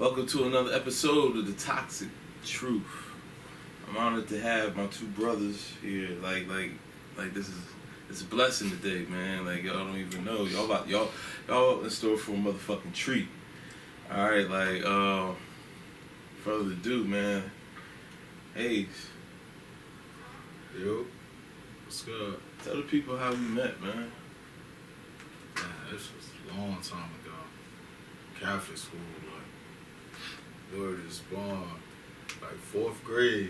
Welcome to another episode of the Toxic Truth. I'm honored to have my two brothers here. Like this is it's a blessing today, man. Like y'all don't even know. Y'all in store for a motherfucking treat. Alright, further ado, man. Hey. Yo. What's good? Tell the people how we met, man. Man, this was a long time ago. Catholic school, word is born, like 4th grade.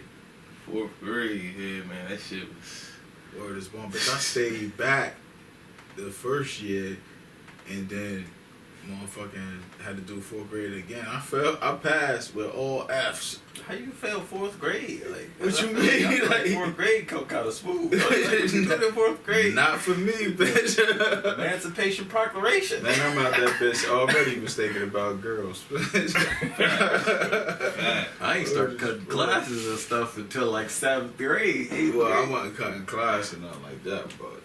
4th grade, yeah, man, that shit was... Word is born, but I stayed back the first year, and then motherfucking had to do 4th grade again. I passed with all F's. How you fail 4th grade? Like, what you mean? Like 4th grade come kind of smooth. Like, what you did in 4th grade? Not for me, bitch. Emancipation Proclamation. Man, I'm out that bitch already was thinking about girls. I ain't start cutting classes and stuff until like 7th grade. 8th Well, grade. I wasn't cutting class and nothing like that, but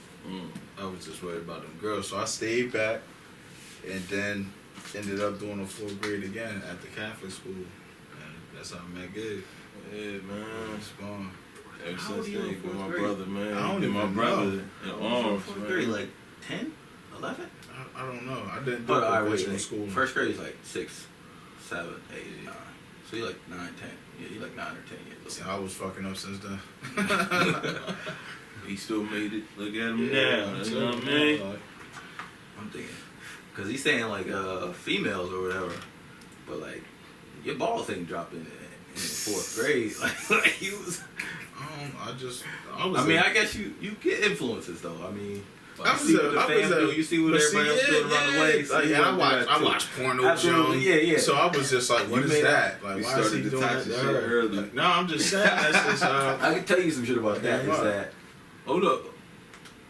I was just worried about them girls. So I stayed back and then ended up doing a 4th grade again at the Catholic school. That's how I met Gabe. Yeah, man. Spawn. Ever How old since are you then, in with my 4th grade? brother, man. I don't Get my even brother know. in arms, 4th grade, man. like 10, 11? I don't know. I didn't do But alright, wait, professional school. First grade is like 6, 7, 8, 9. So you're like 9, 10. Yeah, you're like 9 or 10 years old. See, I was fucking up since then. He still made it. Look at him Yeah, now. You know what I mean? I'm thinking, cause he's saying like females or whatever, but like your balls ain't dropped in 4th grade. Like he was. I guess you get influences though. I mean, you see what the fans do. You see what everybody else doing around the way. So I watched porno. Absolutely, yeah. So I was just like, what is that? Like, why is he doing that to her? early. Like, no, I'm just saying that's just. I can tell you some shit about that. Is that? Hold up.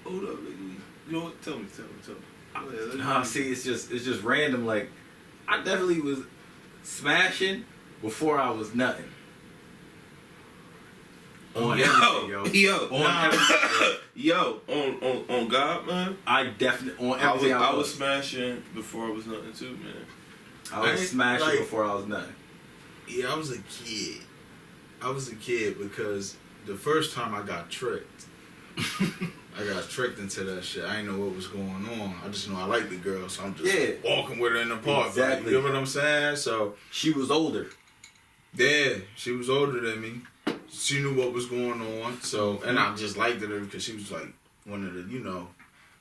You know what? Tell me. Nah, see, it's just random. Like, I definitely was smashing before I was nothing. On everything, on God, man. I definitely on everything. I was smashing before I was nothing too, man. I was smashing before I was nothing. Yeah, I was a kid because the first time I got tricked. I got tricked into that shit. I didn't know what was going on. I just know I like the girl, so I'm just walking with her in the park. Exactly. Like, you know what I'm saying? So She was older. yeah, she was older than me. She knew what was going on. So and I just liked her because she was like one of the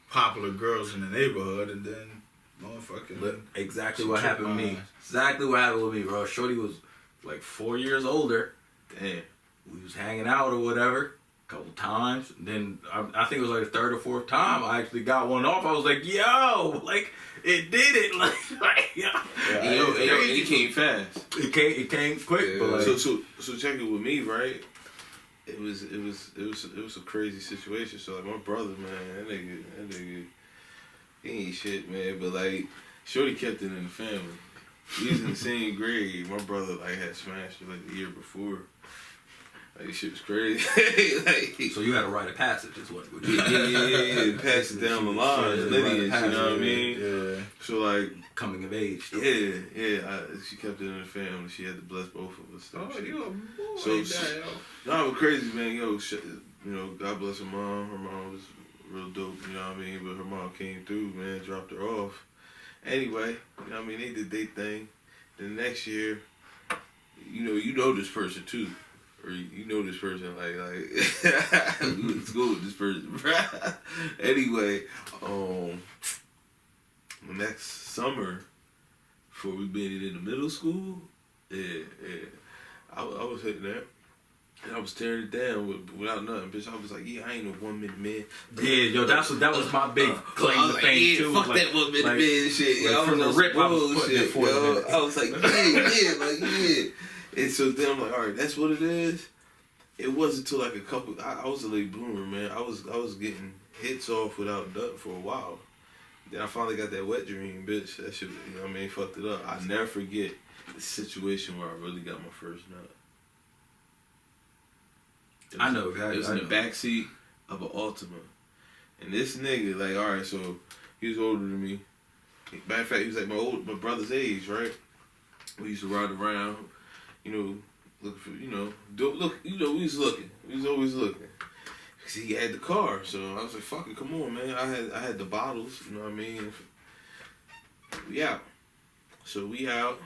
popular girls in the neighborhood. And then motherfucking Exactly what happened with me. Exactly what happened with me, bro. Shorty was like 4 years older. Damn. We was hanging out or whatever. Couple times, and then I think it was like the 3rd or 4th time I actually got one off. I was like, "Yo, like it did it!" Like It came fast. It came quick. Yeah. But like, So check it with me, right? It was a crazy situation. So like my brother, man, that nigga, he ain't shit, man. But like, shorty kept it in the family. We was in the same grade. My brother like had smashed her like the year before. Like, this shit was crazy. so you had a rite of passage, is what? Yeah. Pass it down the line, lineage, you know what I mean? Yeah. So like, coming of age. Still. Yeah. She kept it in the family. She had to bless both of us. Oh, you a boy, no, but crazy, man. God bless her mom. Her mom was real dope, you know what I mean? But her mom came through, man, dropped her off. Anyway, you know what I mean? They did their thing. Then the next year, you know this person too. Or you know this person, like we went to school with this person. Anyway, next summer, before we been in the middle school, I was hitting that. And I was tearing it down without nothing, bitch. I was like, I ain't no 1 minute man. Yeah, that was my big claim to fame too. Fuck that 1 minute man shit. Like, from the rip, I was putting it 4 minutes. I was like, yeah. And so then I'm like, all right, that's what it is. It wasn't until like a couple. I was a late bloomer, man. I was getting hits off without nut for a while. Then I finally got that wet dream, bitch. That shit, you know what I mean, fucked it up. I never forget the situation where I really got my first nut. I know, guys. It was in the backseat of an Altima. And this nigga, like, all right, so he was older than me. Matter of fact, he was like my brother's age, right? We used to ride around, you know, looking for, you know, we was looking. We was always looking. Cause he had the car, so I was like, fuck it, come on, man. I had the bottles, you know what I mean? We out. So we out,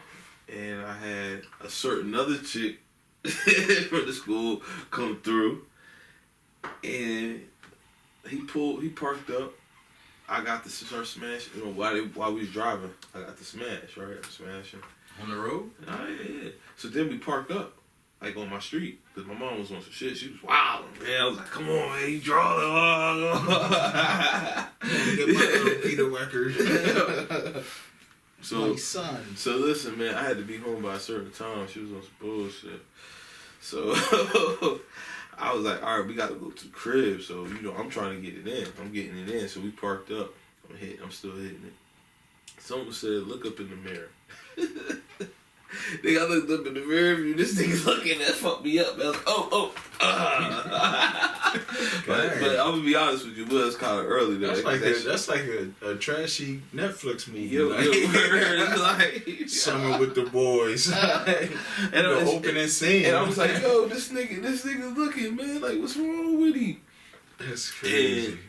and I had a certain other chick from the school come through, and he parked up. I got to start smashing, you know, while we was driving. I got to smash, right? I'm smashing. On the road? Yeah. So then we parked up, like on my street, because my mom was on some shit. She was wild, man. I was like, come on, man, you draw. Get my little Peter record. So, my son. So listen, man, I had to be home by a certain time. She was on some bullshit. So I was like, all right, we got to go to the crib. So, you know, I'm trying to get it in. I'm getting it in. So we parked up. I'm still hitting it. Someone said, look up in the mirror. Nigga, I looked up in the mirror view. This nigga's looking, that fucked me up. I was like, but I'm gonna be honest with you, it was kind of early though. That's like a trashy Netflix movie. Yo, like, Summer with the Boys. And the opening scene. And I was like, yo, this nigga looking, man. Like, what's wrong with him? That's crazy.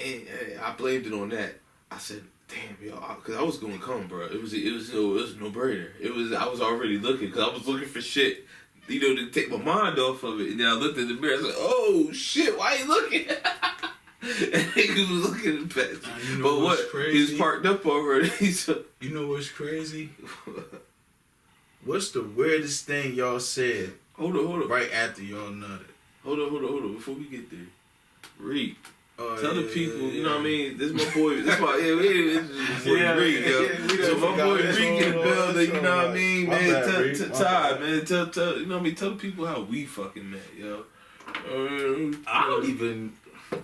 And I blamed it on that. I said, damn, yo, because I was gonna come, bro. It was no brainer. I was already looking, because I was looking for shit, you know, to take my mind off of it. And then I looked in the mirror. I was like, oh shit, why you looking? And he was looking at the back. You know but what? Crazy? He's parked up already. So. You know what's crazy? What's the weirdest thing y'all said? Hold on. Right after y'all nutted. Hold on. Before we get there, Reek. Tell the people, yeah. You know what I mean? This my boy. This my Reek, yo. So my boy Reek in the building. You know what I mean, man? Ty, man. Tell you know what I mean? Tell the people how we fucking met, yo.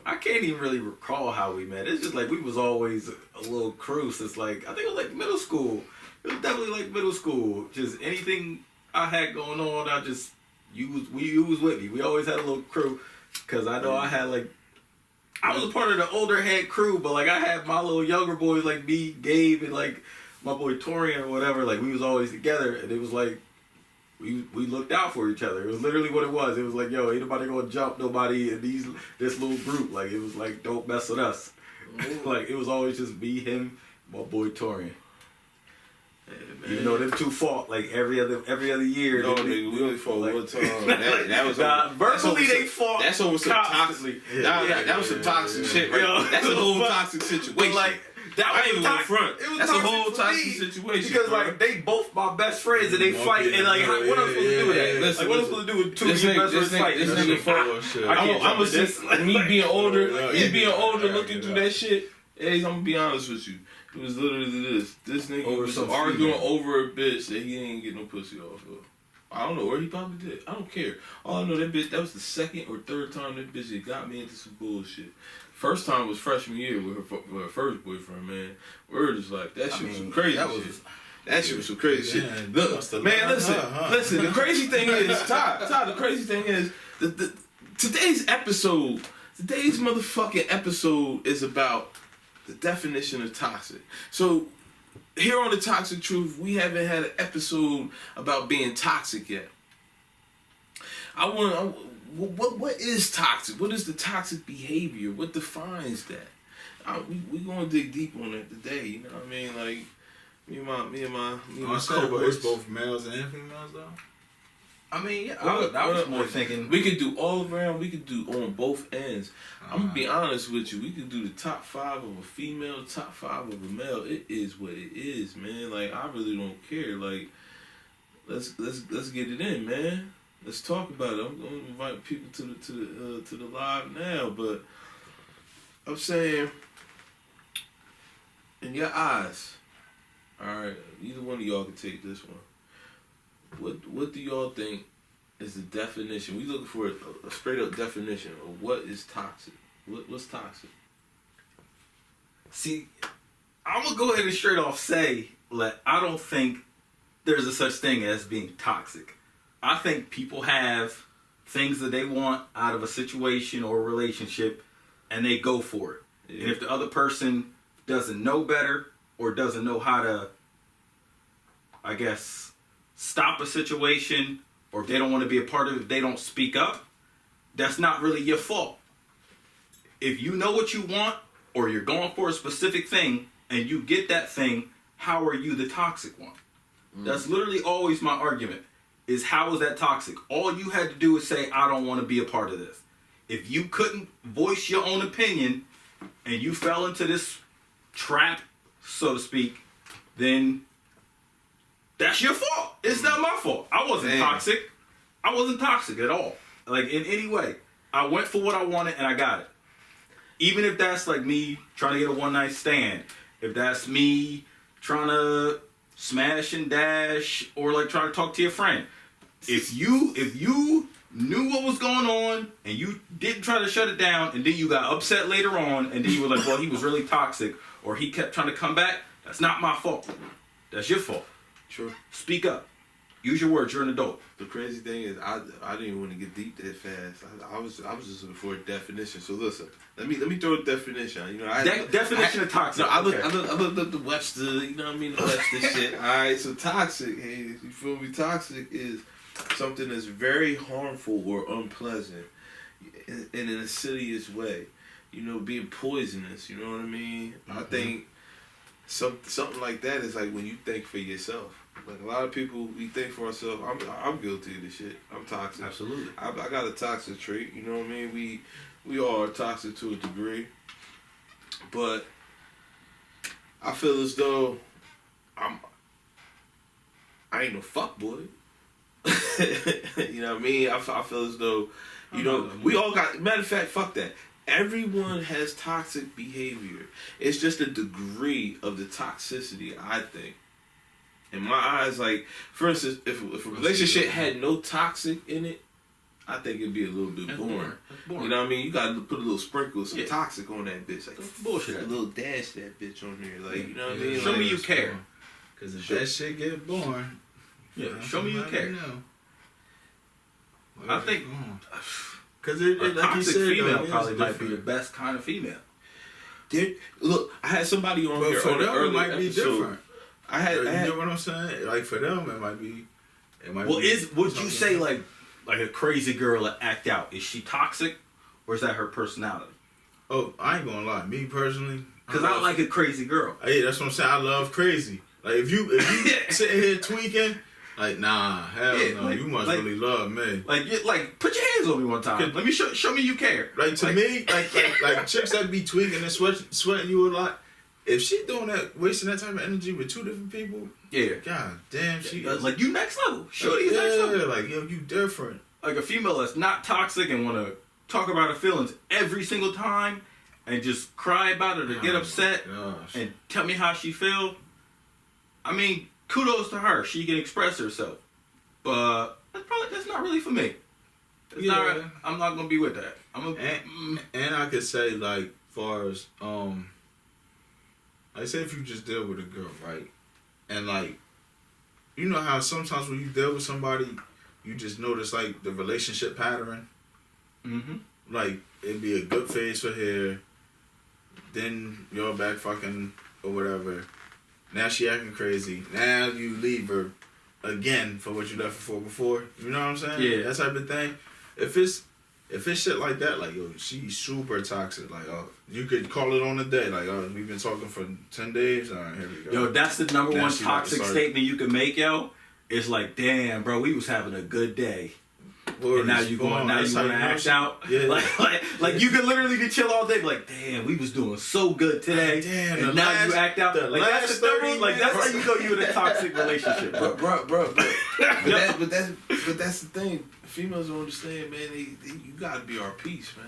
I can't even really recall how we met. It's just like we was always a little crew since like, I think it was like middle school. It was definitely like middle school. Just anything I had going on, you was with me. We always had a little crew, cause I know I had like, I was a part of the older head crew, but like I had my little younger boys like me, Gabe, and like my boy Torian or whatever. Like we was always together, and it was like we looked out for each other. It was literally what it was. It was like, yo, ain't nobody gonna jump nobody in this little group. Like it was like, don't mess with us. Like it was always just me, him, my boy Torian. Yeah, even though them two fought like every other year. No, nigga, we only fought one time. That was verbally they fought. That's over some toxic. That was some toxic shit. Right? That's a whole toxic situation. Like that was toxic. Front. It was that's a whole toxic situation. Because like they both my best friends and they fight and like what am I supposed to do with that? Like what am I supposed to do with two of your best friends fighting? This nigga fought. I'm gonna say me being older, looking through that shit. Hey, I'm gonna be honest with you. It was literally this. This nigga was arguing over a bitch that he didn't get no pussy off of. I don't know, or he probably did. I don't care. All I know, that was the second or third time that bitch had got me into some bullshit. First time was freshman year with her first boyfriend, man. We were just like, that shit was some crazy shit. That shit was some crazy shit. Look, man, listen. The crazy thing is, Todd, the crazy thing is, today's motherfucking episode is about the definition of toxic. So, here on the Toxic Truth, we haven't had an episode about being toxic yet. What is toxic? What is the toxic behavior? What defines that? We gonna dig deep on that today. You know what I mean? Like me and my it's both males and females though. I mean, yeah, I was more thinking we could do all around. We could do on both ends. I'm gonna be honest with you. We could do the top 5 of a female, top 5 of a male. It is what it is, man. Like I really don't care. Like let's get it in, man. Let's talk about it. I'm gonna invite people to the live now, but I'm saying, in your eyes, all right. Either one of y'all can take this one. What do y'all think is the definition? We looking for a straight up definition of what is toxic. What's toxic? See, I'm gonna go ahead and straight off say, like, I don't think there's a such thing as being toxic. I think people have things that they want out of a situation or a relationship, and they go for it. Yeah. And if the other person doesn't know better or doesn't know how to I guess, stop a situation, or if they don't want to be a part of it, if they don't speak up, that's not really your fault. If you know what you want, or you're going for a specific thing, and you get that thing, how are you the toxic one? That's literally always my argument, is how is that toxic? All you had to do is say, I don't want to be a part of this. If you couldn't voice your own opinion, and you fell into this trap, so to speak, then that's your fault. It's not my fault. I wasn't toxic. I wasn't toxic at all. Like, in any way. I went for what I wanted, and I got it. Even if that's like me trying to get a one-night stand, if that's me trying to smash and dash, or like trying to talk to your friend. If you knew what was going on and you didn't try to shut it down, and then you got upset later on, and then you were like, well, he was really toxic, or he kept trying to come back, that's not my fault. That's your fault. Sure. Speak up. Use your words. You're an adult. The crazy thing is, I didn't even want to get deep that fast. I was just looking for a definition. So listen, let me throw a definition. You know, Definition of toxic. No, I okay. looked up the Webster. You know what I mean? The Webster shit. All right. So toxic. Hey, you feel me? Toxic is something that's very harmful or unpleasant, in an insidious way. You know, being poisonous. You know what I mean? I think something like that is like when you think for yourself. Like a lot of people, we think for ourselves. I'm guilty of this shit. I'm toxic. Absolutely. I got a toxic trait. You know what I mean? We all are toxic to a degree, but I feel as though I ain't no fuckboy. You know what I mean? I feel as though, you know, we all got. Matter of fact, fuck that. Everyone has toxic behavior. It's just a degree of the toxicity, I think. In my eyes, like, for instance, if a relationship had no toxic in it, I think it'd be a little bit boring. You know what I mean? You gotta put a little sprinkle of some toxic on that bitch. Like, bullshit. A little dash that bitch on there. Like, you know what I mean? Show like, me you care. Because if that shit get boring, Show me you care. I think... Because a like toxic you said, female probably might be the best kind of female. Look, I had somebody on here for on the them, early it might be episode. different. I had, you know what I'm saying? Like for them, it might be. Well, would you say like a crazy girl that act out? Is she toxic, or is that her personality? Oh, I ain't gonna lie. Me personally, because I like a crazy girl. Hey, that's what I'm saying. I love crazy. Like if you sitting here tweaking, like nah, hell no, like, you must really love me. Like put your hands on me one time. Let me show me you care. Like to me, like chicks that be tweaking and sweating you a lot. If she doing that, wasting that type of energy with two different people, god damn, she like you next level. Shorty's next level. Like yo, you different. Like a female that's not toxic and want to talk about her feelings every single time and just cry about it or get upset and tell me how she feel. I mean, kudos to her. She can express herself, but that's not really for me. I'm not gonna be with that. And I could say like, far as like say if you just deal with a girl, right, and like, you know how sometimes when you deal with somebody, you just notice like the relationship pattern. Like it'd be a good phase for her, then you're back fucking or whatever. Now she acting crazy. Now you leave her again for what you left her for before. You know what I'm saying? Yeah. That type of thing. If it's shit like that, like yo, she's super toxic. Like you could call it on the day. Like we've been talking for 10 days. All right, here we go. Yo, that's the number now one toxic statement you can make, yo. It's like, damn, bro, we was having a good day. And now you want to act out. Yeah. Like you could literally be chill all day, like, damn, we was doing so good today. Damn, and now you act out. Like that's the 30. Like that's how you know you're in a toxic relationship, bro. Bro. But that's the thing. Females don't understand, man. You gotta be our peace, man.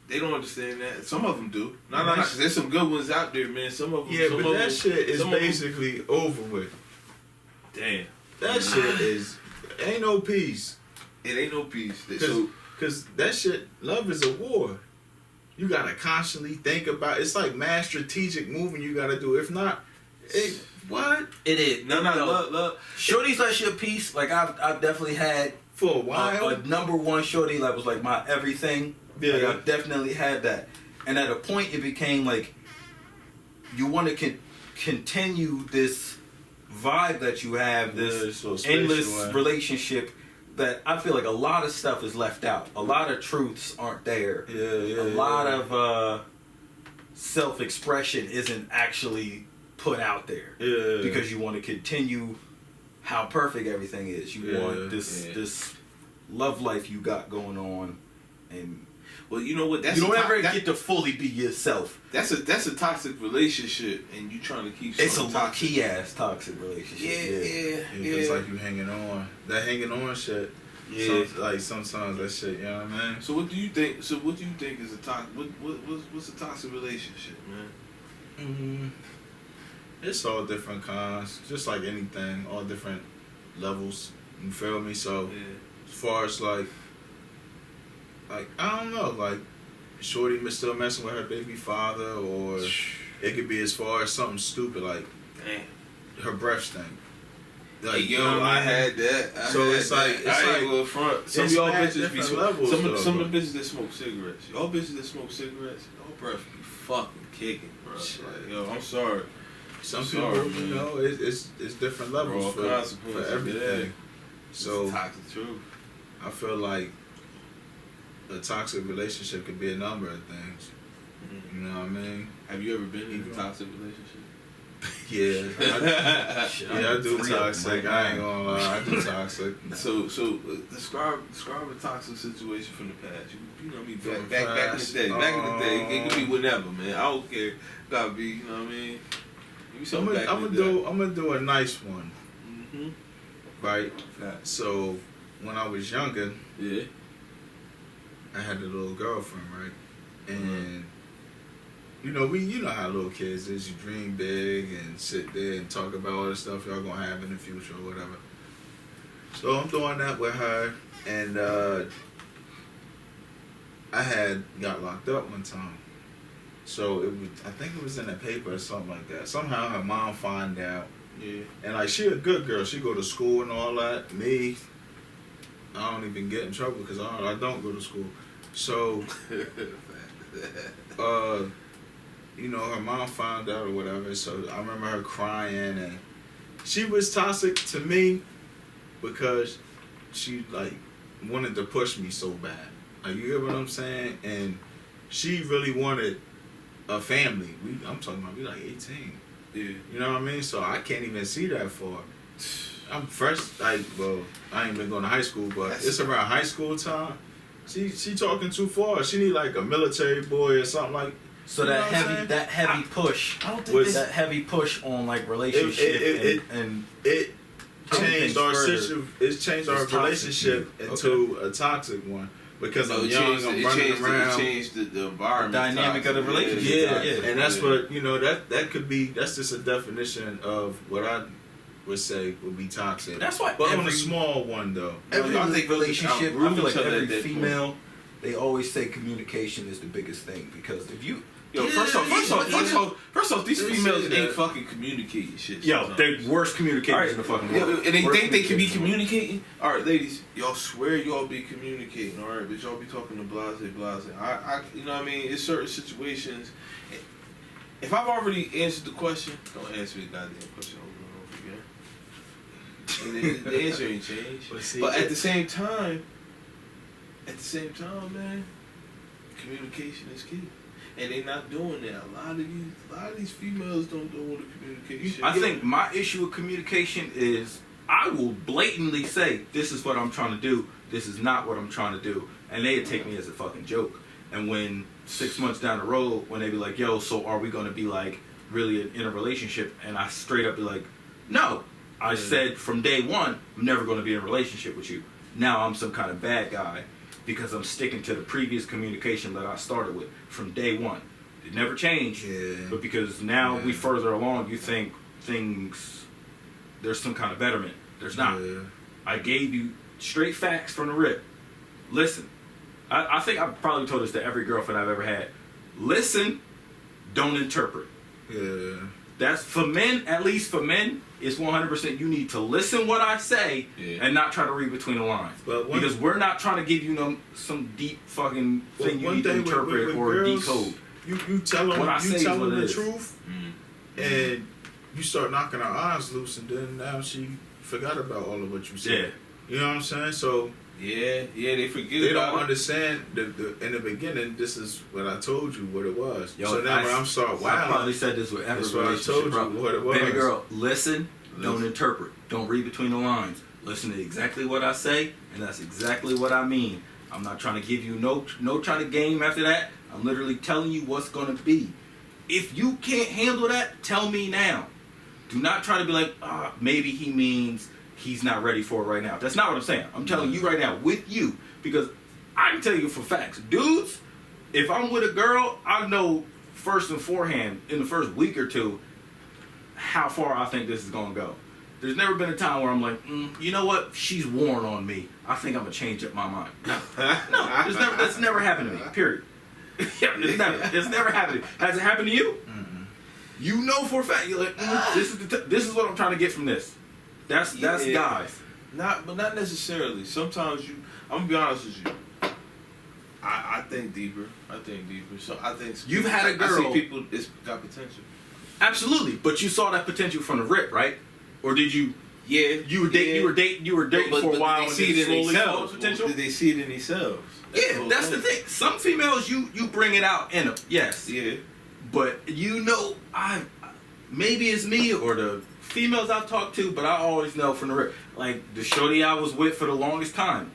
They don't understand that. Some of them do. There's some good ones out there, man. Some of them. Yeah, but that shit is basically over with. Damn. That shit is ain't no peace. It ain't no peace. Cause that shit, love is a war. You gotta constantly think about. It's like mad strategic moving you gotta do. If not, what? It is. No. Love. Shorty's like your piece. Like I've definitely had for a while a number one shorty that was like my everything. Yeah, like, I've definitely had that. And at a point, it became like you want to continue this vibe that you have, this so spiritual, endless relationship, that I feel like a lot of stuff is left out. A lot of truths aren't there. A lot of self-expression isn't actually put out there. Because you want to continue how perfect everything is. You want this love life you got going on, and well, you know what? You don't ever get to fully be yourself. That's a toxic relationship, and you trying to keep. It's a lucky ass toxic relationship. Yeah. It's like you hanging on. That hanging on shit. Yeah. Like sometimes that shit. You know what I mean? So what do you think? So what do you think is a toxic? What's a toxic relationship, man? It's all different kinds, just like anything, all different levels. You feel me? So as far as like I don't know, like shorty still messing with her baby father, or it could be as far as something stupid like her breath stink. Like, yo, I had that. It's like well, front. Some of y'all bitches be levels, some of the bitches that smoke cigarettes. Y'all bitches that smoke cigarettes, y'all breath be fucking kicking, bro. Like, yo, I'm sorry. Some people, you know, it's different levels for everything. Yeah. So it's toxic truth. I feel like a toxic relationship could be a number of things. You know what I mean? Have you ever been in a toxic relationship? I do toxic. I ain't gonna lie, I do toxic. So describe a toxic situation from the past. You know what I mean? Back in the day. Back in the day, it could be whatever, man. I don't care. Gotta be, you know what I mean? I'm gonna do a nice one. Right. So when I was younger, I had a little girlfriend, right? And you know how little kids is. You dream big and sit there and talk about all the stuff y'all gonna have in the future or whatever. So I'm doing that with her, and I had got locked up one time. So I think it was in the paper or something like that. Somehow her mom find out. Yeah. And like, she a good girl. She go to school and all that. Me, I don't even get in trouble because I don't go to school. So, you know, her mom found out or whatever. So I remember her crying, and she was toxic to me because she like wanted to push me so bad. Like, you hear what I'm saying? And she really wanted a family. I'm talking about we like 18. Yeah. You know what I mean? So I can't even see that far. I'm fresh. Like, well, I ain't been going to high school, but it's around high school time. She talking too far. She need like a military boy or something like. So that heavy push. I don't think that heavy push on like relationship and it changed our situation. It's changed our relationship into a toxic one. Because I'm young, I'm running around. It changed the environment. The dynamic of the relationship. Yeah. And that's what, you know, that could be, that's just a definition of what I would say would be toxic. That's why. But on a small one, though. Every relationship, I feel like every female, they always say communication is the biggest thing. Because if you... Yo, first off, these females ain't fucking communicating shit. Yo, they're worst communicators in the fucking world. And they think they can be communicating. All right, ladies, y'all swear y'all be communicating. All right, but y'all be talking to blase. I you know what I mean? It's certain situations. If I've already answered the question, don't answer the goddamn question over and over again. The answer ain't changed. But at the same time, man, communication is key. And they not doing that. A lot of these females don't want to communicate. I think my issue with communication is I will blatantly say, this is what I'm trying to do, this is not what I'm trying to do. And they take me as a fucking joke. And when 6 months down the road, when they be like, yo, so are we going to be like really in a relationship? And I straight up be like, no. I said from day one, I'm never going to be in a relationship with you. Now I'm some kind of bad guy because I'm sticking to the previous communication that I started with from day one. It never changed, but because now we further along, you think there's some kind of betterment. There's not. I gave you straight facts from the rip. Listen, I think I've probably told this to every girlfriend I've ever had. Listen, don't interpret. Yeah. That's for men, at least for men, it's 100% you need to listen what I say and not try to read between the lines. Because we're not trying to give you some deep fucking thing you need to interpret or girls, decode. You tell them the truth, and you start knocking her eyes loose, and then now she forgot about all of what you said. Yeah. You know what I'm saying? So Yeah, they forget. they about don't it. understand in the beginning. This is what I told you what it was. Yo, so then when I'm sorry, I probably said this with every that's what I relationship. told you what it was. Baby girl, listen, don't interpret, don't read between the lines. Listen to exactly what I say, and that's exactly what I mean. I'm not trying to give you no trying to game after that. I'm literally telling you what's gonna be. If you can't handle that, tell me now. Do not try to be like, maybe he means he's not ready for it right now. That's not what I'm saying. I'm telling you right now, with you, because I can tell you for facts. Dudes, if I'm with a girl, I know first and forehand, in the first week or two, how far I think this is gonna go. There's never been a time where I'm like, you know what? She's worn on me. I think I'm gonna change up my mind. No, that's never happened to me. Period. Yeah, it's never happened. Has it happened to you? Mm-mm. You know for a fact. You're like, this is what I'm trying to get from this. That's guys. But not necessarily. Sometimes I'm gonna be honest with you. I think deeper. So I think You've had a girl. I see people. It's got potential. Absolutely, but you saw that potential from the rip, right? Or did you? Yeah, You were dating. You were dating for a while, Did and they see then it in slowly saw themselves? the potential. Did they see it in themselves? Yeah, that's the thing. Some females, you bring it out in them. Yes. Yeah. But maybe it's me or the females I've talked to, but I always know from the rip. Like the shorty I was with for the longest time,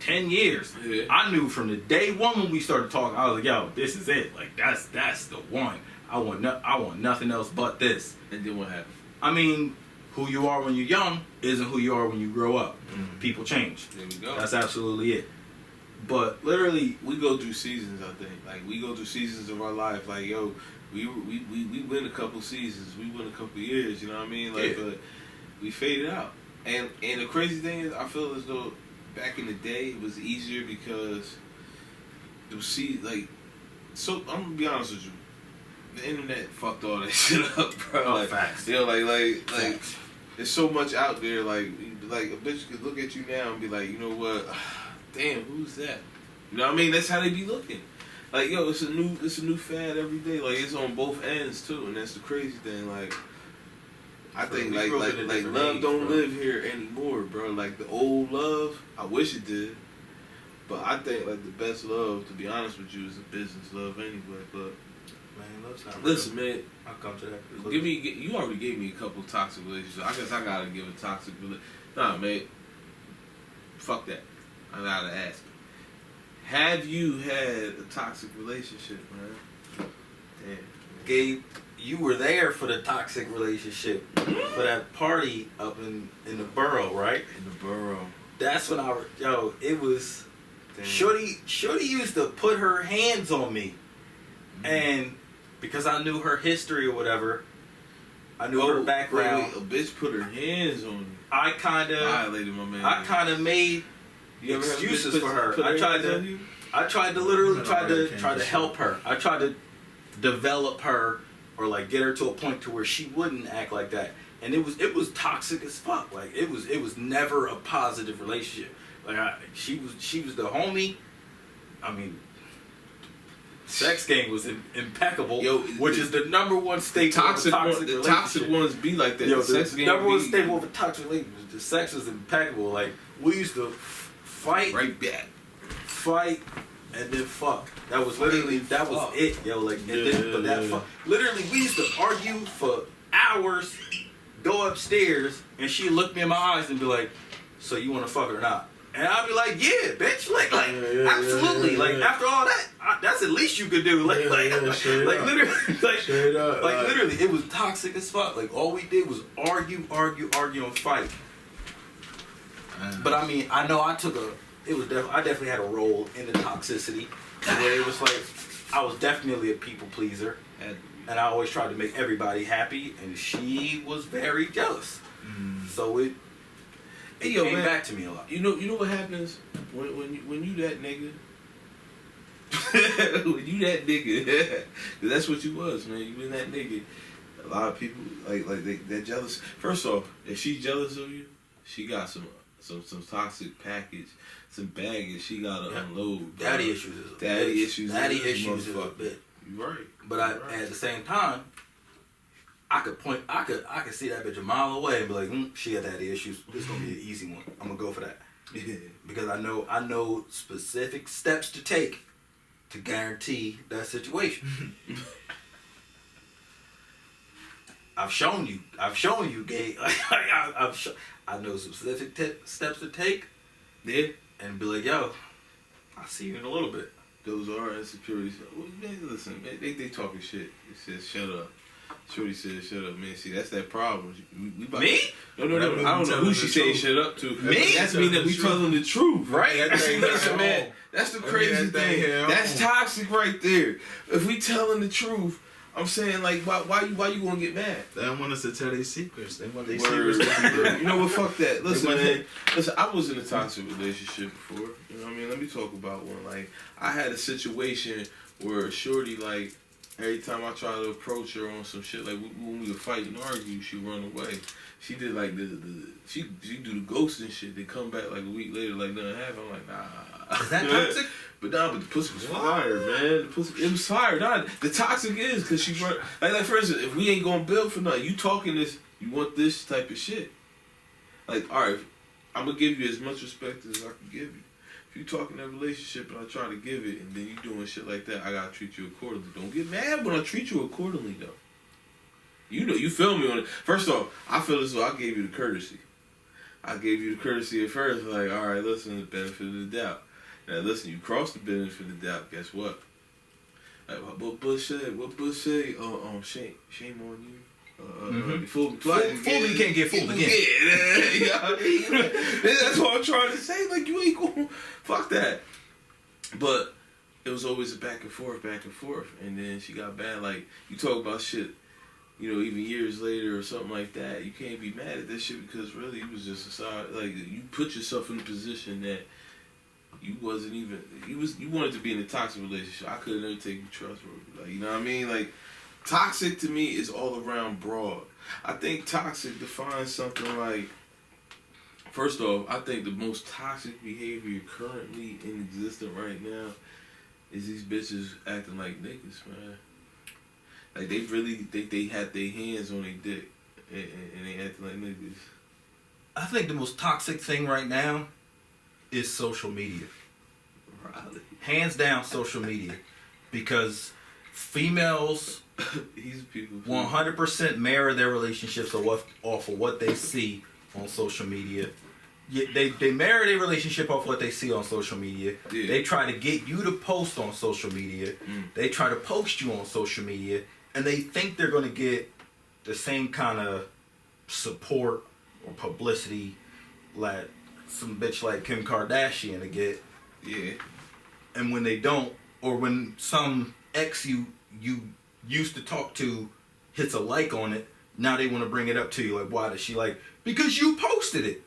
10 years. Yeah. I knew from the day one when we started talking, I was like, yo, this is it. Like that's the one. I want nothing else but this. And then what happened? I mean, who you are when you're young isn't who you are when you grow up. Mm-hmm. People change. There we go. That's absolutely it. But literally, We go through seasons. I think we go through seasons of our life. Like yo, we win a couple seasons. We win a couple years. You know what I mean? Like, Yeah. but we faded out. And the crazy thing is, I feel as though back in the day it was easier because So I'm gonna be honest with you. The internet fucked all that shit up, bro. Oh, Like, facts. You know, like Facts. there's so much out there. Like a bitch could look at you now and be like, you know what? Damn, who's that? You know what I mean? That's how they be looking. Like, yo, it's a new fad every day. Like, it's on both ends too, and that's the crazy thing. Like, I think We like grew up in a different love age, don't bro. live here anymore, bro. Like the old love, I wish it did. But I think like the best love, to be honest with you, is a business love anyway. But man, love's not listen, real. man, I'll come to that. you already gave me a couple toxic relationships. I guess I gotta give a toxic relationship. Nah, man, fuck that. I gotta ask. Have you had a toxic relationship, man? Damn. Gabe, you were there for the toxic relationship, for that party up in the borough, right? In the borough. That's when it was. Damn. Shorty used to put her hands on me, and because I knew her history or whatever, I knew her background. Wait, a bitch put her hands on you. I kind Violated my man. of made You ever have a bitch excuses for her. put I tried hands on to. you? I tried to literally No, try really to can't help her. I tried to develop her or like get her to a point to where she wouldn't act like that. And it was toxic as fuck. Like it was never a positive relationship. Like she was the homie. I mean, sex game was impeccable, Yo, which is the number one staple of a toxic the relationship. toxic ones be like that. Yo, the sex the game number one be staple of a toxic relationship. The sex was impeccable. Like we used to fight, right back. fight, and then fuck. That was literally Fuck. it, yo. Like, and then, but that fuck. Literally, we used to argue for hours. Go upstairs, and she look me in my eyes and be like, "So you want to fuck or not?" And I'd be like, "Yeah, bitch." Like, absolutely. yeah, Like, yeah. after all that, that's the least you could do. Like, straight up. literally, like, Straight up, like literally, it was toxic as fuck. Like, all we did was argue, and fight. But I mean, I know I took I definitely had a role in the toxicity, where it was like, I was definitely a people pleaser, and I always tried to make everybody happy, and she was very jealous. So it came back to me a lot. You know what happens when you that nigga. When you that nigga, 'cause that's what you was, man. You been that nigga. A lot of people they're jealous. First off, if she jealous of you, she got some toxic package, some baggage she gotta unload. Bro. Daddy issues is a Daddy issues Daddy is issues is a motherfucker. bit. You right. But at the same time, I could see that bitch a mile away and be like, she got daddy issues. This is gonna be an easy one. I'm gonna go for that. Because I know specific steps to take to guarantee that situation. I've shown you, gay. I know specific steps to take. Yeah. And be like, yo, I'll see you in a little bit. Those are insecurities. Well, man, listen, man, they talking shit. It says, shut up. Shorty said, shut up, man. See, that's that problem. We Me? No. I don't know who she said shut up to. Me? That's mean that we telling the truth. Right? Listen, man, that's the crazy thing. That's toxic right there. If we telling the truth, I'm saying, like, why you gonna get mad? They don't want us to tell their secrets. They want their secrets to be You know what? Fuck that. Listen, man. Listen, I was in a toxic relationship before. You know what I mean? Let me talk about one. Like, I had a situation where shorty, like, every time I try to approach her on some shit, like when we would fight and argue, she run away. She did like she do the ghosting shit. They come back like a week later, like nothing happened. I'm like, nah. Is that toxic? But the pussy was fire, man. It was fire. The toxic is because she run like for instance, if we ain't gonna build for nothing, you talking this, you want this type of shit. Like, all right, I'm gonna give you as much respect as I can give you. You talking that relationship and I try to give it and then you doing shit like that, I gotta treat you accordingly. Don't get mad when I treat you accordingly though. You know, you feel me on it. First off, I feel as though I gave you the courtesy. I gave you the courtesy at first, like, all right, listen, the benefit of the doubt. Now listen, you cross the benefit of the doubt, guess what? Like, what Bush say? Shame on you. You fooled me twice. Fool me, you can't get fooled again. Yeah, that's what I'm trying to say. Like, you ain't going fuck that. But it was always a back and forth. And then she got bad. Like, you talk about shit, you know, even years later or something like that. You can't be mad at that shit because really it was just a side. Like, you put yourself in a position that you wasn't even. You wanted to be in a toxic relationship. I couldn't ever take you trustworthy. Like, you know what I mean? Like, toxic to me is all around broad. I think toxic defines something like, first off, I think the most toxic behavior currently in existence right now is these bitches acting like niggas, man. Like they had their hands on their dick and they acting like niggas. I think the most toxic thing right now is social media. Really? Hands down, social media. Because females 100% mirror their relationships off of what they see on social media. They mirror their relationship off what they see on social media. Yeah. They try to get you to post on social media. They try to post you on social media. And they think they're going to get the same kind of support or publicity like some bitch like Kim Kardashian to get. Yeah. And when they don't, or when some ex you used to talk to hits a like on it, now they want to bring it up to you. Like, why does she like? Because you posted it.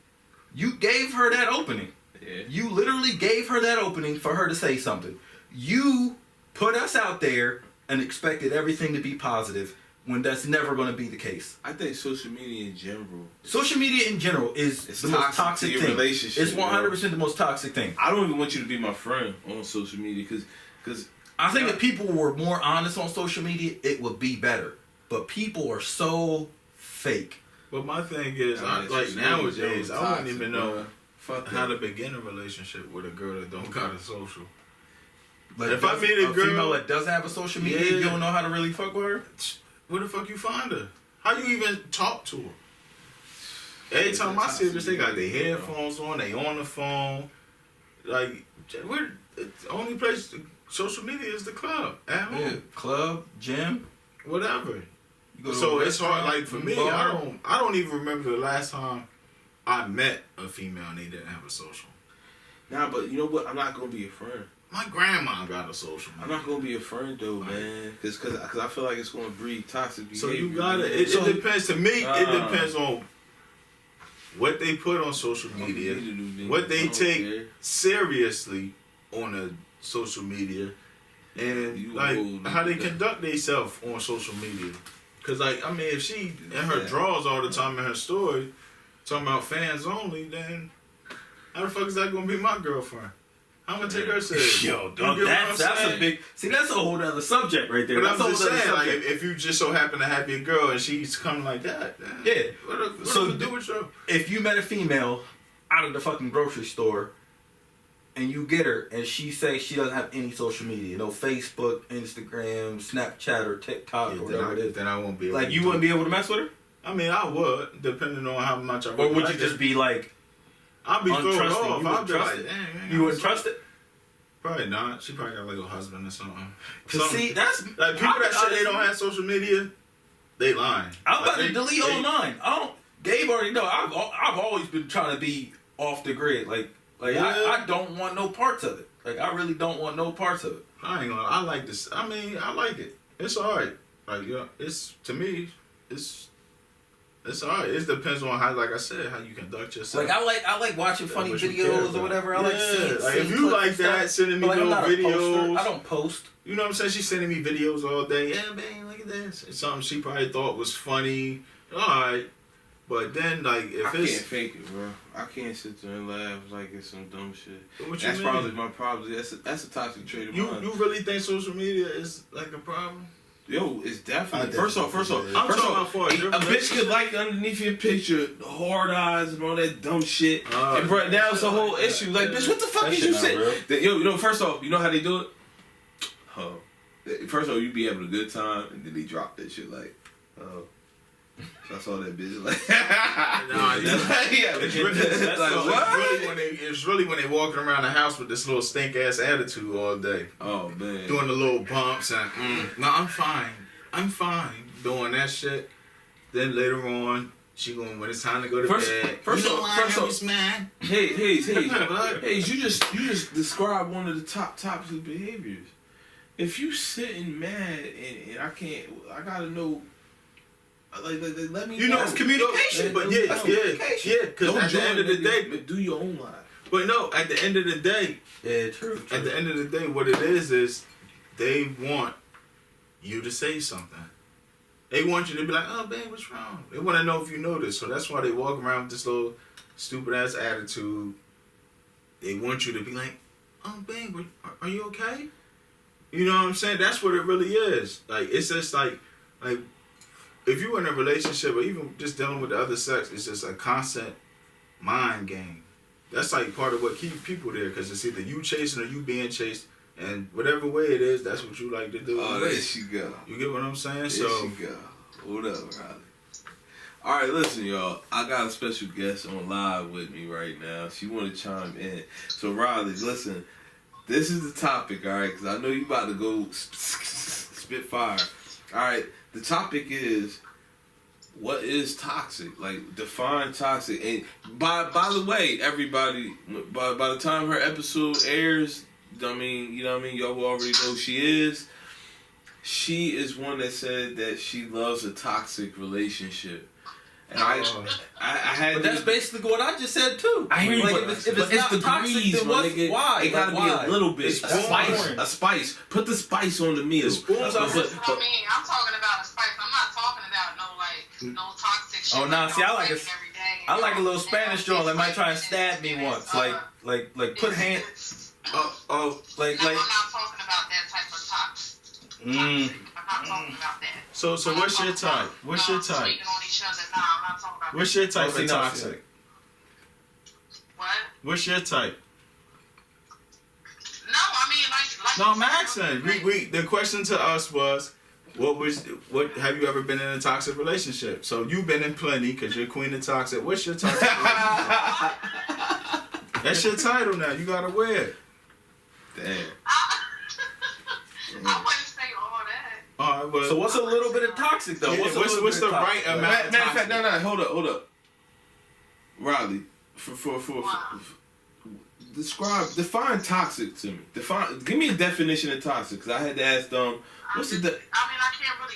You gave her that opening. Yeah. You literally gave her that opening for her to say something. You put us out there and expected everything to be positive when that's never going to be the case. I think social media in general. Social media in general is the most toxic thing. It's 100% the most toxic thing. I don't even want you to be my friend on social media because I think if people were more honest on social media, it would be better. But people are so fake. But my thing is, like nowadays, I wouldn't even know how to begin a relationship with a girl that don't got a social. Like if I meet a girl female that doesn't have a social media, you don't know how to really fuck with her? Where the fuck you find her? How you even talk to her? Every time I see this, they got their headphones on, they on the phone. Like, the only place social media is the club at home. Yeah, club, gym, whatever. So it's hard. Like for me, I don't even remember the last time I met a female and they didn't have a social. Nah, but you know what? I'm not gonna be a friend. My grandma got a social. I'm not gonna be a friend though, man, because I feel like it's gonna breed toxic behavior. So you gotta. It depends. To me, it depends on what they put on social media, what they take seriously on the social media, and like how they conduct themselves on social media. Cause like I mean, if she in her drawers all the time in her story, talking about fans only, then how the fuck is that gonna be my girlfriend? I'm gonna take her serious. Yo, dog, that's a big. See, that's a whole other subject right there. But That's I'm a just whole other saying, like, subject. if you just so happen to have your girl and she's coming like that, Yeah. What So do with you? if you met a female out of the fucking grocery store and you get her and she says she doesn't have any social media, no Facebook, Instagram, Snapchat, or TikTok, or whatever it is, then I won't be able like to you do wouldn't it. be able to mess with her? I mean, I would, depending on how much I would. Or would like you just it. be like, I'll be thrown untrusting? off. You I'll wouldn't be trust like, it? dang, You wouldn't trust it? Probably not. She probably got like a husband or something. Cause see, that's Like people that say they don't have social media, they lying. I'm about Like, to delete all mine. I don't. Gabe already know. I've always been trying to be off the grid. Like Yeah. I don't want no parts of it. Like I really don't want no parts of it. I ain't gonna. I like this. I mean, I like it. It's alright. Like it's to me, it's alright. It depends on how, like I said, how you conduct yourself. Like I like watching funny what you care videos or about. whatever. I like seeing. Like seeing if you clips like and stuff. that, sending me But, like, I'm little not a poster. videos. I don't post. You know what I'm saying? She's sending me videos all day. Yeah, man, look at this. It's something she probably thought was funny. Alright. But then, like, if I it's... can't fake it, bro. I can't sit there and laugh like it's some dumb shit. What you That's mean? probably my problem. That's a toxic trait of mine. You really think social media is, like, a problem? Yo, it's definitely. I First off, definitely I'm talking about for a bitch could like underneath your picture, the hard eyes and all that dumb shit. And bro, now it's a whole issue. Like, bitch, what the fuck That is shit you not saying? real. Yo, first off, you know how they do it? First of all, you be having a good time, and then they drop that shit like, oh. So I saw that bitch like, it's really when they walking around the house with this little stink ass attitude all day. Oh man, doing the little bumps and no, I'm fine, doing that shit. Then later on, she going when it's time to go to bed. First off, man. Hey, you just described one of the top toxic behaviors. If you sitting mad and I gotta know. Like, let me you know, it's communication, but yeah, because at the end of the day, do your own life. But no, at the end of the day, Yeah, true. At the end of the day, what it is they want you to say something. They want you to be like, oh, babe, what's wrong? They want to know if you know this. So that's why they walk around with this little stupid-ass attitude. They want you to be like, oh, babe, are you okay? You know what I'm saying? That's what it really is. Like, it's just like if you're in a relationship or even just dealing with the other sex, it's just a constant mind game. That's like part of what keeps people there, because it's either you chasing or you being chased, and whatever way it is, that's what you like to do. Oh, there she go. You get what I'm saying? There So she go. What up, Riley? All right, listen, y'all. I got a special guest on live with me right now. She want to chime in. So, Riley, listen. This is the topic, all right? Because I know you about to go spit fire. All right. The topic is, what is toxic? Like, define toxic. And by the way, everybody, by the time her episode airs, I mean, you know what I mean? Y'all will already know who she is. She is one that said that she loves a toxic relationship. And I had. But that's basically what I just said too. I hear you, like, but if it's not the toxic, degrees, then my what's, nigga. why? It gotta Like, be a little bit. It's A spice. boring. A spice. Put the spice on the meal. It's boring. That's what I mean. I'm talking about a spice. I'm not talking about no toxic shit. Oh, nah, see, I like every day. I like a little Spanish joint that might try and stab me once. Like put hand. No, I'm not talking about that type of toxic. I'm not talking about that. So what's your type? What's your type? Sleeping on each other. Nah, I'm not talking about What's that. your type Oh, of see, no, toxic? What? What's your type? No, I mean like. No, I'm asking. We the question to us was, what have you ever been in a toxic relationship? So you've been in plenty because you're queen of toxic. What's your toxic relationship? That's your title now. You gotta wear it. Damn. I wouldn't say all that. All right, well, So what's a little bit of toxic though? Yeah, What's what's the right amount? Matter of fact, no, hold up. Riley, for define toxic to me. Give me a definition of toxic, because I had to ask what's the I mean,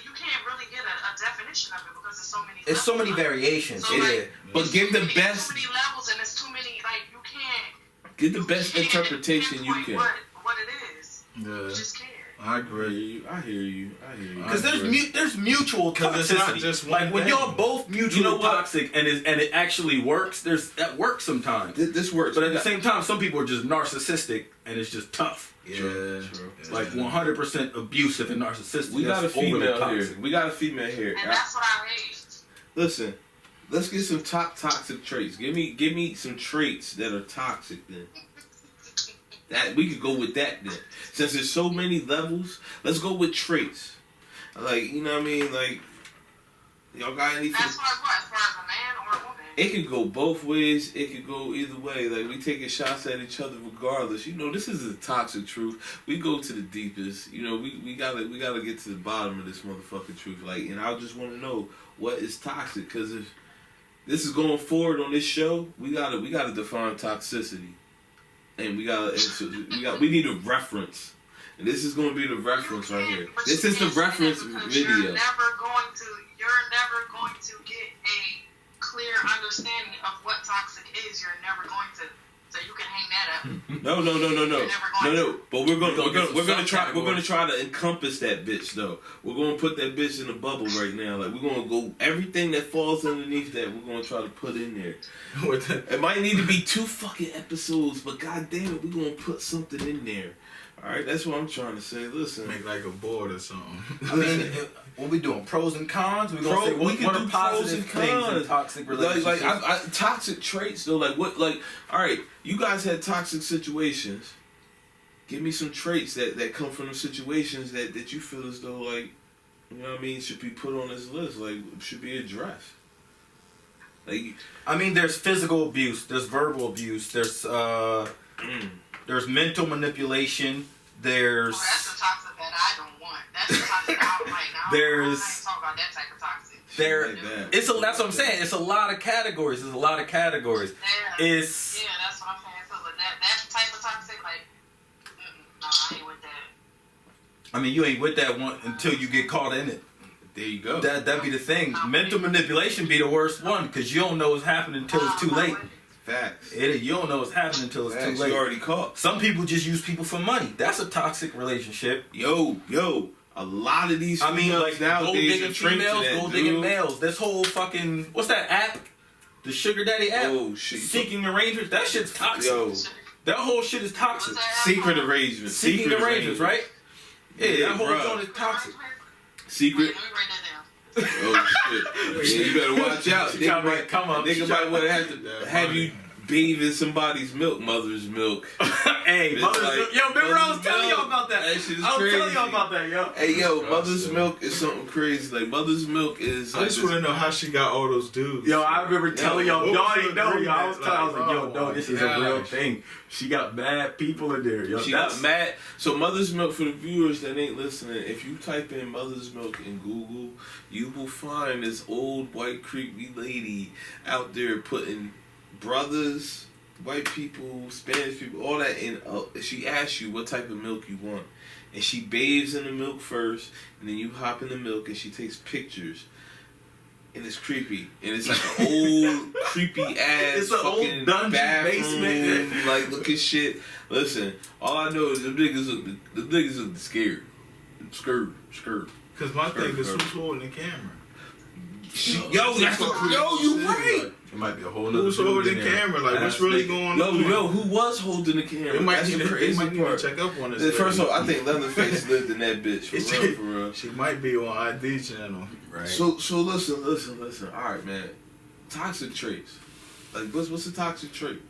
you can't really get a definition of it because there's so many. It's so many levels of it. variations. So, Yeah. like, But give the There's best. too many levels and there's too many. Like you can't. Give the best you can't interpretation you pinpoint can. What it is? Yeah. You just can't. I agree. I hear you. Because there's mutual toxicity. It's not just one like when thing. y'all both mutually toxic and it actually works. That works sometimes. This works, but at the same time, some people are just narcissistic and it's just tough. Yeah, true. Like 100% abusive and narcissistic. We got a female here. And that's what I hate. Listen, let's get some toxic traits. Give me some traits that are toxic then. That we could go with that then. Since there's so many levels, let's go with traits. Like, you know what I mean? Like, y'all got anything? As far as a man or a woman? It could go both ways. It could go either way. Like, we taking shots at each other regardless. You know, this is the toxic truth. We go to the deepest. You know, we gotta get to the bottom of this motherfucking truth. Like, and I just want to know what is toxic. Because if this is going forward on this show, we gotta define toxicity. And we need a reference. And this is gonna be the reference right here. This is the reference video. You're never going to get a clear understanding of what toxic is. You're never going to, so you can hang that up. No. But we're gonna try to encompass that bitch though. We're gonna put that bitch in a bubble right now. Like we're gonna go everything that falls underneath that. We're gonna try to put in there. It might need to be 2 fucking episodes, but goddamn it, we're gonna put something in there. All right, that's what I'm trying to say. Listen, make like a board or something. I mean, what we doing? Pros and cons? We're gonna say what are positive things in toxic relationships? Like toxic traits though. Like what? Like all right, you guys had toxic situations. Give me some traits that come from the situations that you feel as though like, you know what I mean, should be put on this list. Like should be addressed. Like I mean, there's physical abuse, there's verbal abuse, there's mental manipulation. There's that's the toxic that I don't want. That's the toxic I don't like. I ain't talking about that type of toxic. That's what I'm saying. It's a lot of categories. Yeah, that's what I'm saying. It's So that type of toxic, like, nah, I ain't with that. I mean, you ain't with that one until you get caught in it. There you go. That'd be the thing. Mental manipulation be the worst one because you don't know what's happening until it's too late. Facts. You don't know what's happening until it's too late. You already caught. Some people just use people for money. That's a toxic relationship. Yo. A lot of these. I mean, like nowadays, gold digging females, gold digging males. This whole fucking what's that app? The sugar daddy app. Oh shit. Seeking arrangements. That shit's toxic. Yo. That whole shit is toxic. Secret arrangements. Seeking arrangements, right? Yeah, that whole joint is toxic. Secret. Let me write that down. Oh shit! Yeah, you better watch out. Nigga might want to have to have you bathe in somebody's milk, mother's milk. Hey, mother's milk. Yo, remember I was telling y'all about that. That shit is I was crazy. telling y'all about that, yo. Hey, yo, mother's milk is something crazy. Like mother's milk is. I just want to know how she got all those dudes. Yo, I remember telling y'all. Y'all ain't know. agreement? I was like, yo, no, this is a real gosh. thing. She got bad people in there, yo. She got mad. So mother's milk, for the viewers that ain't listening, if you type in mother's milk in Google, you will find this old white creepy lady out there putting brothers, white people, Spanish people, all that in. She asks you what type of milk you want, and she bathes in the milk first, and then you hop in the milk, and she takes pictures. And it's creepy, and it's like an old creepy ass It's an fucking old dungeon bathroom, basement. like looking shit. Listen, all I know is the niggas look scared, scared. Because my thing is who's holding the camera. Yo, you right. It might be a whole nother Who's holding the camera? Like, what's really going on? Yo, who was holding the camera? They might That's need the to crazy part. check up on this. First of all, I think Leatherface lived in that bitch for real. She might be on ID channel. Right. So listen. All right, man. Toxic traits. Like, what's a toxic trait?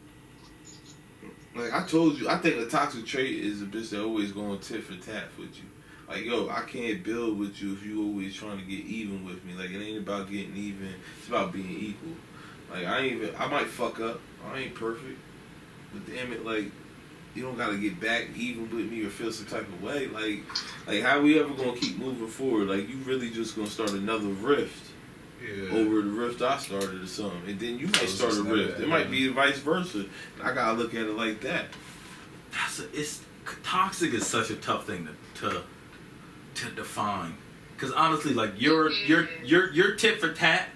Like I told you, I think a toxic trait is a bitch that always going tit for tat with you. Like, yo, I can't build with you if you always trying to get even with me. Like, it ain't about getting even. It's about being equal. Like, I might fuck up. I ain't perfect. But damn it, like, you don't gotta get back even with me or feel some type of way. Like how we ever gonna keep moving forward? Like, you really just gonna start another rift over the rift I started or something. And then you might start a rift. It might be vice versa. I gotta look at it like that. Toxic is such a tough thing to define. Because honestly, like your tit for tat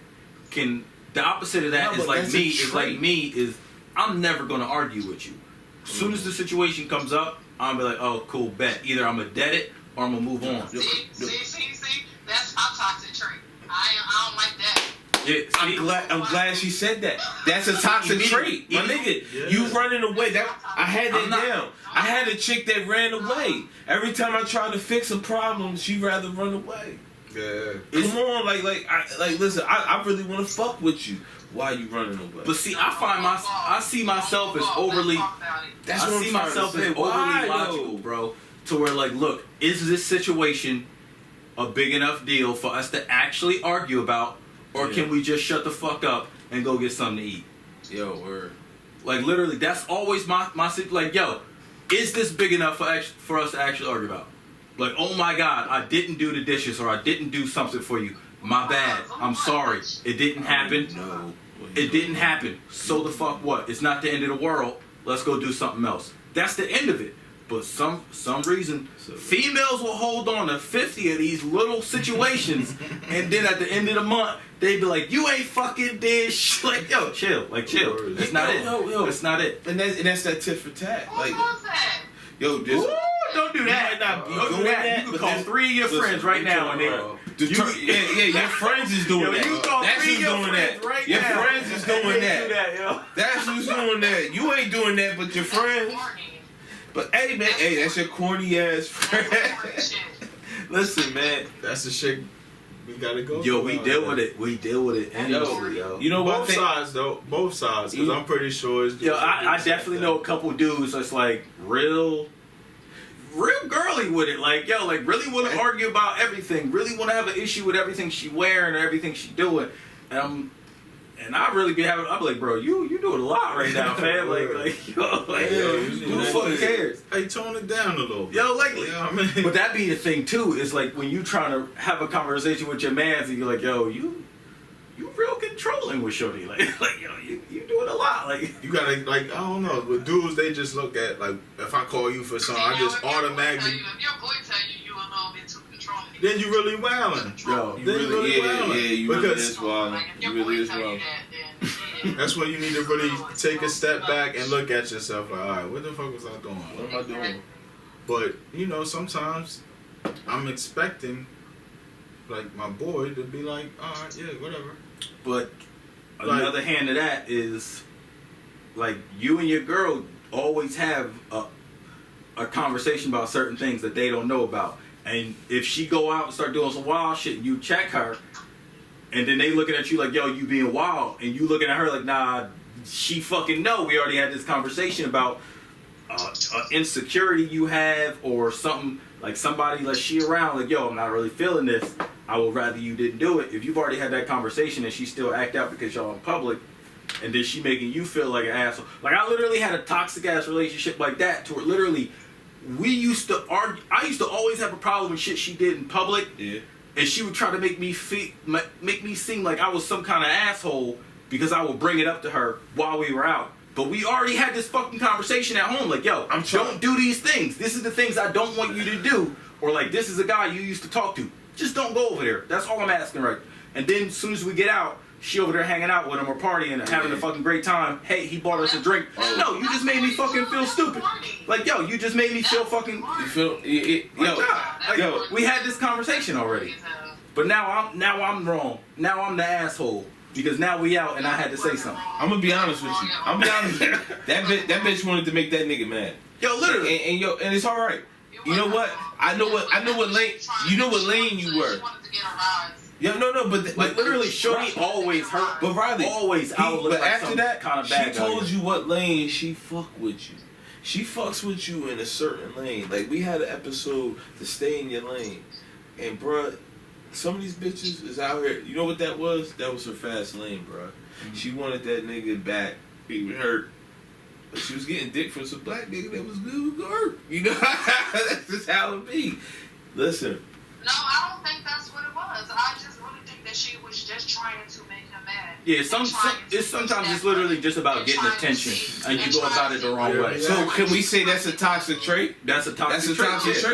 can. The opposite of that is like me. Is like me is I'm never gonna argue with you. As soon as the situation comes up, I'm be like, oh, cool, bet. Either I'm gonna dead it or I'm gonna move on. See? That's my toxic trait. I don't like that. Yeah, I'm glad she said that. That's a toxic trait, my nigga. Yeah. You running away. That I had that down. I had a chick that ran away. Every time I tried to fix a problem, she'd rather run away. Yeah. Come on, listen. I really want to fuck with you. Why you running away? But see, I see myself as overly. That's I what see I'm trying myself to as say. overly Why, logical, though? bro. To where like, look, is this situation a big enough deal for us to actually argue about, or can we just shut the fuck up and go get something to eat? Yo, word. Like literally, that's always my like, yo, is this big enough for us to actually argue about? Like, oh my God, I didn't do the dishes or I didn't do something for you. My bad. I'm sorry. It didn't happen. No. It didn't happen. So the fuck what? It's not the end of the world. Let's go do something else. That's the end of it. But some reason, females will hold on to 50 of these little situations, and then at the end of the month, they be like, "You ain't fucking did shit." Like, yo, chill. Like, chill. That's not it. That's not it. And that's that tit for tat. Like, yo, this. Ooh, don't do that. Don't do that. You can call 3 of your friends right now, and your friends is doing that. You call That's 3 who's of your doing friends that. right Your now. friends is doing that. Do that, yo. That's who's doing that. You ain't doing that, but your friends. But hey, man, that's your corny ass friend. Listen, man. That's the shit we gotta go. Yo, we deal with it. We deal with it. Yo, you know what? Both sides, though. Both sides. Because I'm pretty sure it's... Yo, I definitely know a couple dudes that's like real girly with it. Like, yo, like really want to argue about everything. Really want to have an issue with everything she wearing or everything she doing. And I really be having... I'm like, bro, you doing a lot right now, fam. Who the fuck cares? Hey, tone it down a little bit. Yo, like, you know what I mean? But that be the thing too. Is like when you trying to have a conversation with your mans and you're like, yo, you real controlling with shorty. Like yo, you doing a lot. Like you gotta, like, I don't know. With dudes, they just look at, like, if I call you for something, I just automatically... If your boy tell you a little bit too controlling, then you really wildin'. Yo, Then you really wildin'. you really is wildin'. You really is wildin'. That's when you need to really take a step back and look at yourself like, all right, what the fuck was I doing? What am I doing? But, you know, sometimes I'm expecting, like, my boy to be like, all right, yeah, whatever. But another hand of that is, like, you and your girl always have a conversation about certain things that they don't know about. And if she go out and start doing some wild shit and you check her, and then they looking at you like, yo, you being wild, and you looking at her like, nah, she fucking know. We already had this conversation about insecurity you have or something, like somebody like she around, like, yo, I'm not really feeling this. I would rather you didn't do it. If you've already had that conversation and she still act out because y'all in public, and then she making you feel like an asshole. Like, I literally had a toxic ass relationship like that to where literally we used to argue. I used to always have a problem with shit she did in public. Yeah. And she would try to make me seem like I was some kind of asshole because I would bring it up to her while we were out. But we already had this fucking conversation at home. Like, yo, don't do these things. This is the things I don't want you to do. Or like, this is a guy you used to talk to. Just don't go over there. That's all I'm asking, right? And then as soon as we get out, she over there hanging out with him or partying and having a fucking great time. Hey, he bought us a drink. No, you just made me fucking feel stupid. Like, yo, you just made me feel fucking... You feel... Yo, we had this conversation already. But now I'm wrong. Now I'm the asshole. Because now we out and I had to say something. I'm gonna be honest with you. That bitch wanted to make that nigga mad. Yo, literally. And it's all right. You know what? I know what lane. You know what lane you were. Yeah, no, but like literally, shorty always hurt. But Riley, always. But after that, kind of bad she told you what lane she fuck with you. She fucks with you in a certain lane. Like, we had an episode to stay in your lane, and bruh, some of these bitches is out here. You know what that was? That was her fast lane, bruh. Mm-hmm. She wanted that nigga back. He was hurt. But she was getting dick from some black nigga that was good. You know, that's just how it be. Listen. No, I don't think that's what it was. I just really think that she was just trying to make him mad. Yeah, sometimes it's literally just about getting attention, and you go about it the wrong way. So can we say that's a toxic trait? That's a toxic trait. trait.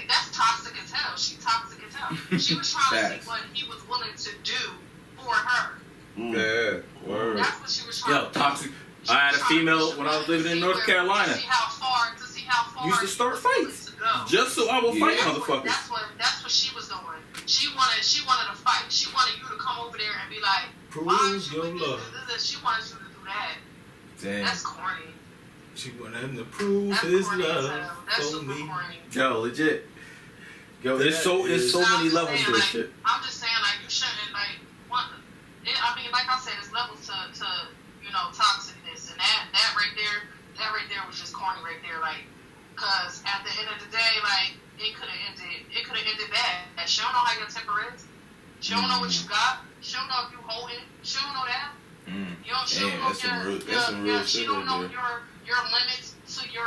That's toxic as hell. She's toxic as hell. She was trying to see what he was willing to do for her. Yeah, word. That's what she was trying to do. Toxic. I had a female when I was living in North Carolina. To see how far used to start fights. go. Just so I will fight motherfuckers. That's what she was doing. She wanted to fight. She wanted you to come over there and be like, Prove why aren't you your with me? love. She wanted you to do that. Damn. That's corny. She wanted him to prove That's his corny as love hell. That's for super me. corny. Yo, legit. Yo, there's so That is- many I'm just levels saying, to this like, shit. I'm just saying, like, you shouldn't, like, want. I mean, like I said, there's levels to toxicness, and that right there was just corny right there, like, cause at the end of the day, like, it could have ended bad. She don't know how your temper is. She don't know what you got. She don't know if you holding. She don't know that. You know, she don't know she don't know your limits to your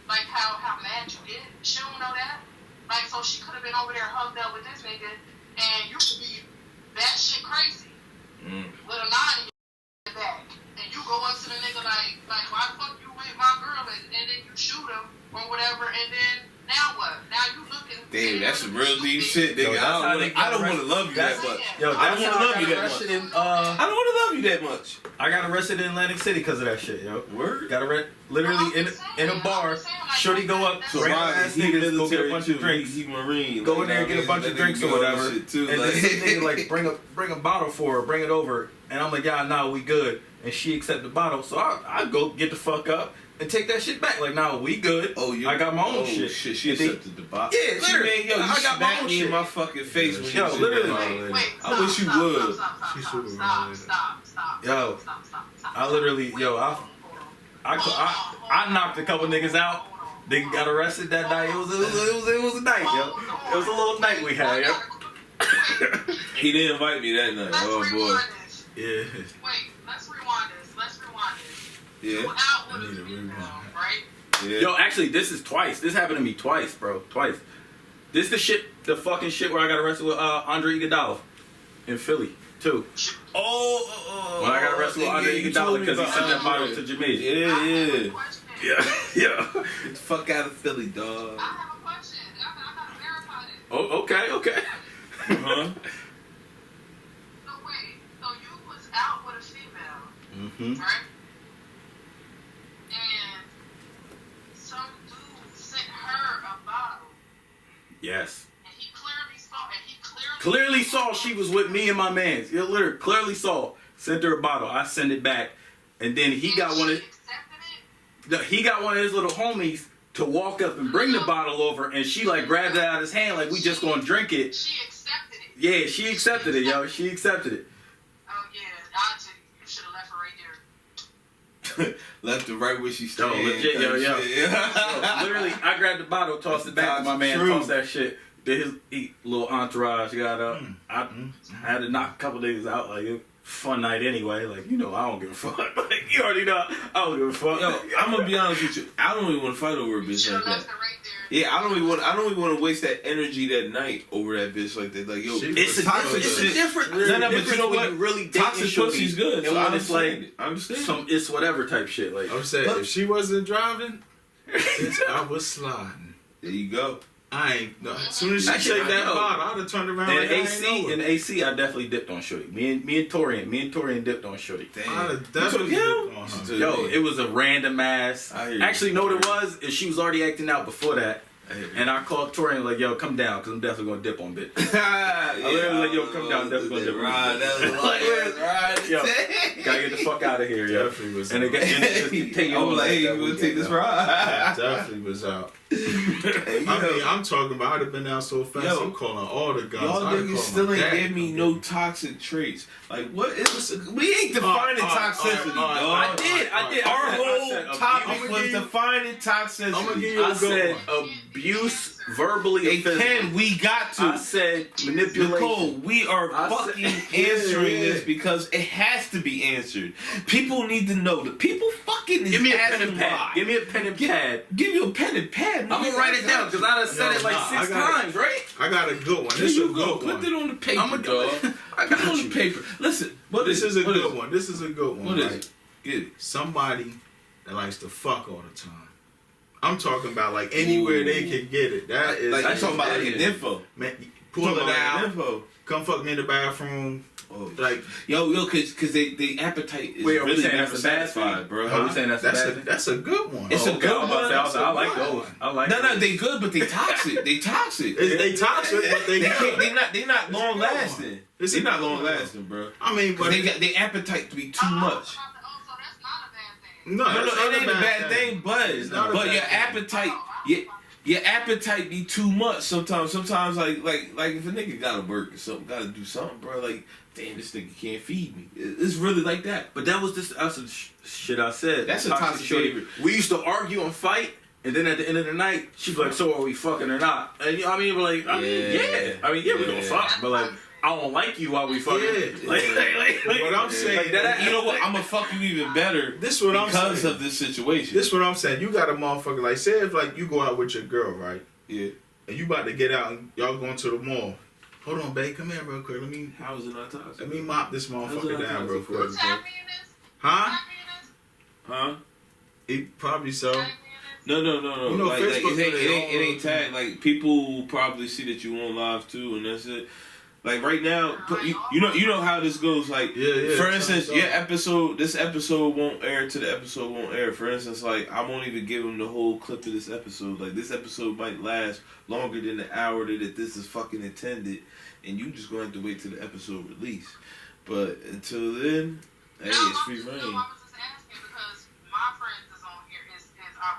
like how mad you get. She don't know that. Like, so she could have been over there hugged up with this nigga, and you could be that shit crazy with a 9 in your back, and you go up to the nigga like why the fuck you with my girl, and then you shoot him or whatever, and then now what? Now you looking. Damn, that's some real deep shit, nigga. Yo, I don't want to love you that much. Yo, I don't want to love you that arrested much. in, I don't want to love you that much. I got arrested in Atlantic City because of that shit, yo. Word? Got arrested literally in a bar. Shorty go up, So bring her Ryan, ass he niggas, go military get a bunch too. of drinks. He Marine. Go in there and get a bunch of drinks or whatever. Too, and like. then this nigga like bring a bottle for her, bring it over, and I'm like, yeah, nah, we good. And she accept the bottle, so I go get the fuck up and take that shit back. Like, nah, we good. Oh, you? I got my own shit. She And then- accepted the box. Yeah, She literally. made, yo, you I got my smacked own me shit. in my fucking face when Yo, you literally. I wish you would. Stop. Yo, I literally, yo, I knocked a couple niggas out. They got arrested that night. It was a night, yo. It was a little night we had, yo. He didn't invite me that night. Oh boy. Yeah. Wait, let's rewind this. Yeah. You out I with need a a female, rewind. right? Yeah. Yo, actually, this is twice. This happened to me twice, bro. Twice. This the fucking shit where I got arrested with Andre Iguodala in Philly, too. Oh. When I got arrested with Andre Iguodala because he sent that bottle to Jamaica. Yeah. Yeah. Get the fuck out of Philly, dog. I have a question. I gotta verify this. Oh, okay. Huh? So wait, so you was out with a female, Mm-hmm. right? And some dude sent her a bottle, Yes. and he clearly saw. Clearly saw she was with me and my mans. You literally clearly saw. Sent her a bottle. I sent it back, and then he got one of his little homies to walk up and bring the bottle over, and she like grabbed it out of his hand like we just gonna drink it. She accepted it. Yeah, she accepted it, yo. She accepted it. Oh yeah, you should have left her right there. Left her right where she Yo, standing. legit, yo. Yo, literally, I grabbed the bottle, tossed it back to my man, tossed that shit. Did his little entourage got up. I had to knock a couple niggas out. Like, it was a fun night anyway. Like, you know, I don't give a fuck. Like, you already know, I don't give a fuck. Yo, I'm gonna be honest with you. I don't even want to fight over a bitch like that. Left her right there. Yeah, I don't even want to waste that energy that night over that bitch like that. Like, yo, It's a toxic different, shit. different. No, but difference you know when what? you really Toxic pussy's good. And So when I it's like I understand. some, it's whatever type shit. Like, I'm saying, if she wasn't driving, bitch, I was sliding. There you go. I ain't. No, as soon as she Actually, shake that no. bottle, I'd have turned around. in like I ain't AC, know in it. AC, I definitely dipped on Shorty. Me and Torian dipped on Shorty. I'd Damn. have definitely You took dipped on him? her. Yo, it was a random ass. I hear you. Actually, know what it was? Is she was already acting out before that. And I called Torian like, yo, come down, because I'm definitely going to dip on bitch. I literally like, yo, come down, definitely gonna dip. Right, that was Like, right. Yo, gotta get the fuck out of here, yo. Definitely was And out. it got, and it just continued I'm on like, hey, that you want to weekend, take this yo. ride? Definitely was out. Hey, I mean, I'm talking about I'd have been out so fast. Yo, I'm calling all the guys. y'all I'd have niggas called still my ain't dad. give me no toxic traits. Like, what is we ain't defining toxicity, dog. I did. Our I whole said topic abuse. was defining toxicity. I'm gonna give you I a good said one. abuse, verbally Hey, and physically. Ken, we got to. I said manipulation. Nicole, we are I fucking said- answering Yeah. this because it has to be answered. People need to know. The people fucking is Give me a pen asking and pad. why. Give me a pen and pad. Give you a pen and pad. I'm gonna write it down because I done said No, it like nah, 6 I got it. times, right? I got a good one. There This is a you go. good Put one. it on the paper, I'ma do dog. it. I Put it got on you. the paper. Listen, what This is a what good it? one. This is a good one. What is right? it? Get it. Somebody that likes to fuck all the time. I'm talking about like anywhere they can get it. That is Like you talking about like an Yeah. info. man, pull it out. Info. Come fuck me in the bathroom. Oh, Like, cause they appetite is Wait, are we really saying never that's a bad satisfied, thing? bro. Are we saying that's a bad thing? that's a good one. It's a good one. I like those. I like No, those. they good, but they toxic. They toxic. They toxic, but they Can't, they not long lasting. It's They a not good long one. lasting, bro. I mean, but They got they appetite to be too much. So that's not a bad thing. no, No, that's not it ain't a bad thing, but It's not a but bad your thing. appetite, your appetite be too much sometimes. Sometimes like if a nigga gotta work or something, gotta do something, bro. Like, damn, this nigga can't feed me. It's really like that. But that's the shit I said. That's a toxic shorty. favorite. We used to argue and fight, and then at the end of the night, she's like, "So are we fucking or not?" And I mean, we're like, yeah. We gonna fuck, but like, I don't like you while we fucking. Yeah. Like, What I'm saying, like that. You know what? I'm gonna fuck you even better. This what I'm because saying. of this situation. This what I'm saying. You got a motherfucker, like, say if like you go out with your girl, right? Yeah. And you about to get out and y'all going to the mall. Hold on, babe, come here real quick. How is it not toxic? Let me mop this motherfucker down real quick. Who's happy in this? Huh? Happy in this? Huh? It probably so. Happy in this? No. You know, like, Facebook, it ain't tagged. Like, people probably see that you on live too, and that's it. Like right now, you know how this goes. Like, Yeah. for instance, this episode won't air till the episode won't air. For instance, like, I won't even give them the whole clip of this episode. Like, this episode might last longer than the hour that this is fucking intended, and you just gonna have to wait till the episode release. But until then, hey, it's free reign. No, I was just asking because my friends is on here.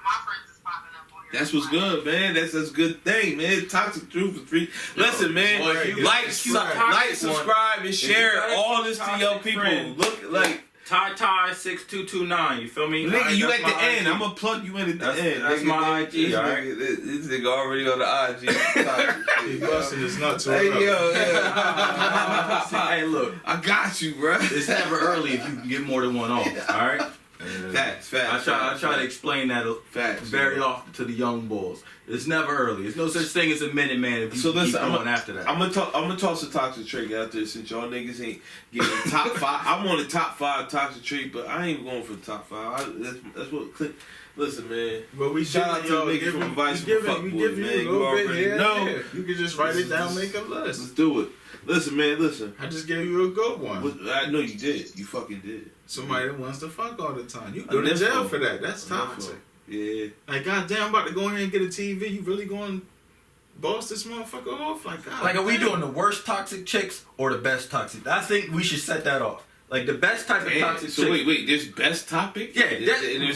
My friends is popping up on here. That's what's good, man. That's a good thing, man. Toxic Truth is free. Listen, man. boy, if you Like, toxic subscribe, and share got all a this to toxic your people. friend, Look, like, Ty6229. You feel me? nigga, you That's at the my end. IG. I'm gonna plug you in at the That's- end. that's Nigga, my this IG, nigga- alright? This nigga already on the IG. He busting his nuts. Hey, Hey, yo, yeah. Hey, look. I got you, bro. It's never early if you can get more than one off. All right. Facts. I try to explain that Facts. very often to the young bulls. It's never early. There's no such thing as a minute man if you So listen, keep going after that. I'm gonna toss a toxic trait out there since y'all niggas ain't getting top 5. I want a top 5 toxic trait, but I ain't going for the top 5. That's what. Listen, man. But we Shout out to the nigga from Advice from Fuckboy, man. You already know. You can just write it down, make a Let's list. do it. Listen, man. Listen. I just gave you a good one. I know you did. You fucking did. Somebody that wants to fuck all the time. You go to jail for that. That's toxic. Yeah. Like, goddamn, I'm about to go in here and get a TV. You really going to boss this motherfucker off? Like, God. Like, are we damn. doing the worst toxic chicks or the best toxic? I think we should set that off. Like, the best type of toxic So chicks. wait. There's best topic. Yeah,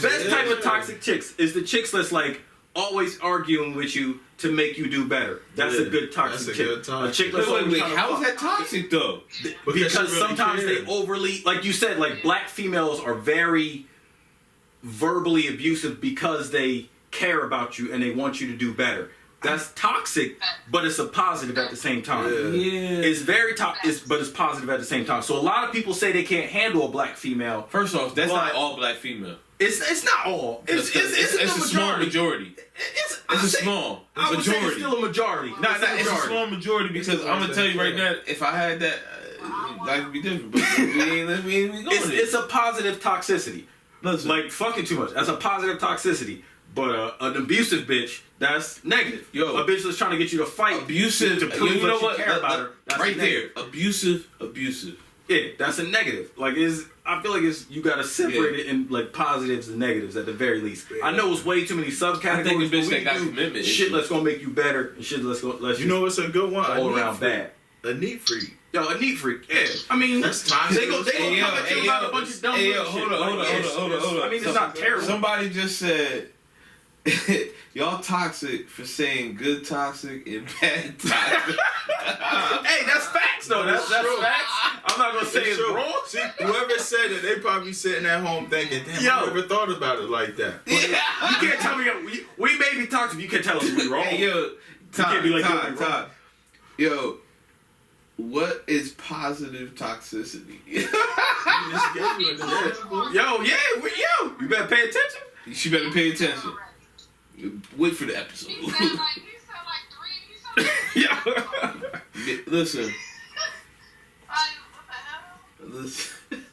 best type of toxic chicks is the chicks that's like always arguing with you to make you do better. That's a good toxic That's a chick. good toxic. A chick that's always Wait. trying to How is fuck. that toxic though? Because she really sometimes cares. they overly, like you said, like black females are very verbally abusive because they care about you and they want you to do better. That's toxic, but it's a positive at the same time. Yeah. It's very toxic, but it's positive at the same time. So a lot of people say they can't handle a black female. First off, that's But- not all black female. It's not all. It's a small majority. majority. It's a small I would say it's majority. still a majority. Nah, It's a it's a majority. small majority because I'm gonna tell you right now, if I had that, life would be different. But we ain't going It's a positive toxicity. Listen, Like fucking too much. That's a positive toxicity. But an abusive bitch, that's negative. Yo. A bitch that's trying to get you to fight abusive. to prove You know that what? you care about her. That's Right negative. there, abusive. Yeah, that's a negative. Like I feel like you gotta separate it in like positives and negatives at the very least. Yeah. I know it's way too many subcategories. I think the bitch but that we got do commitment shit issues. that's gonna make you better and shit let's You know what's a good one? all A neat around freak. bad. A neat freak. Yo, a neat freak. Yeah, I mean That's toxic. They go Hey, yo, come at you hey, about yo, a bunch of dumb hey, yo, little hold shit. on, Like, hold on, yes, hold on, yes. hold on. I mean, it's not terrible. Somebody just said, y'all toxic for saying good toxic and bad toxic. Hey, that's facts though. That's true. facts. I'm not gonna say it's true. wrong. See, whoever said it, they probably sitting at home thinking, damn, Yo. I never thought about it like that. You can't tell me we may be toxic. You can't tell us we're wrong. Hey, yo, can't be like, yo, we Todd. Yo, what is positive toxicity? He just gave you an example. Yo, you better pay attention. She better pay attention. Wait for the episode. He said like 3. He said Yeah. Listen, like, what the hell? listen.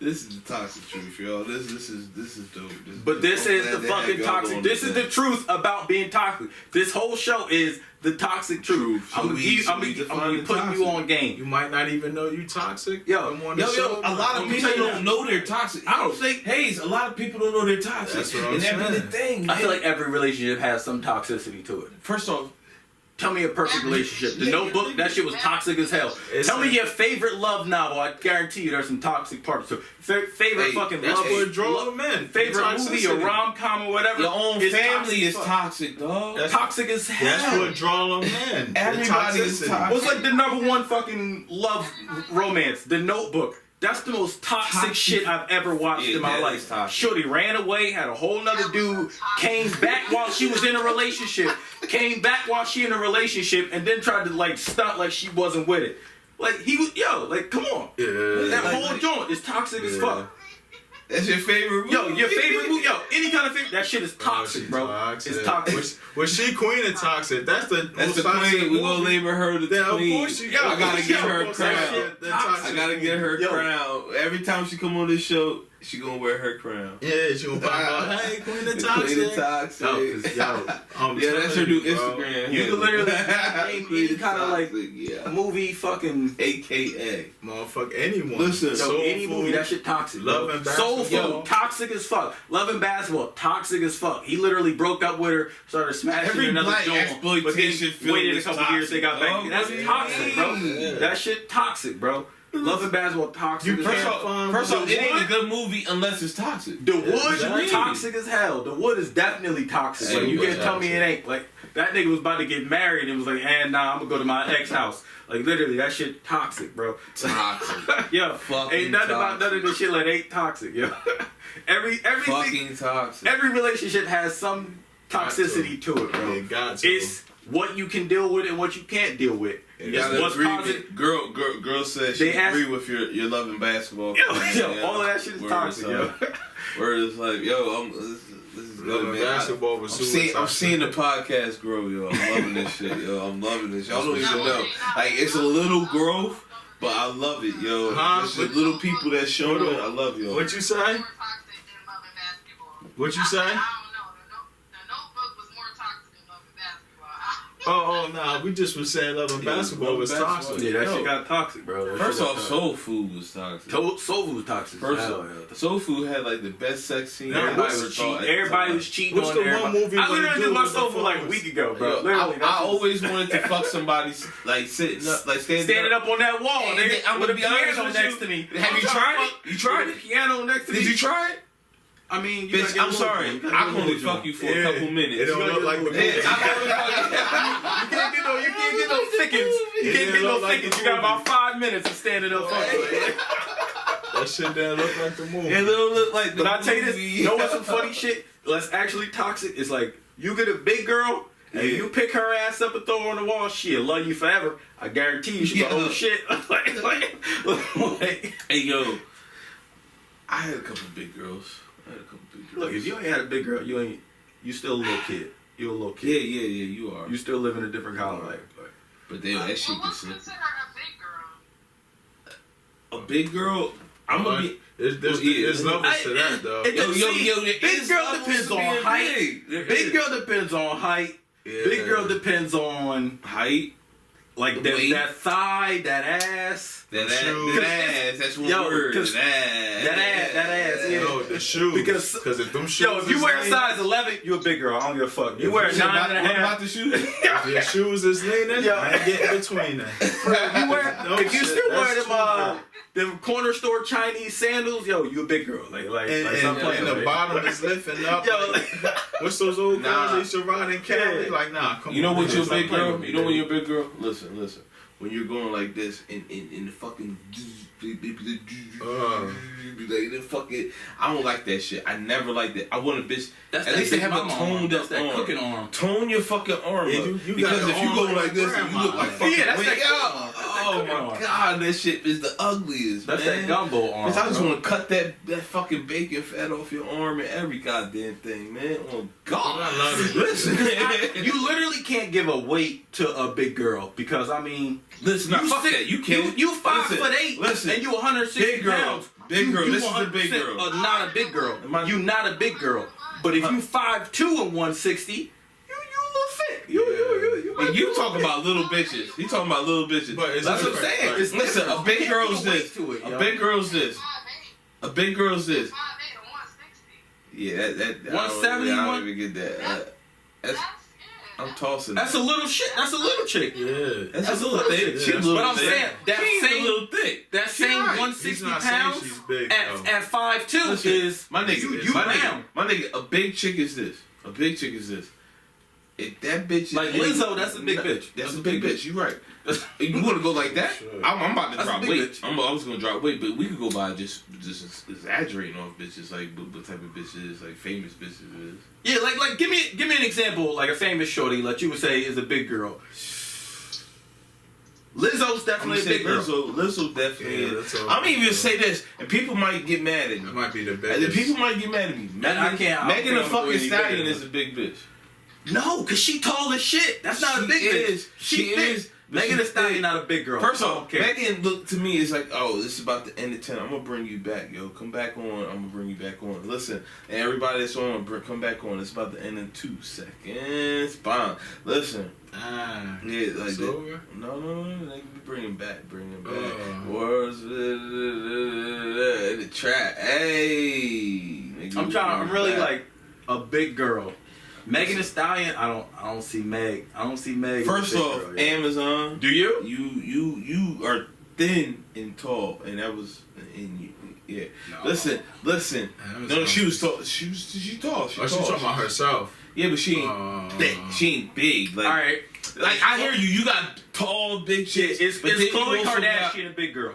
This is the toxic truth, y'all. This is dope. But this I'm is glad the to have fucking y'all toxic. on This is the today. truth about being toxic. This whole show is the toxic truth. So I'm gonna be define putting toxic. you on game. You might not even know you toxic. Yo, I'm on the Yo, show, a lot of Let me people tell you don't know they're toxic. I don't think- Hayes, a lot of people don't know they're toxic. That's what I'm and that be the saying. thing. I feel man. like every relationship has some toxicity to it. First off, Tell me a perfect relationship. The Yeah, Notebook, that shit was toxic as hell. It's Tell me like- your favorite love novel. I guarantee you there's some toxic parts to it. Favorite Hey, fucking That's love what draw them in. favorite movie or Toxicity. rom-com or whatever. your own is family is fuck. toxic, dog. That's- Toxic as hell. That's what draw them in. Everybody The is toxicity. toxic. What's like the number one fucking love romance? The Notebook. That's the most toxic shit I've ever watched Yeah, in my that life. is toxic. Shorty ran away, had a whole nother dude, came back while she was in a relationship, came back while she in a relationship, and then tried to like stunt like she wasn't with it. Like he was, like come on. Yeah. That like- whole joint is toxic as Yeah. fuck. That's your favorite movie? Yo, your favorite movie, any kind of favorite, that shit is toxic, she bro. toxic. It's toxic. Was she queen of toxic? That's the That's the most toxic queen. We're gonna movie. label her the Yeah, of queen. course you I gotta give her a That crown. shit, the I toxic gotta get her Yo. crown. Every time she come on this show, she gonna wear her crown. Yeah, she gonna pop out. Hey, queen of The toxic. Queen of toxic. Yo, 'cause, yo, I'm Yeah, that's her telling new you, bro. Instagram. You can literally handle. name Queen any of kind of, like, toxic, yeah. movie fucking AKA. Motherfuck anyone. Listen, Soul any Food. movie, that shit toxic. Love bro. and Soul Basketball. Food, toxic as fuck. Love and Basketball, toxic as fuck. He literally broke up with her, started smashing Every another black joint, exploitation but then film waited a is couple years, they got toxic, back. dog. That's What do you toxic, bro. mean? That shit toxic, bro. Love and Basketball, toxic. You as can't hell. find First off, the it ain't a one. good movie unless it's toxic. The Wood, Exactly. toxic as hell. The Wood is definitely toxic. Hey, Like, you Wood can't tell me it ain't. Like, that nigga was about to get married and was like, nah, I'm gonna go to my ex house. Like, literally, that shit toxic, bro. Toxic. Yo, Fucking ain't nothing about toxic. none of this shit like ain't toxic, yo. Everything, Fucking toxic. every relationship has some toxicity to it, bro. Yeah, got to. It's what you can deal with and what you can't deal with. You It's gotta what's agree positive. with girl said They she ask- agree with your love and basketball. Yo, Yeah. all of that shit is Word toxic, is, yo. Word is like, yo, this is Love good, and man. Basketball was suicide. I'm seeing the podcast grow, yo. I'm loving this shit, yo. I'm loving this. Y'all don't even know. Like, it's a little growth, but I love it, yo. Huh? It's the little people that show it. I love y'all. What you say? More toxic than Love and Basketball. What you say? I don't know. The Notebook was more toxic than Love and Basketball. Oh, nah. We just was saying Love and Yeah, Basketball Love was and Basketball. toxic. Yeah, that Yo. shit got toxic, bro. That First shit got off, toxic. Soul Food was toxic. Soul Food was toxic. First Hell, off, yeah. Soul Food had like the best sex scene. Now, Everybody what's- was cheating. Everybody was cheating What's on the one everybody. movie I where the literally dude did my with the soul food like a phones? week ago, bro. Yo, Literally, I that's always wanted to fuck somebody like sitting up, like standing up on that wall. And Nigga, I'm with a gonna be honest piano with next you. to me. Have you I'm trying tried to it? fuck You tried with it? a piano next to me. Did you try it? I mean, you gotta Bitch, get a I'm little sorry. joint. You gotta I get a can only little fuck you joint. for a couple minutes. It don't look like the movie. Yeah, I can only fuck You can't get no thickens. You can't get no thickens. You got about 5 minutes of standing up fucking. That shit didn't look like the movie. It don't look like the But I tell you this, movie. you know what's some funny shit? That's actually toxic. It's like you get a big girl and Yeah. you pick her ass up and throw her on the wall. She'll love you forever. I guarantee you. She go, Yeah. oh shit. like, Hey, yo. I had a couple big girls. look, if you ain't had a big girl, you still a little kid. You a little Yeah, kid. you are. You still living a different kind of life. But damn, that shit Well, what's gets considered a big girl? a big girl. I'm gonna be. There's Yeah. levels to that, though. it- Yo, See, big girl depends on height. Big girl depends on height. Yeah. Big girl depends on height. like The weight. that thigh, that ass. That Shoes. ass. That's one Yo, word. 'cause That ass. that ass, yeah. No, the shoes. Because- if them shoes. Yo, if you is wear a leaning- size 11, you a big girl. I don't give a fuck. You If wear a you- 9 and a What about half. the shoes? If your shoes is leaning, Yo. I ain't getting between them. If you wear, No if you shit, still wear that's them corner store Chinese sandals, yo, you a big girl. Like stop playing. And the like- bottom is lifting up. Yo, What's those old Nah. girls they used to ride in Cali? Yeah. Like, nah, come You know on. what man, you're a stop big playing girl? with me, You know when baby. you're a big girl? Listen. When you're going like this in the fucking like the fucking, I don't like that shit. I never liked that. I want a bitch. that's At least they have a toned up arm. arm. Tone your fucking arm Yeah, up. you got because the if you arm go like like this, and you look like grandma. fucking. Yeah, that's Wait, that- yo, Oh my god, that shit is the ugliest. That's man. that gumbo arm. I just bro. want to cut that fucking bacon fat off your arm and every goddamn thing, man. Oh god. I love it. Listen, You literally can't give a weight to a big girl because I mean, listen. Now, fuck that. You can't. You 5'8", Listen, and you 160 big girl. pounds. Big girl. You This is a big 100% girl. Not a big girl. You not a big girl. But if you 5'2" and 160, you a little thick. And you talking about little bitches. He talking about little bitches. But it's That's what I'm different. saying. Like, It's listen, different. a big You can't girl's put weight this. to it, A yo. big girl's this. 5'8". A big girl's this. 5'8" and 160. Yeah, that 170, I one- don't even get that. That's I'm tossing. That's a little shit. That's a little chick. Yeah. That's That's a little thick. yeah. She's a little But I'm thick. saying that She ain't same a little thick. that She same right. 160 He's not saying pounds she's big, at 5'2" Listen, is my nigga. you my round. nigga. My nigga. A big chick is this. A big chick is this. If that bitch is Like Lizzo, that's a big bitch. That's a big bitch. You right. You want to go like that? Sure. I'm about to That's a drop big weight. bitch. I was gonna drop weight, but we could go by just exaggerating off bitches, like what type of bitches, like famous bitches is. Yeah, like give me an example, like a famous shorty, like you would say is a big girl. Lizzo's definitely a big girl. Lizzo definitely Yeah, is. that's all. I'm even gonna say this, and people might get mad at me. That might be the And biggest. then people might get mad at me. I can't- I Megan the don't feel fucking any Stallion bigger. is a big bitch. No, cause she tall as shit. That's not a She big bitch. is. She thick. is, but Megan she Thee Stallion thick. not a big girl. First I off, don't care. Megan looked to me is like, oh, this is about to end at 10. I'm gonna bring you back, yo. Come back on. I'm gonna bring you back on. Listen, and everybody that's on, come back on. It's about to end in 2 seconds. Bam. Listen. Yeah, like it's that. over? No. They can bring him back. Oh. Words the trap. Hey. I'm really like a big girl. Megan Thee Stallion, I don't see Meg. I don't see Meg. First as a big off, girl, yeah. Amazon. Do you? You are thin and tall, and that was in you. Yeah. No. Listen. No, she was tall. She tall. Oh, she's talking about herself. Yeah, but she ain't thick. She ain't big. Like, All right. like I hear you. You got tall, big chicks. Is but then you Khloe also Kardashian a big girl?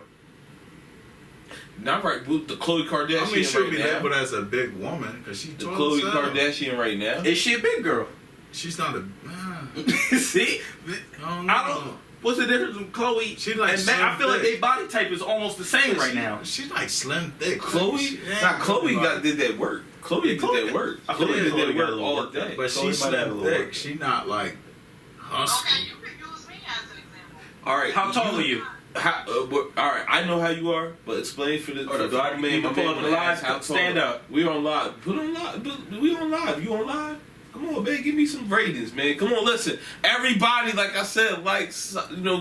Not right. With the Khloe Kardashian I mean, she'll right be now. labeled as a big woman because she's The tall Khloe as hell. Kardashian right now. Is she a big girl? She's not a. See? I don't. What's the difference between Khloe She like and Meg? I feel like slim their body type is almost the same right now. She's like slim, thick. Khloe, did that work. Khloe did that work. I feel Khloe like did Khloe that got a work little all work done. day. but Khloe she's might have a slim, little thick. work. She not like husky. Okay, you could use me as an example. All right. How tall are you? All right, I know how you are, but explain for the Or the for dog man. you My can pull man up the wanna live, ask how stand tall- up. We on live. Put on live. We on live. You on live? Come on, man. Give me some ratings, man. Come on, listen. Everybody, like I said,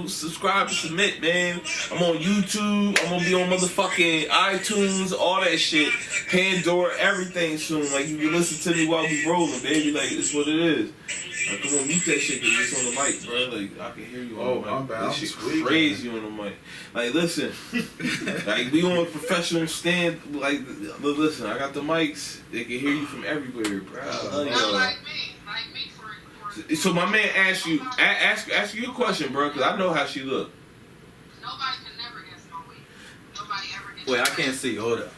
subscribe and submit, man. I'm on YouTube. I'm gonna be on motherfucking iTunes, all that shit. Pandora, everything soon. Like, you can listen to me while we rolling, baby. Like, it's what it is. Like, come on, mute that shit because it's on the mic, bro. Like, I can hear you on the mic. my bad. That shit I'm squeaking. crazy on the mic. Like, listen. Like, we on a professional stand. Like, listen, I got the mics. They can hear you from everywhere, bro. I love Not y'all. like me for So my man asked you, ask you a question, bro, because I know how she look. Nobody can never guess my weight. Nobody ever gets. Wait, I your can't weight. see. Hold up.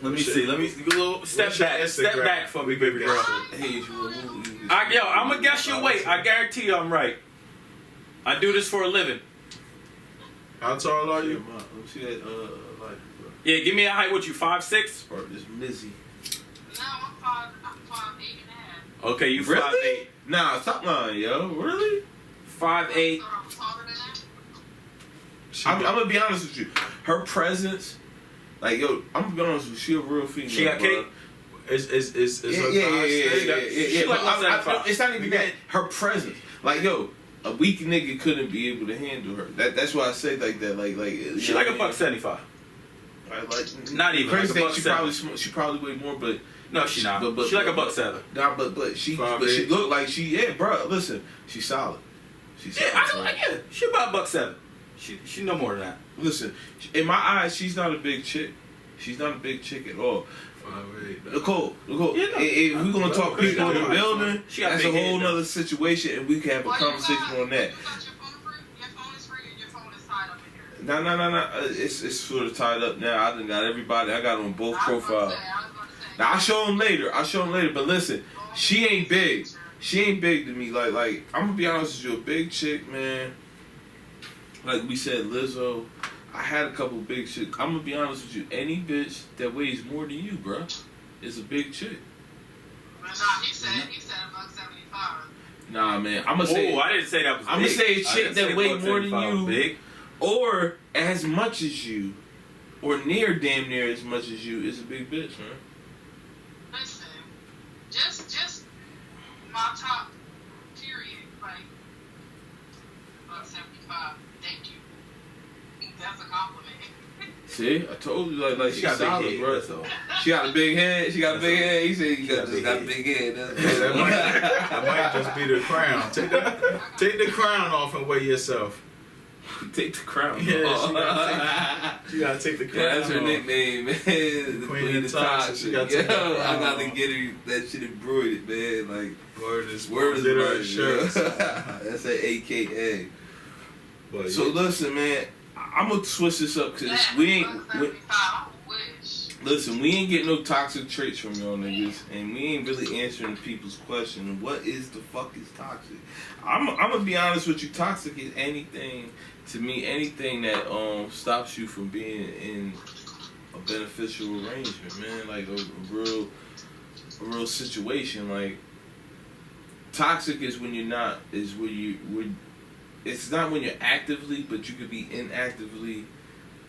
Let me see. Let me a little step What's your back. Step Instagram? back for me, baby girl. Hey, I'm gonna guess your weight. I guarantee you I'm right. I do this for a living. How tall are you? Let me see that, Yeah, give me a height. What you 5'6"? or this Mizzy. No, I'm 5'8.5". Okay, you Really? 5'8". Nah, stop lying, yo. Really? 5'8". So I'm taller than that. I'm gonna be honest with you. Her presence, like, yo, I'm gonna be honest with you. She a real female. She got bro. cake? Is Yeah. She like But no, 175. it's not even that. Her presence, like, yo, a weak nigga couldn't be able to handle her. That's why I say like that. Like She like a $175. Like, Not even. crazy Like a thing, $1.7. she probably weigh more, but No, she not. She like a $1.7. nah, but she 5'8". looked like she bro. Listen, she's solid. She's Yeah, solid. I feel like she about $1.7. She no more than that. Listen, in my eyes, she's not a big chick. She's not a big chick at all. 5'8". Nicole, Yeah, no. if we're gonna talk people in the building, She got that's a big whole head, nother situation, and we can have a Well, conversation on that. You got your phone free? Your phone is free, or your phone is tied up in here? No. It's sort of tied up now. I done got everybody. I got on both I was gonna profiles. say. Now I'll show them later. But listen, she ain't big. she ain't big to me. Like I'm gonna be honest with you, a big chick, man. Like we said, Lizzo. I had a couple big chicks. I'm gonna be honest with you. Any bitch that weighs more than you, bro, is a big chick. But nah, he said $175. Nah, man. I'm gonna say. I didn't say that was. I'm gonna say a chick that weigh more than you, big, or as much as you, or near damn near as much as you, is a big bitch, man. Listen, just my top period, like 175. Thank you. That's a compliment. See, I told you, like she she's got solid, big bro. head, so. She got a big head. She got a big head. He said he got a big head. That might just be the crown. Take the crown off and weigh yourself. Take the crown. Yeah, she gotta take the crown Yeah, that's her off. nickname, man. The Queen of Toxic. She gotta take the Yo, I crown gotta off. get her that shit embroidered, man. Like Word is right, shirts. That's an AKA. But So yeah. listen, man. I'm gonna switch this up because we ain't. I wish. Listen, we ain't getting no toxic traits from y'all niggas, and we ain't really answering people's question. What is the fuck is toxic? I'm gonna be honest with you. Toxic is anything to me, anything that stops you from being in a beneficial arrangement, man. Like a real situation. Like toxic is when you're not. Is where you. It's not when you're actively, but you could be inactively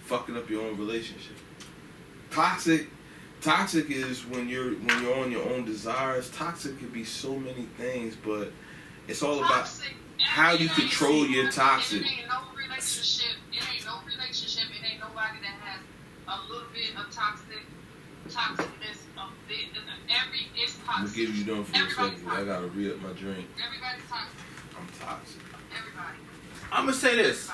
fucking up your own relationship. Toxic is when you're on your own desires. Toxic could be so many things, but it's all about how you control your toxic. It ain't no relationship. It ain't no relationship. It ain't nobody that has a little bit of toxicness. It's toxic. I'm gonna give you them for a Everybody's second. I gotta re-up my drink. Everybody's toxic. I'm toxic. Everybody. I'm gonna say this.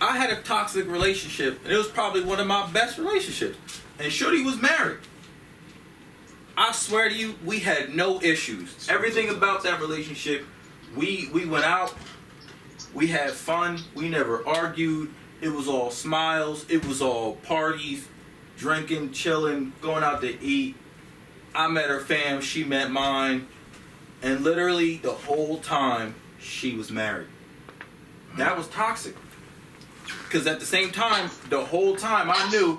I had a toxic relationship, and it was probably one of my best relationships. And Shorty was married. I swear to you, we had no issues. Everything about that relationship, we went out, we had fun, we never argued. It was all smiles, it was all parties, drinking, chilling, going out to eat. I met her fam, she met mine, and literally the whole time she was married. That was toxic. Because at the same time, the whole time I knew,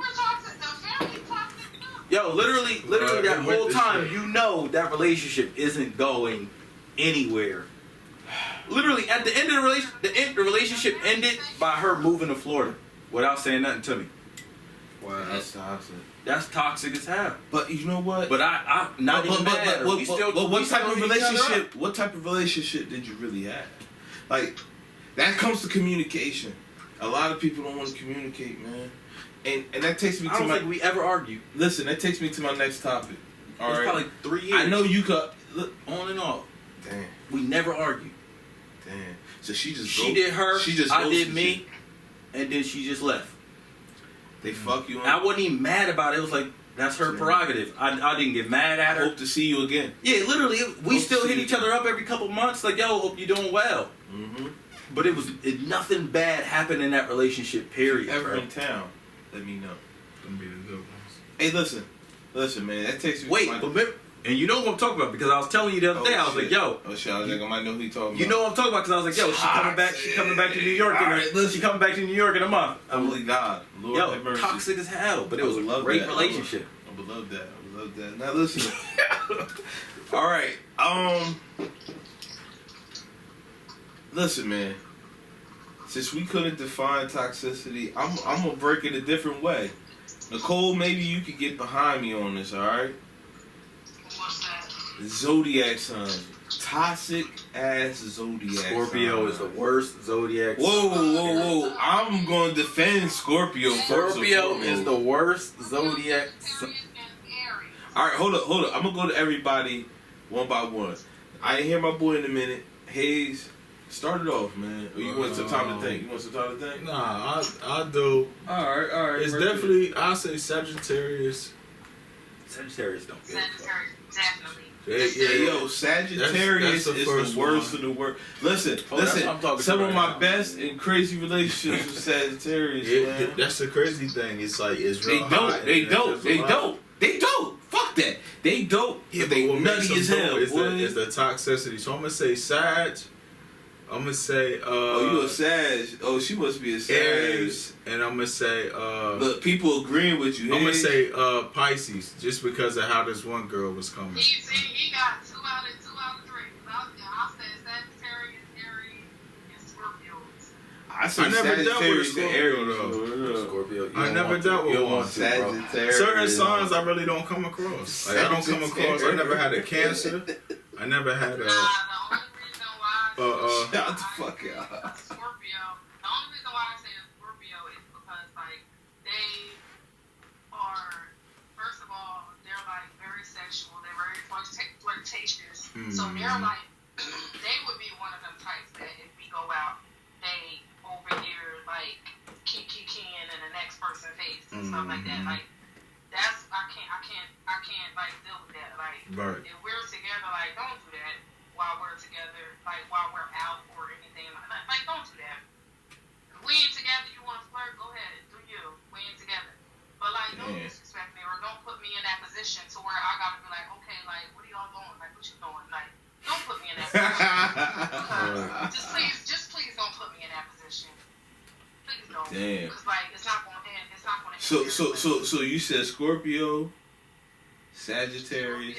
yo, literally that whole time, you know that relationship isn't going anywhere. Literally, at the end of the relationship, the relationship ended by her moving to Florida without saying nothing to me. Wow, that's toxic. That's toxic as hell. But you know what? But I'm not even mad. But We still what type of hit each other up. relationship? What type of relationship did you really have? Like that comes to communication. A lot of people don't want to communicate, man. And that takes me to I don't my. think we ever argue. Listen, that takes me to my next topic. All It's right. probably 3 years. I know you could. Look, On and off. damn. We never argued. Damn. So she just. She did her. She just. I did ghosted me. you. And then she just left. They fuck you. I wasn't even mad about it. It was like, that's her prerogative. I didn't get mad at her. Hope to see you again. Yeah, literally, we Hope still to hit see each you. other up every couple months. Like, yo, hope you're doing well. Mm-hmm. But nothing bad happened in that relationship, period. Ever bro. in town? Let me know. Gonna be the good ones. Hey, listen, man. That takes me. Wait, to my, but and you know what I'm talking about, because I was telling you the other day, I was shit. like, yo. Oh shit! I was like, I might know who you talking about. You know what I'm talking about, because I was like, yo, she coming back to New York. She coming back to New York in a month. Holy God, Lord have Yo, mercy. toxic as hell, but it was a great relationship. I would love that. I would love that. Now listen. All right. Listen, man. Since we couldn't define toxicity, I'm gonna break it a different way. Nicole, maybe you could get behind me on this. All right. What's that? Zodiac signs. Toxic ass zodiac. Scorpio sign. is the worst zodiac. Whoa! I'm gonna defend Scorpio. Scorpio is the worst zodiac. Aquarius and Aries. All right, hold up. I'm gonna go to everybody one by one. I ain't hear my boy in a minute. Hayes, start it off, man. Or you want some time to think? Nah, I do. All right. It's definitely, I say Sagittarius. Sagittarius don't get it. Sagittarius, definitely. Hey, yo, Sagittarius That's the is first the worst one. of the worst. Listen. That's what I'm talking Some about of right my now. best and crazy relationships with Sagittarius, man. That's the crazy thing. It's like, it's They real hot, don't. They and don't. it's They a lot. don't. They dope. Fuck that. They dope. Yeah, but they what makes nutty as them hell. dope is boy. the toxicity. So I'm gonna say Sag. I'm gonna say Oh, you a Sag. Oh, she must be a Sag. Aries, and I'm gonna say Look, people agreeing with you. I'm gonna Hey. say Pisces, just because of how this one girl was coming. He got 2 out of 3. I'll say Sagittarius, Aries, and Scorpios. I say I never dealt with a Sagittarius and Scorpio, Aries. though. Scorpio. You I don't never want to. dealt with You don't one. want to, bro. Sagittarius. Certain signs I really don't come across. Like I don't come across. I never had a Cancer. I never had The a. only reason why Shut the fuck up. Scorpio. The only reason why I say Scorpio is because like they are, first of all, they're like very sexual. They're very flirtatious. So they're like they would be one of them types that if we go out, they over here like kicking in the next person's face and stuff like that. Like that's I can't like deal with that. Like Right. if we're together, like don't do that while we're together, like while we're out or anything like that. Like don't do that. If we ain't together, you want to flirt, go ahead, do you. We ain't together. But like don't disrespect me or don't put me in that position to where I gotta be like, okay, like what are y'all doing? Like what you doing? Like don't put me in that position. Just please don't put me in that position. Please don't. Damn. Because like it's not gonna end. It's not gonna end. So you said Scorpio, Sagittarius,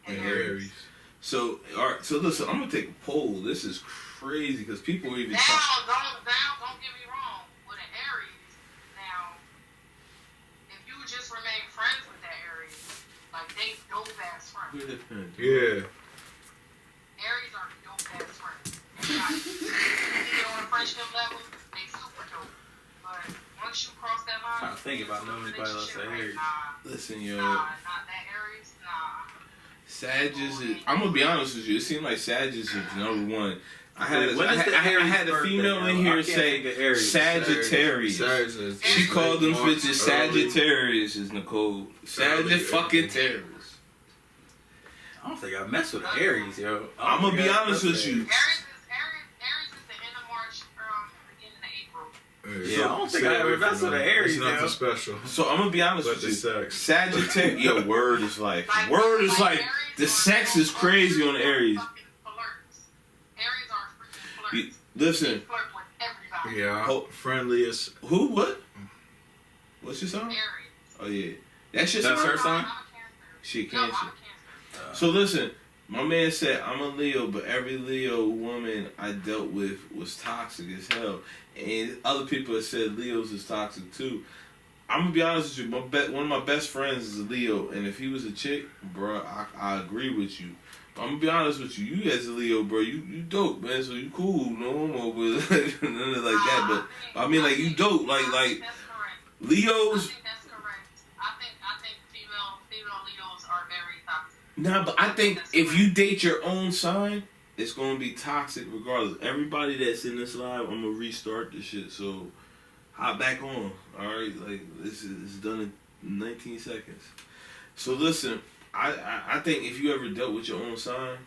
and Aries. So all right. So listen, I'm gonna take a poll. This is crazy because people are even. Don't get me wrong. With an Aries, now, if you just remain friends with that Aries, like they dope ass friends. Yeah. Aries are dope ass friends. And like, you get on a friendship level, they super dope. But once you cross that line, I'm trying to think if I know anybody else that Aries. Listen, yo. Nah, not that Aries. Nah. Sagittarius is. I'm gonna be honest with you. It seemed like Sagittarius is number one. I had a female in here say Sagittarius. She called them bitches Sagittarius. Is Nicole Sagittarius? I don't think I mess with an Aries, yo. I'm gonna be honest with you. Aries is the end of March, beginning of April. Yeah, I don't think I ever mess with an Aries, It's nothing yo. special. So I'm gonna be honest But with the you. sex. Sagittarius, yo, word is like Aries the are sex is crazy on Aries. fucking flirts. Aries are freaking flirts. Listen, They flirt with everybody. Yeah. Friendliest. who? What? What's your song? Aries. Oh yeah, that's your That's song. her song? I'm a Cancer. She No, I'm a Cancer. Cancer. So listen, my man said I'm a Leo, but every Leo woman I dealt with was toxic as hell, and other people have said Leos is toxic too. I'm gonna be honest with you. One of my best friends is a Leo, and if he was a chick, bro, I agree with you. But I'm gonna be honest with you. You as a Leo, bro, you dope, man. So you cool, no homo, but nothing like that. But I mean, like you dope, like That's correct. Leos. I think that's correct. I think female Leos are very toxic. Nah, but I think if you date your own sign, it's gonna be toxic regardless. Everybody that's in this live, I'm gonna restart this shit. So hop back on. All right, like this is done in 19 seconds. So listen, I think if you ever dealt with your own sign,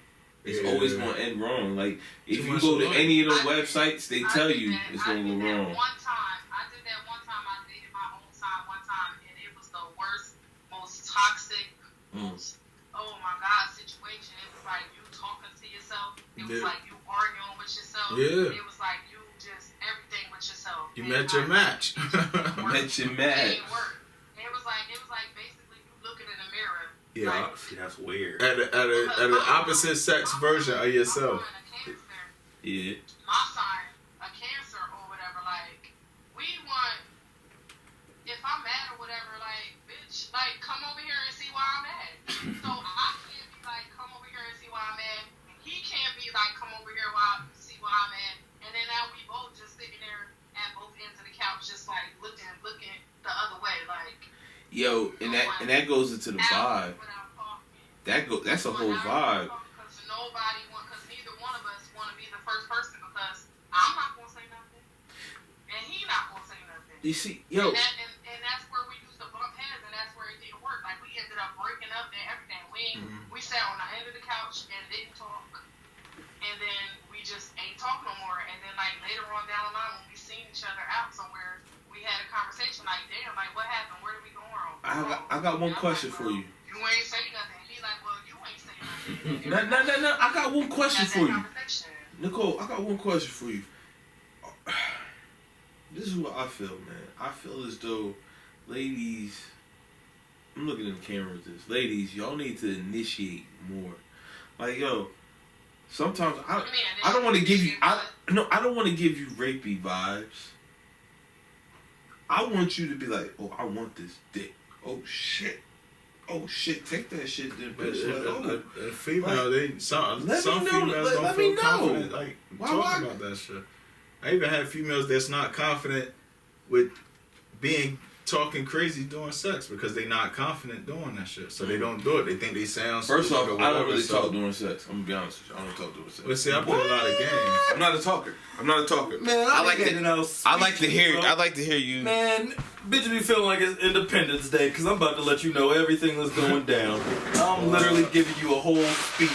it's always gonna end wrong. Like if you go to any of the websites, they tell you it's gonna go wrong. I did that one time. I dated my own sign one time, and it was the worst, most toxic, most oh my god situation. It was like you talking to yourself. It was like you arguing with yourself. Yeah. It was like you just everything with yourself. You And met your match. Met your match. It didn't work. It was like basically you looking in the mirror. Yeah. Like, See, that's weird. At an opposite sex version of yourself. Yeah. My sign, a Cancer or whatever, like, we want, if I'm mad or whatever, like, bitch, like, come over here and see why I'm mad. So I can't be like, come over here and see why I'm mad. And he can't be like, come over here see why I'm mad. And then now we both just sitting there at both ends of the couch, just like looking the other way, like. Yo, and that goes into the vibe. That's a whole vibe. Because neither one of us want to be the first person because I'm not going to say nothing. And he not going to say nothing. You see, yo. And that's where we used to bump heads and that's where it didn't work. Like we ended up breaking up and everything. We sat on the end of the couch and didn't talk. And then we just ain't talk no more. And then like later on down the line when we seen each other out somewhere, we had a conversation like, damn, like what happened? Where did we go wrong? I got one question for you. You ain't say nothing. He like, well, you ain't say nothing. No. I got one question for you. Conversation. Nicole, I got one question for you. This is what I feel, man. I feel as though ladies, I'm looking in the camera with this. Ladies, y'all need to initiate more. Like, yo, sometimes I don't want to give you I don't want to give you rapey vibes. I want you to be like, oh, I want this dick. Oh shit, take that shit, then, bitch. Like, a female, like, some let me know, females let don't me feel know. confident like talking about that shit. I even had females that's not confident with talking crazy during sex because they not confident doing that shit, so they don't do it. They think they sound. First off, stupid or I don't whatever, really so- talk during sex. I'm gonna be honest with you. I don't talk during sex. But see, I play a lot of games. I'm not a talker. Man, I like to hear you. Man, bitches be feeling like it's Independence Day because I'm about to let you know everything that's going down. I'm literally giving you a whole speech.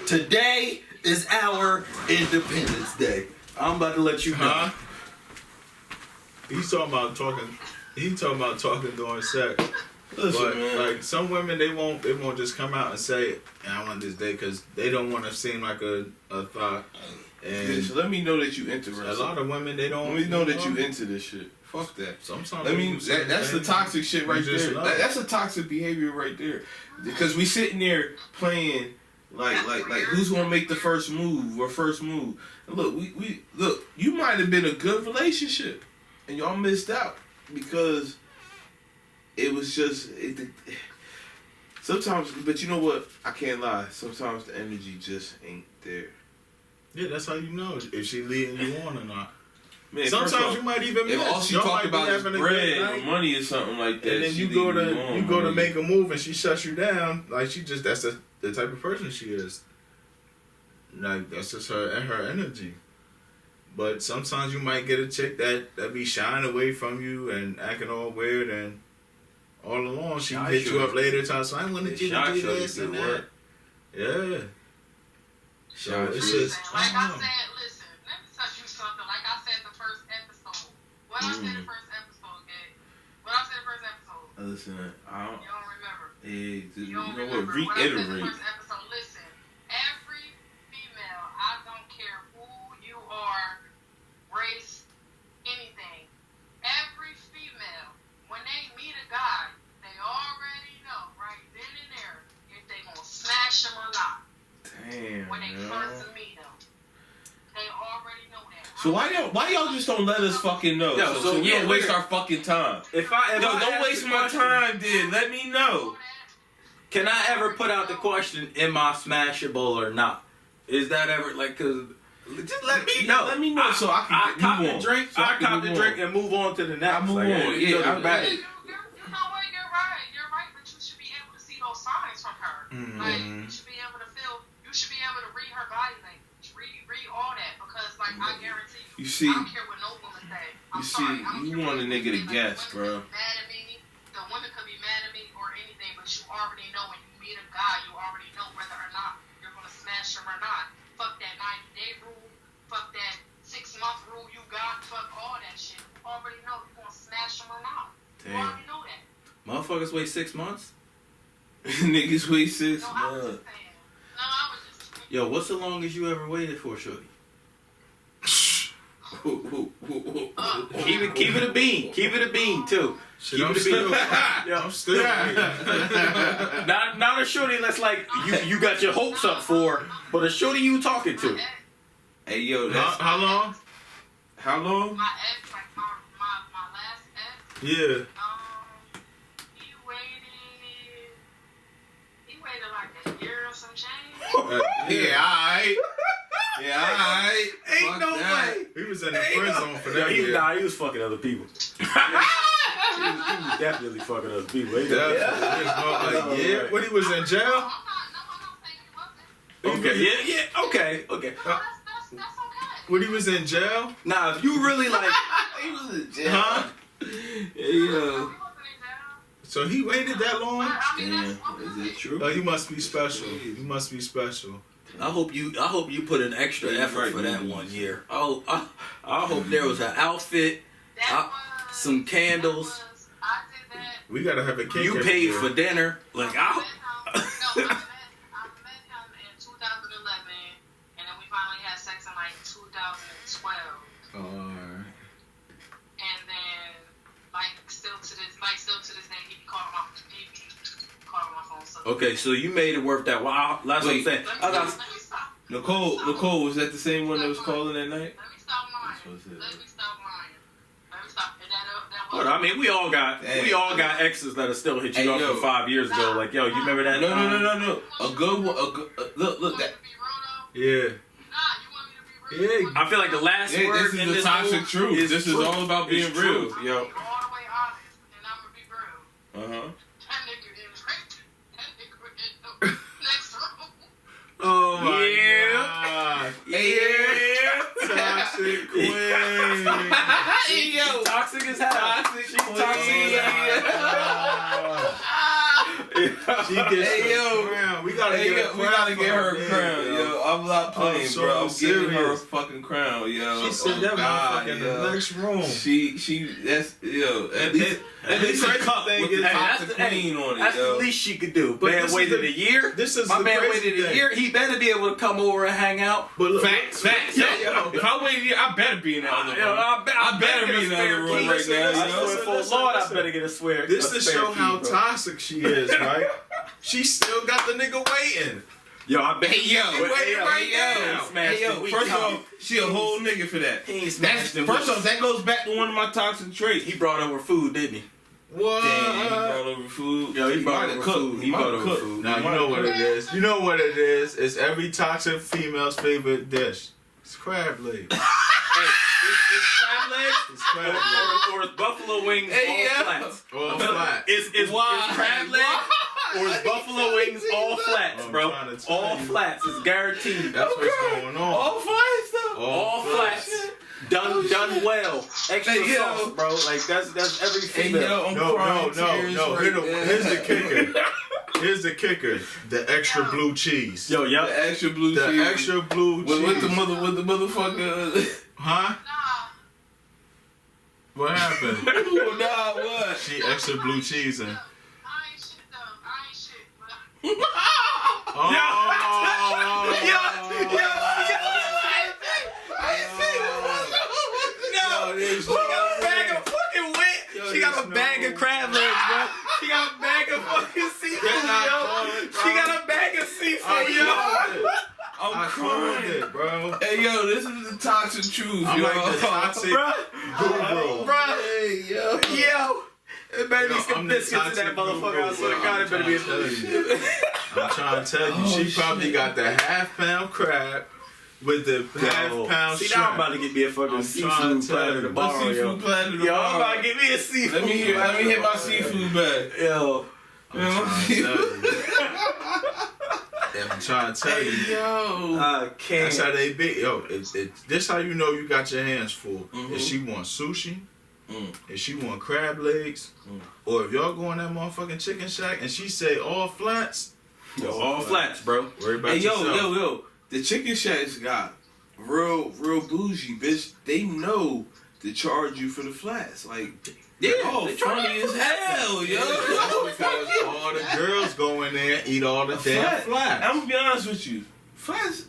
Today is our Independence Day. I'm about to let you know. Huh? He's talking about talking during sex. Listen, But man. like some women, they won't just come out and say, "I want this day," because they don't want to seem like a thought. And Bitch, let me know that you interested. a lot of women, they don't. Let me know that you into this shit. Fuck that. Sometimes Let me. That's the toxic shit right there. That's the toxic behavior right there. Because we sitting there playing like who's gonna make the first move or first move. And look, we look. You might have been a good relationship, and y'all missed out because it was just. Sometimes, but you know what? I can't lie. Sometimes the energy just ain't there. Yeah, that's how you know if she leading you on or not. Man, Sometimes you might even if miss. all she Y'all talk might be about is having a bread good or night, money or something like that, and then she you go leading on, to you go to man. make a move and she shuts you down. Like that's the type of person she is. Like that's just her energy. But sometimes you might get a chick that be shying away from you and acting all weird, and all along she hit you up later time. So I wanted you to do this and that. Yeah. So it's just Like I said, listen, let me tell you something. Like I said the first episode. What I said the first episode, okay? What I said the first episode. Listen, I don't. You don't remember. You don't know remember. what? What I said the Reiterate. first episode. Listen, every female, I don't care who you are, race, anything. Every female, when they meet a guy, they already know right then and there if they gonna smash him or not. Damn. When they first meet them, they already know that. So why y'all just don't let us fucking know? Yo, so we yeah, don't waste we're- our fucking time. If I Don't ask waste the my question, time, then. Let me know. Can I ever put out the question, am I smashable or not? Is that ever, like, cause, just let me know. Let me know so I can cop move the on. drink, So I I can cop the move drink on. and move on to the next. I move Like, on. it Yeah, doesn't I'm matter. You know what? You're right. You're right, but you should be able to see those signs from her. Like, you should be able to feel. You should be able to read her body language. Read all that because, like, I guarantee you. You see- I don't care what no woman say. I'm sorry. I don't you care want what a nigga to women say. guess, Like, bro. women could be mad at me. The women could be mad at me or anything, but you already know when you meet a guy, you already know whether or not you're gonna smash him or not. Fuck that 90-day rule. Fuck that 6-month rule you got. Fuck all that shit. You already know you're gonna smash him or not. You Damn. already know that. Motherfuckers wait 6 months? Niggas wait 6 No, I was months. just saying. No, I was just. Yo, what's the longest you ever waited for, shorty? Keep it a bean. Keep it a bean, too. shit. Keep I'm it a still, bean. I'm still waiting. Not a shorty that's like, you got your hopes up for, but a shorty you talking to. Hey, yo, that's... How long? How long? My ex, like my last ex, Yeah. he waited like a year or some change. Yeah, alright. Yeah, alright. Ain't Fuck no that. way. He was in the friend zone for that. He year. was fucking other people. he was definitely fucking other people. He Definitely. was- Like, yeah. When he was in jail? I'm not saying he wasn't. Okay, yeah, okay. No, that's okay. When he was in jail? Nah, if you really like, He was in jail. Huh? Yeah. He wasn't in jail. So he waited that long? But, I mean, Damn, that's what is we it true? Oh, he must be special. He must be special. I hope you put an extra Yeah, effort right, for that man. 1 year. Oh, I hope there was an outfit. That Some candles. I did that We gotta have a cake. You paid for dinner. Like, I met him in 2011, and then we finally had sex in like 2012. Alright. And then, still to this day, he be calling my phone. So okay, so you made it worth that. Wow, that's what I'm saying. Let me stop. Nicole, was that the same one that was calling that night? Let me stop lying. But I mean, we all got exes that are still hit you up from 5 years ago. Like, yo, you remember that? No. A good one. Look. That. Yeah. Yeah. I feel like the last word this in is the this toxic book truth. is This is all about being It's real. truth. Yo. All the way honest, and I'm gonna be real. Uh-huh. That nigga is right. That nigga in the next room. Oh my Yeah. god. Yeah. Toxic queen. Hey, yo. Toxic as hell. Toxic She's toxic as hell. She gets Hey, yo. crown. We gotta Hey, get yo, a we gotta crown get her for a crown, yo. I'm not playing, so bro. I'm giving her a serious. fucking crown, yo. She said that motherfucker in the next room. That's, yo. At least a cup with the toxic queen on it, That's yo. the least she could do. But Man this waited is a year. This is My the man crazy waited a thing. year. He better be able to come over and hang out. But look, Facts. Yo, if I wait a year, I better be in the other room. I better be in the other room right now, I yo. swear for Listen, Lord, I listen. better get a swear. this a to spare show key, how bro. toxic she is, right? She still got the nigga waiting. Yo, I bet. Hey, yo. Smashed it. We First talking. off, she a whole nigga for that. He ain't That's, smashed it. first off, that goes back to one of my toxic traits. He brought over food, didn't he? What? Damn, he brought over food. Yo, he brought might have over cooked. food. He might brought have over cooked. food. Now you know what it is. You know what it is. It's every toxic female's favorite dish. It's crab legs. Hey, it's crab legs. It's crab legs. Or it's buffalo wings Hey, all yeah. flats. All flat. It's crab legs or it's buffalo wings all flats, I'm bro. trying to tell All you. flats. It's guaranteed. That's what's going on. All fine stuff. All flats. Done well. Extra Hey, yo. sauce, bro. Like that's every Hey, female. yo, I'm No. crying tears right Here's the now. kicker. Here's the kicker. The extra blue cheese. Yo, yup. The extra blue The cheese. extra blue cheese. With the motherfucker. Huh? Nah. What happened? Nah, what? She extra blue cheese in. I ain't shit though. I ain't shit. But Oh. She got a bag of fucking wet. She got a bag of crab legs, bro. She got a bag of fucking seafood, yo. She got a bag of seafood, yo. I'm crying. it, bro. Hey, yo, this is the toxic truth, I'm yo. like the toxic Bruh. guru. Bruh. Hey, yo. Yo. It better be Yo, some I'm the biscuits in that toxic motherfucker. I swear to God, it better be a guru. I'm trying to tell you, Oh, she probably shit. got the half-pound crab with the half-pound See, now I'm shrimp. about to get me a fucking I'm trying seafood to tell platter you. to My borrow, yo. seafood platter Yo, I'm tomorrow. about to get me a seafood Let me hit my seafood bag. Yo. I'm trying to tell you. I'm trying to tell you. Yo. I can't. That's how they be. Yo, this how you know you got your hands full. Mhm. If she want sushi, Mm. if she want crab legs, or if y'all go in that motherfucking chicken shack and she say all flats, Yo, all flats, bro. worry about Hey, yourself. yo. The chicken shacks got real bougie, bitch. They know to charge you for the flats. Like, Yeah, oh, they charge funny you as for hell, yo. That's because all the girls go in there and eat all the damn flats. I'm gonna be honest with you. Flats.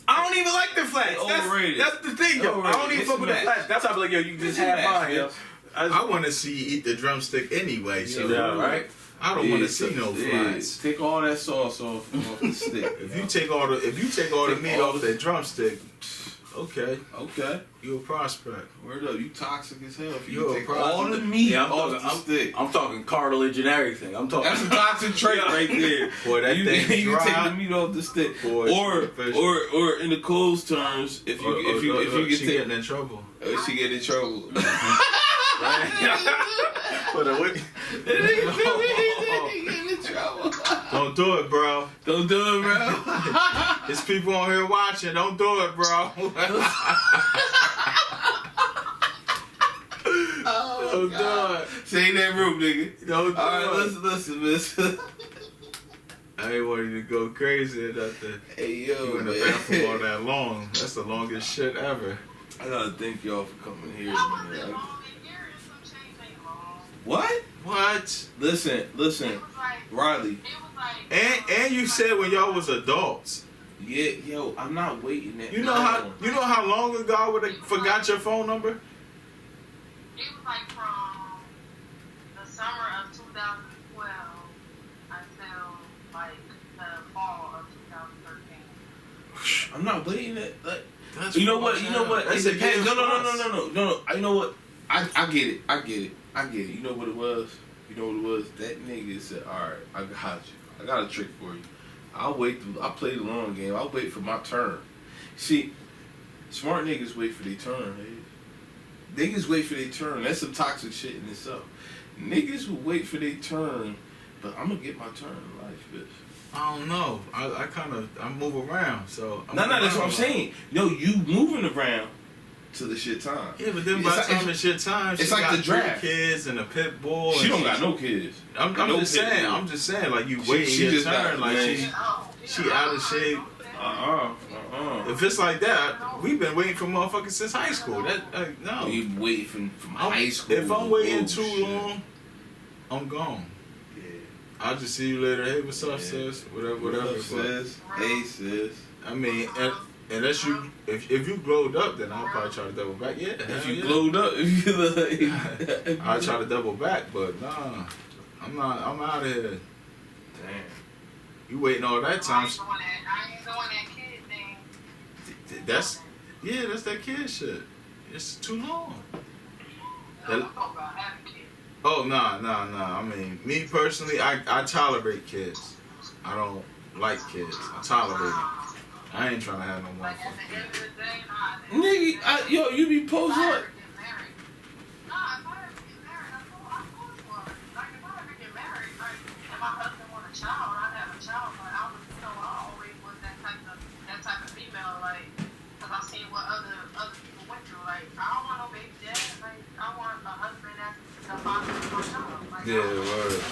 I don't even like the flats. They overrated. That's the thing, yo. I don't even It's fuck with the match. flats. That's how I be like, yo, you just It's have match, mine, yo. bitch. I want to see you eat the drumstick anyway, so Yeah, right. I don't want to see no flats. Take all that sauce off the stick. If you take all the meat off that drumstick, okay, you a prospect. Word up, you toxic as hell. If You're you a take problem. all the meat Yeah, I'm off talking- the stick. I'm talking cartilage and everything. I'm talking. That's a toxic trait right there. Boy, that you, thing you take dry. the meat off the stick, Boy, or in the Cole's terms, if you she get getting in trouble. she get in trouble. But a whip. Don't do it, bro. Don't do it, bro. There's people on here watching. Don't do it, bro. Don't do it. Stay in that room, nigga. Don't do All right, it. listen, listen. I ain't want you to go crazy or nothing. Hey, yo, You in the man. bathroom all that long. That's the longest shit ever. I gotta thank y'all for coming here, I wasn't man. wrong in here, and some change ain't wrong. What? What? Listen, It was like, Riley. it was like, And you said when y'all was adults. Yeah, yo, I'm not waiting that You know long. how long ago I would have forgot your phone number? It was like from the summer of 2012 until like the fall of 2013. I'm not waiting that. Like, That's you know what? That's It a depends. year No. plus. You know what? I get it. I get it. You know what it was? That nigga said, "All right, I got you. I got a trick for you. I'll play the long game. I'll wait for my turn." See, smart niggas wait for their turn. Niggas wait for their turn. That's some toxic shit in itself. Niggas will wait for their turn, but I'm gonna get my turn in life, bitch. I don't know. I move around, so. No, that's what I'm saying. No, you moving around to the shit time. Yeah, but then by the time it's shit time, it's she like got the draft. 3 kids and a pit bull. She don't got no kids. I'm just saying, like you wait She your just turn, got- like man. she out of shape. If it's like that, we've been waiting for motherfuckers since high school. No. You waiting from high school. If I'm waiting too Bullshit. long, I'm gone. Yeah. I'll just see you later. Hey, what's up, Yeah. sis? Whatever. What up, sis? Hey, sis. I mean, unless if you glowed up, then I'll probably try to double back. Yeah. If hell you yeah. glowed up, if you like, I'll try to double back, but nah, I'm not. I'm out of here. Damn. You waiting all that time? I ain't doing that kid thing. That's that kid shit. It's too long. I'm talking about having kids. Oh nah. I mean, me personally, I tolerate kids. I don't like kids. I tolerate them. I ain't trying to have no more. Like at the end of the day, Nigga, you be posting up. Yeah, word.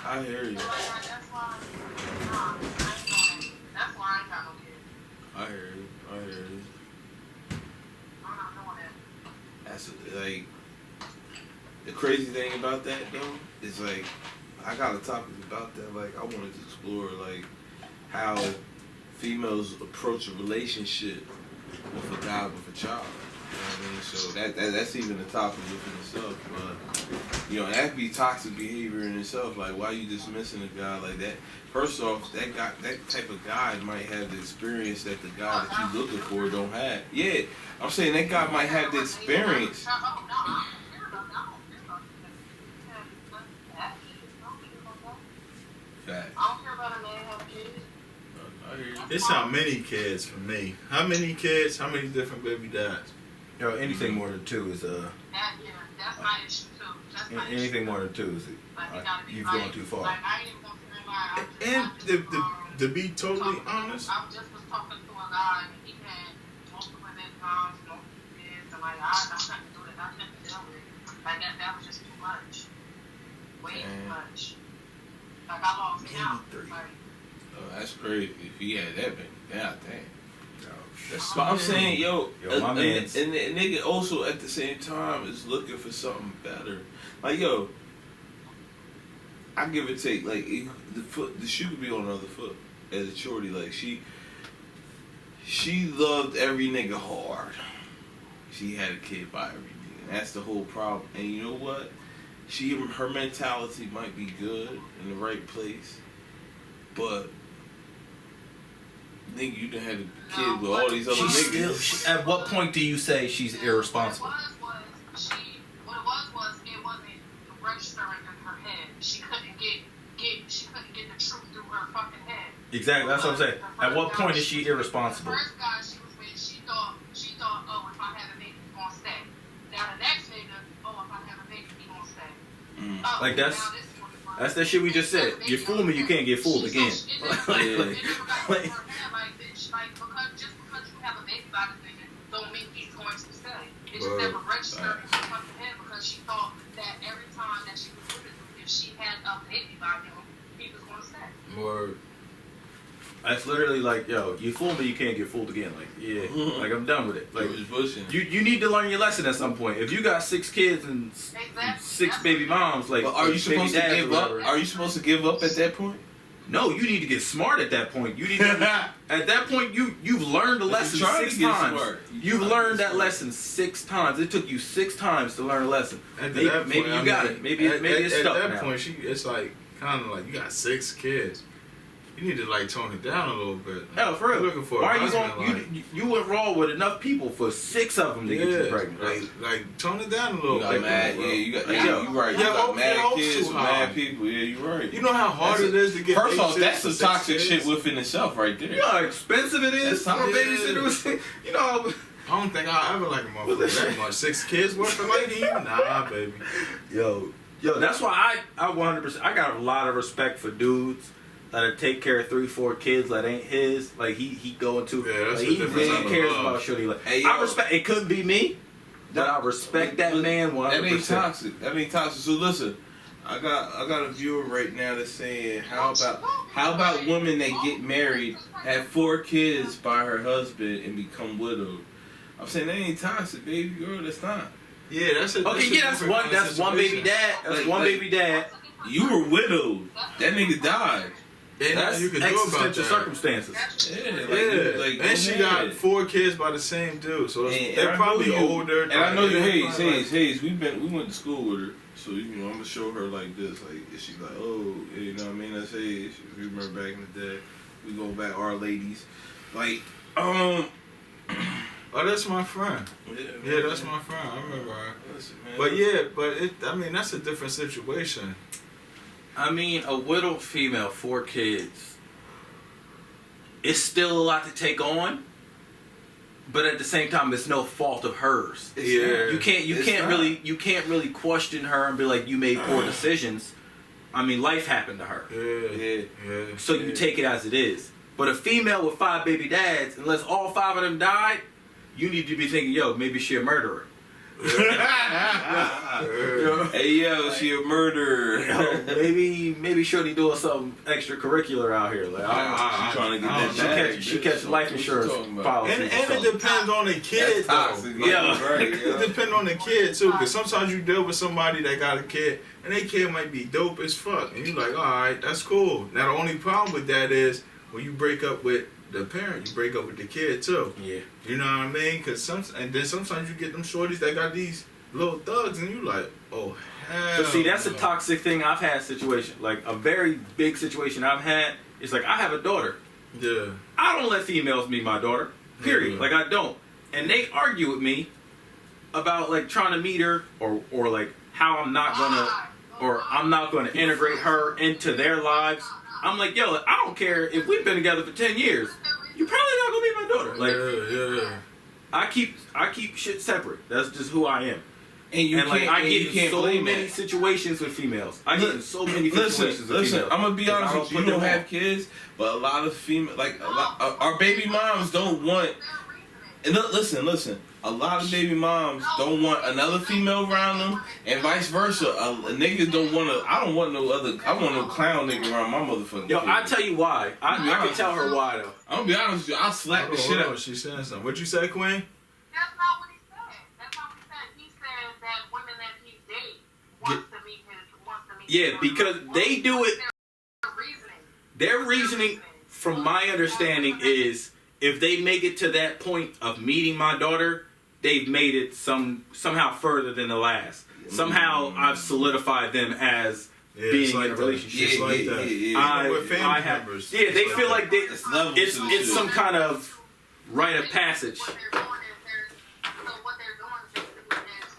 I hear you. That's why I ain't got no kids. I hear you. I'm not doing that. That's like the crazy thing about that though is like I got a topic about that. Like I wanted to explore like how females approach a relationship with a guy with a child. You know what I mean? So that's even a topic within itself. But you know, that be toxic behavior in itself. Like why you dismissing a guy like that? First off, that type of guy might have the experience that the guy that you looking for don't have. Yeah, I'm saying that guy might have the experience. Fact. I don't care about a man having kids. I hear you. It's how many kids for me. How many kids? How many different baby dads? Yo, anything more than 2 is That's my issue too. That's my issue. anything more than 2 is Like, it gotta be you've right. gone too far. Like, I ain't even gonna say lie. And to be totally honest, I just was talking to a guy and he had multiple moms, multiple kids, and like I couldn't do it. I couldn't deal with it. Like that was just too much. Way too much. Like I lost count. Like, Oh, that's crazy. If he had that baby, god damn. that's But I'm saying, Yo, my man's- and the nigga also at the same time is looking for something better. Like, yo, I give or take. Like, the shoe could be on the other foot as a shorty. Like, she loved every nigga hard. She had a kid by every nigga. And that's the whole problem. And you know what? Her mentality might be good in the right place, but nigga, you done had a kid with all these other niggas. At what point do you say she's irresponsible? What it was, it wasn't registering in her head. She couldn't get the truth through her fucking head. Exactly, that's what I'm saying. At what point is she irresponsible? The first guy she was with, she thought, oh, if I have a baby, he's gonna stay. Now the next nigga, oh, if I have a baby, he's gonna stay. Oh, Like, now this is what it was. That's that shit we just said. You fool me, you can't get fooled again. It never got to her head like, bitch, like, just because you have a baby by this nigga, don't mean he's going to stay. It just never registered in her fucking head because she thought that every time that she was with him, if she had a baby by him, he was going to stay. Word. That's literally like, yo, you fool me, you can't get fooled again. Like, yeah, like I'm done with it. Like, you need to learn your lesson at some point. If you got 6 kids and 6 baby moms, like, but are you supposed to give up? Are you supposed to give up at that point? No, you need to get smart at that point. You need to, at that point, you've learned a lesson 6 times. You've learned that lesson 6 times. It took you 6 times to learn a lesson. Maybe you got it. Maybe it's stuck now. At that point, it's like kind of like you got 6 kids. You need to like tone it down a little bit. Hell, for real. Looking for why are you going? You went raw with enough people for 6 of them to get you pregnant. Like tone it down a little bit. You got right. You got mad kids with mad people. Yeah, you right. You know how hard it is to get. First off, that's the toxic shit within itself, right there. You know how expensive it is for babysitters. You know. I don't think I'll ever like a motherfucker that much. 6 kids worth of liking you? Nah, baby. Yo, that's why I 100%. I got a lot of respect for dudes that'll take care of 3-4 kids that ain't his. Like he going to. Yeah, that's like, the he difference. really cares about shorty. Like hey, I respect. It couldn't be me, but I respect that man 100%. That ain't toxic. That ain't toxic. So listen, I got a viewer right now that's saying how about women that get married, have 4 kids by her husband and become widowed? I'm saying that ain't toxic, baby girl. That's not. Yeah, that's a okay. Yeah, that's one baby dad. That's one baby dad. You were widowed. That nigga died. And that's you can do about that. Circumstances. Yeah, and she got 4 kids by the same dude, so they're probably older. And I know you, Hayes. We went to school with her, so you know I'm gonna show her like this. Like she's like, oh, you know what I mean? That's Hayes. If you remember back in the day, we go back, our ladies, like Oh, that's my friend. Yeah, that's my friend. I remember her. Listen, but that's a different situation. I mean, a widowed female, 4 kids. It's still a lot to take on, but at the same time, it's no fault of hers. You can't really question her and be like, you made poor decisions. I mean, life happened to her. Yeah. So you take it as it is. But a female with 5 baby dads, unless all 5 of them died, you need to be thinking, yo, maybe she a murderer. Hey yo, she a murderer. Maybe shorty doing something extracurricular out here. Like she's trying to get that bag. She catch life insurance policy. And it depends on the kid, though. It depends on the kid too, because sometimes you deal with somebody that got a kid, and their kid might be dope as fuck, and you like, all right, that's cool. Now the only problem with that is when you break up with the parent, you break up with the kid too. Yeah. You know what I mean? And then sometimes you get them shorties that got these little thugs, and you like, oh hell. But see, that's a toxic thing I've had situation. Like a very big situation I've had is like I have a daughter. Yeah. I don't let females meet my daughter. Period. Like I don't. And they argue with me about like trying to meet her or like how I'm not gonna integrate her into their lives. I'm like, yo, I don't care if we've been together for 10 years. You're probably not gonna meet my daughter. Like, yeah. I keep shit separate. That's just who I am. And I get in so many situations with females. I get in so many situations with females. I'm gonna be honest with you. You don't have kids, but a lot of female, our baby moms don't want. And listen. A lot of baby moms don't want another female around them, and vice versa. Niggas don't want to. I don't want no other. I want no clown nigga around my motherfucking. Yo, kid. I tell you why. I can tell her why though. I'm gonna be honest with you. I'll slap the shit out. She said something. What you say, Queen? That's not what he said. That's not what he said. He said that women that he dates wants to meet his. Yeah, because they do it. Their reasoning, from my understanding, is if they make it to that point of meeting my daughter, they've made it somehow further than the last. Somehow I've solidified them as being in a relationship. With family members. Yeah, they feel like it's some kind of rite of passage. What they're doing is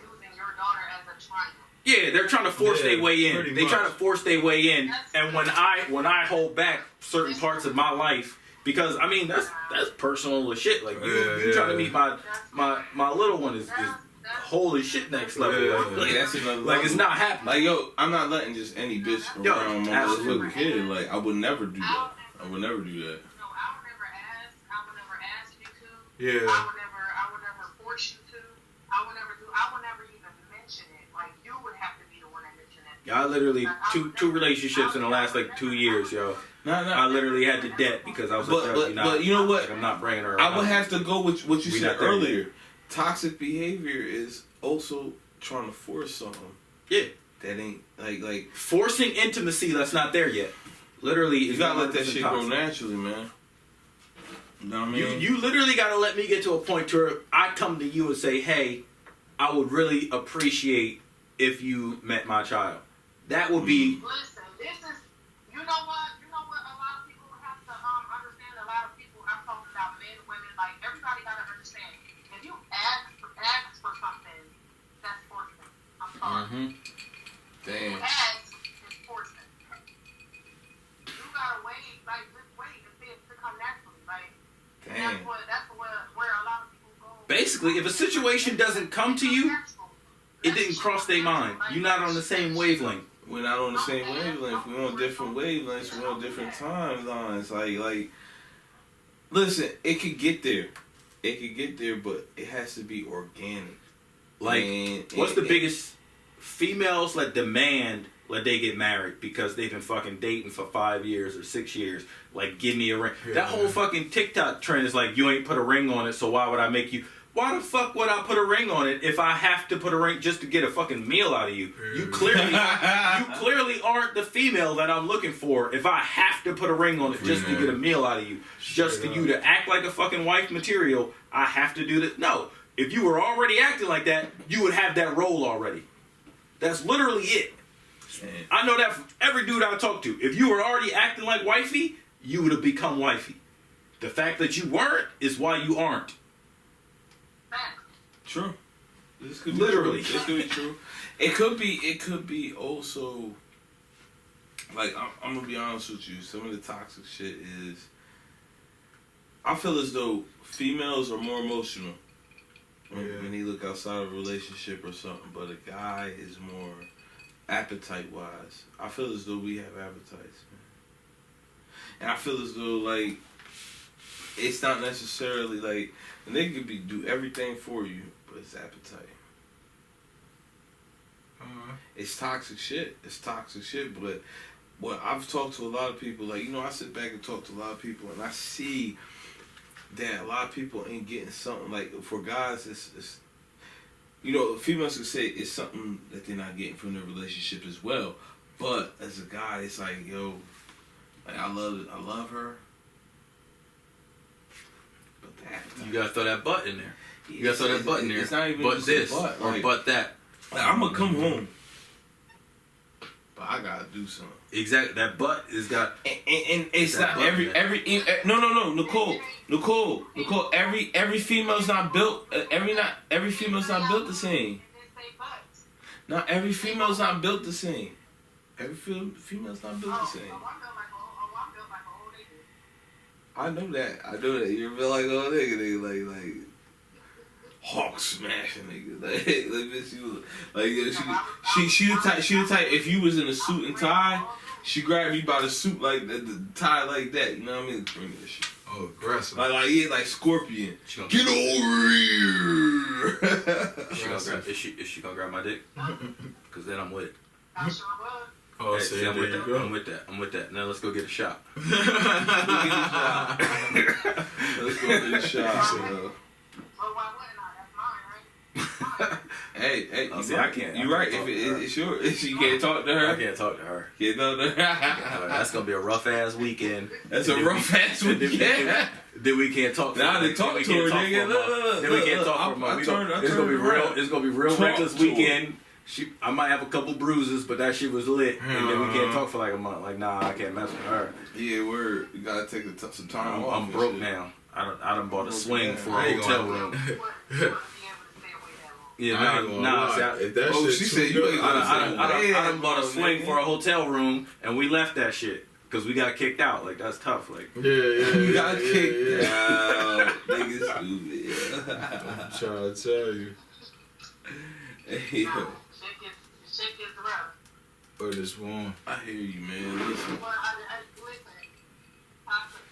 using your daughter as a triangle. Yeah, they're trying to force their way in. They try to force their way in, and when I hold back certain parts of my life, because I mean that's personal as shit. Like you trying to meet my little one is holy shit next level. That's another like it's not happening. Like yo, I'm not letting just any bitch around my motherfucking kid. Like I would never do that. I would never do that. No, I would never ask you to. Yeah. I would never force you to. I would never even mention it. Like you would have to be the one that mentioned it. I literally two relationships in the last like 2 years, yo. I literally had the debt because I was but you know what? I'm not bringing her. I would have to go with what you said earlier. Yet. Toxic behavior is also trying to force something. Yeah. That ain't like forcing intimacy that's not there yet. Literally, you gotta let that shit grow naturally, man. You know what I mean? You literally gotta let me get to a point where I come to you and say, hey, I would really appreciate if you met my child. That would be. Listen, this is, you know what a lot of people have to understand. A lot of people, I'm talking about men, women, like everybody gotta understand. If you ask for something, that's forcing. I'm sorry. Mm-hmm. Damn. You ask, it's forcing. You gotta wait, like just wait and see it to come naturally. Like damn. That's where a lot of people go. Basically, if a situation doesn't come to you, it didn't cross their mind. You're not on the same wavelength. We're not on the same wavelength. We're on different wavelengths. We're on different timelines. Like, listen, it could get there. It could get there, but it has to be organic. Like, what's the biggest? Females like demand like they get married because they've been fucking dating for 5 years or 6 years. Like, give me a ring. Yeah. That whole fucking TikTok trend is like, you ain't put a ring on it, so why would I make you? Why the fuck would I put a ring on it if I have to put a ring just to get a fucking meal out of you? You clearly aren't the female that I'm looking for if I have to put a ring on it just to get a meal out of you. Just for you to act like a fucking wife material, I have to do this. No. If you were already acting like that, you would have that role already. That's literally it. I know that from every dude I talk to. If you were already acting like wifey, you would have become wifey. The fact that you weren't is why you aren't. True. This could be literally. True. This could be true. It could be also like I'm gonna be honest with you. Some of the toxic shit is I feel as though females are more emotional when they look outside of a relationship or something, but a guy is more appetite wise. I feel as though we have appetites, man. And I feel as though like it's not necessarily like a nigga could do everything for you, but it's appetite. It's toxic shit. It's toxic shit, but I've talked to a lot of people, like, I sit back and talk to a lot of people and I see that a lot of people ain't getting something. Like, for guys, it's females could say it's something that they're not getting from their relationship as well. But as a guy, it's like, yo, like, I love her. But that, you gotta throw that butt in there. You gotta throw that butt in there. It's not even butt just this butt, or like, butt that. Like, I'm gonna come home, but I gotta do something. Exactly. That butt is got. And it's not every no Nicole. Every female's not built. Every female's not built the same. Not every female's not built the same. Every female's not built the same. I know that. You're built like old nigga, like hawk smashing nigga. Like bitch, you like she the type. If you was in a suit and tie, she grabbed you by the suit like the tie like that. You know what I mean? Bring this shit. Oh, aggressive. Like Scorpion. Get over here. Is she gonna grab my dick? Cause then I'm with it. I sure would. Oh, hey, see, I'm with that. Go. I'm with that. Now let's go get a shot. Let's go get a shot. So. Well, why wouldn't I? That's mine, right? Hey, see, I can't. You're right. If it's yours, you can't talk to her. I can't talk to her. Can't talk to her. That's gonna be a rough ass weekend. That's a rough ass weekend. Then we can't talk. Now they talk to her, nigga. Then we can't talk for a month. It's gonna be real. It's gonna be real reckless weekend. I might have a couple bruises, but that shit was lit, and then we can't talk for like a month. Like, nah, I can't mess with her. Yeah, word. You gotta take some time off. I'm broke now. I done bought a swing for a hotel room. Yeah, nah. If that shit she said you ain't I done bought a swing for a hotel room, and we left that shit because we got kicked out. Like, that's tough. Like, you got kicked out. Niggas stupid. I'm trying to tell you. Hey, yo. Shit gets rough. But it's warm. I hear you, man. Listen. Well, listen.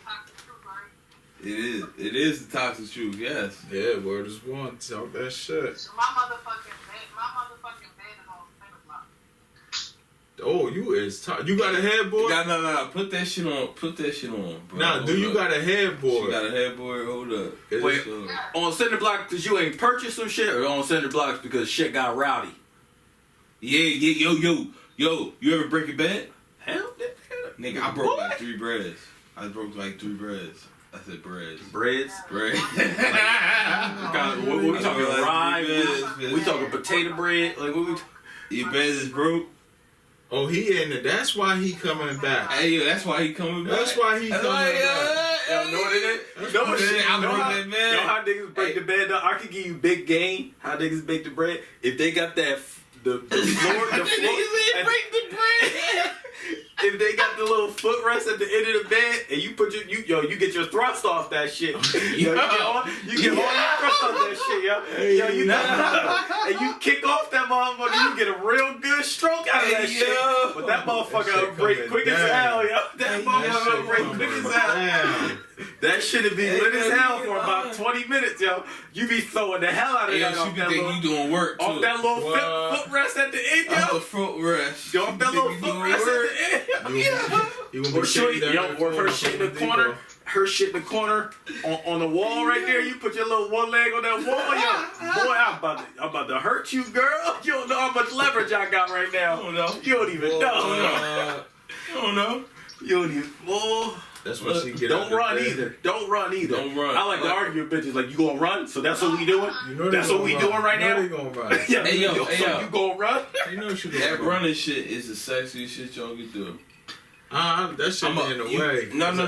Toxic truth, right? It is the toxic truth, yes. Yeah, word is warm. Talk that shit. My motherfucking bed is on the center block. Oh, you is tough. You got a headboard? No. Put that shit on. Bro. Nah, do you got a headboard? She got a headboard. Hold up. Wait, on cinder blocks because you ain't purchased some shit, or on cinder blocks because shit got rowdy? Yeah, yo. You ever break a bed? Hell, nigga, I broke like 3 breads. I said breads. Breads? Bread. What we talking? Rye? We talking potato bread? Like what we? Your bed is broke. Oh, he in it. That's why he coming back. Hey, yo, that's why he coming back. That's why he coming back. Yo, know what it is? Know how niggas break the bed down? I could give you big game. How niggas bake the bread? If they got that the floor, break the bread. If they got the little footrest at the end of the bed, and you put you get your thrust off that shit. You get all your thrust off that shit, and you kick off that motherfucker, you get a real good stroke out of that shit. But that motherfucker break quick as hell, yo. That motherfucker break quick as hell. That shit'd be lit as hell for about 20 minutes, yo. You be throwing the hell out of that. You think you doing work too. Off that little footrest at the end, yo. Off the footrest. Off that little footrest at the end. Or her shit in the corner. Her shit in the corner on the wall right there. You put your little one leg on that wall, yo. Boy, I'm about to hurt you, girl. You don't know how much leverage I got right now. I don't know. You don't even know. I don't know. You don't even. Boy. That's what she get. Don't run either. Don't run. I like to argue with bitches like, you gonna run? So that's what we doing? That's what we doing right now? They gonna run. Yeah, hey yo, you gonna run? You know she gonna that run. running shit is the sexiest shit y'all can do. That shit in the way. No. I'm the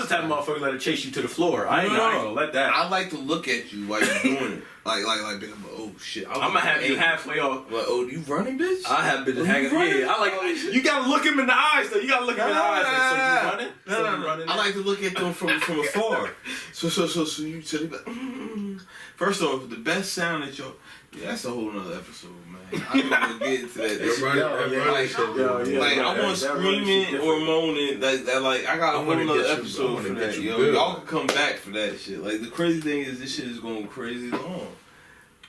type of motherfucker that'll chase you to the floor. I ain't gonna let that. I like to look at you while you're doing it. Like, oh shit. I'm gonna have you halfway off. Like, oh, you running, bitch? I have been hanging. Yeah, I like. You gotta look him in the eyes, though. You gotta look him in the eyes. Like, so you running? No. I like to look at them from afar. So you say, first off, the best sound that y'all. Yeah, that's a whole nother episode, man. I'm not gonna get into that. I want screaming or moaning. Like I got a whole nother episode for that. Yo, y'all can come back for that shit. Like the crazy thing is, this shit is going crazy long.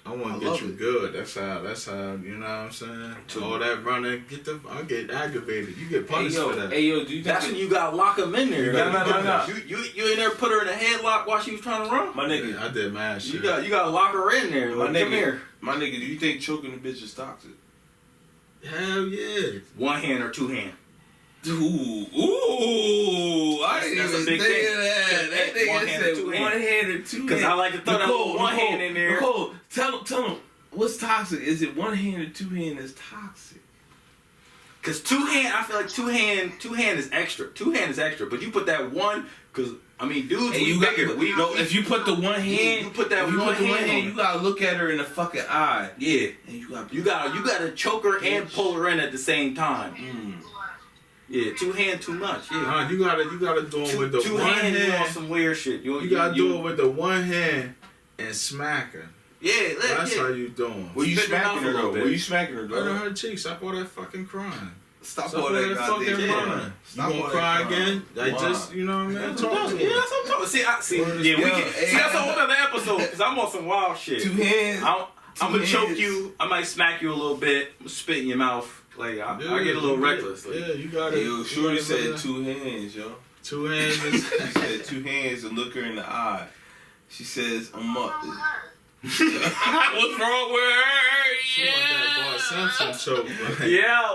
I want to get you good. That's how. You know what I'm saying? All that running, I get aggravated. You get punished for that. Hey yo, do you think that's when you gotta lock them in there? No. You in there put her in a headlock while she was trying to run? My nigga, I did mad shit. You gotta lock her in there. Like, come here. My nigga, do you think choking a bitch is toxic? Hell yeah. One hand or two hand? Ooh, I didn't even think that. That nigga said one hand or two hand. Because I like to throw that little one hand in there. Nicole, tell him, what's toxic? Is it one hand or two hand is toxic? Because two hand, I feel like two hand is extra. Two hand is extra. But you put that one, because, I mean, dudes, if you put the one hand, you put that one hand, you gotta look at her in the fucking eye. Yeah. And you gotta choke her and pull her in at the same time. Yeah, two hand too much. Yeah, you gotta do it with the two one hand. You want some weird shit. You gotta do it with the one hand and smack her. Yeah, that's how you doing. Were you smacking her though? Right on her cheeks. Stop all that fucking crying. Stop all that fucking crying. You gonna cry again? Just, you know what I mean? That's what I'm talking. See, that's a whole other episode. Because I'm on some wild shit. Two hands. I'm gonna choke you. I might smack you a little bit. Spit in your mouth. Like I get a little reckless. Like, you gotta. Yo, Shorty said two hands, yo. Two hands. She said two hands and look her in the eye. She says, I'm up. What's wrong with her? She want that Bart Simpson choke. Yeah.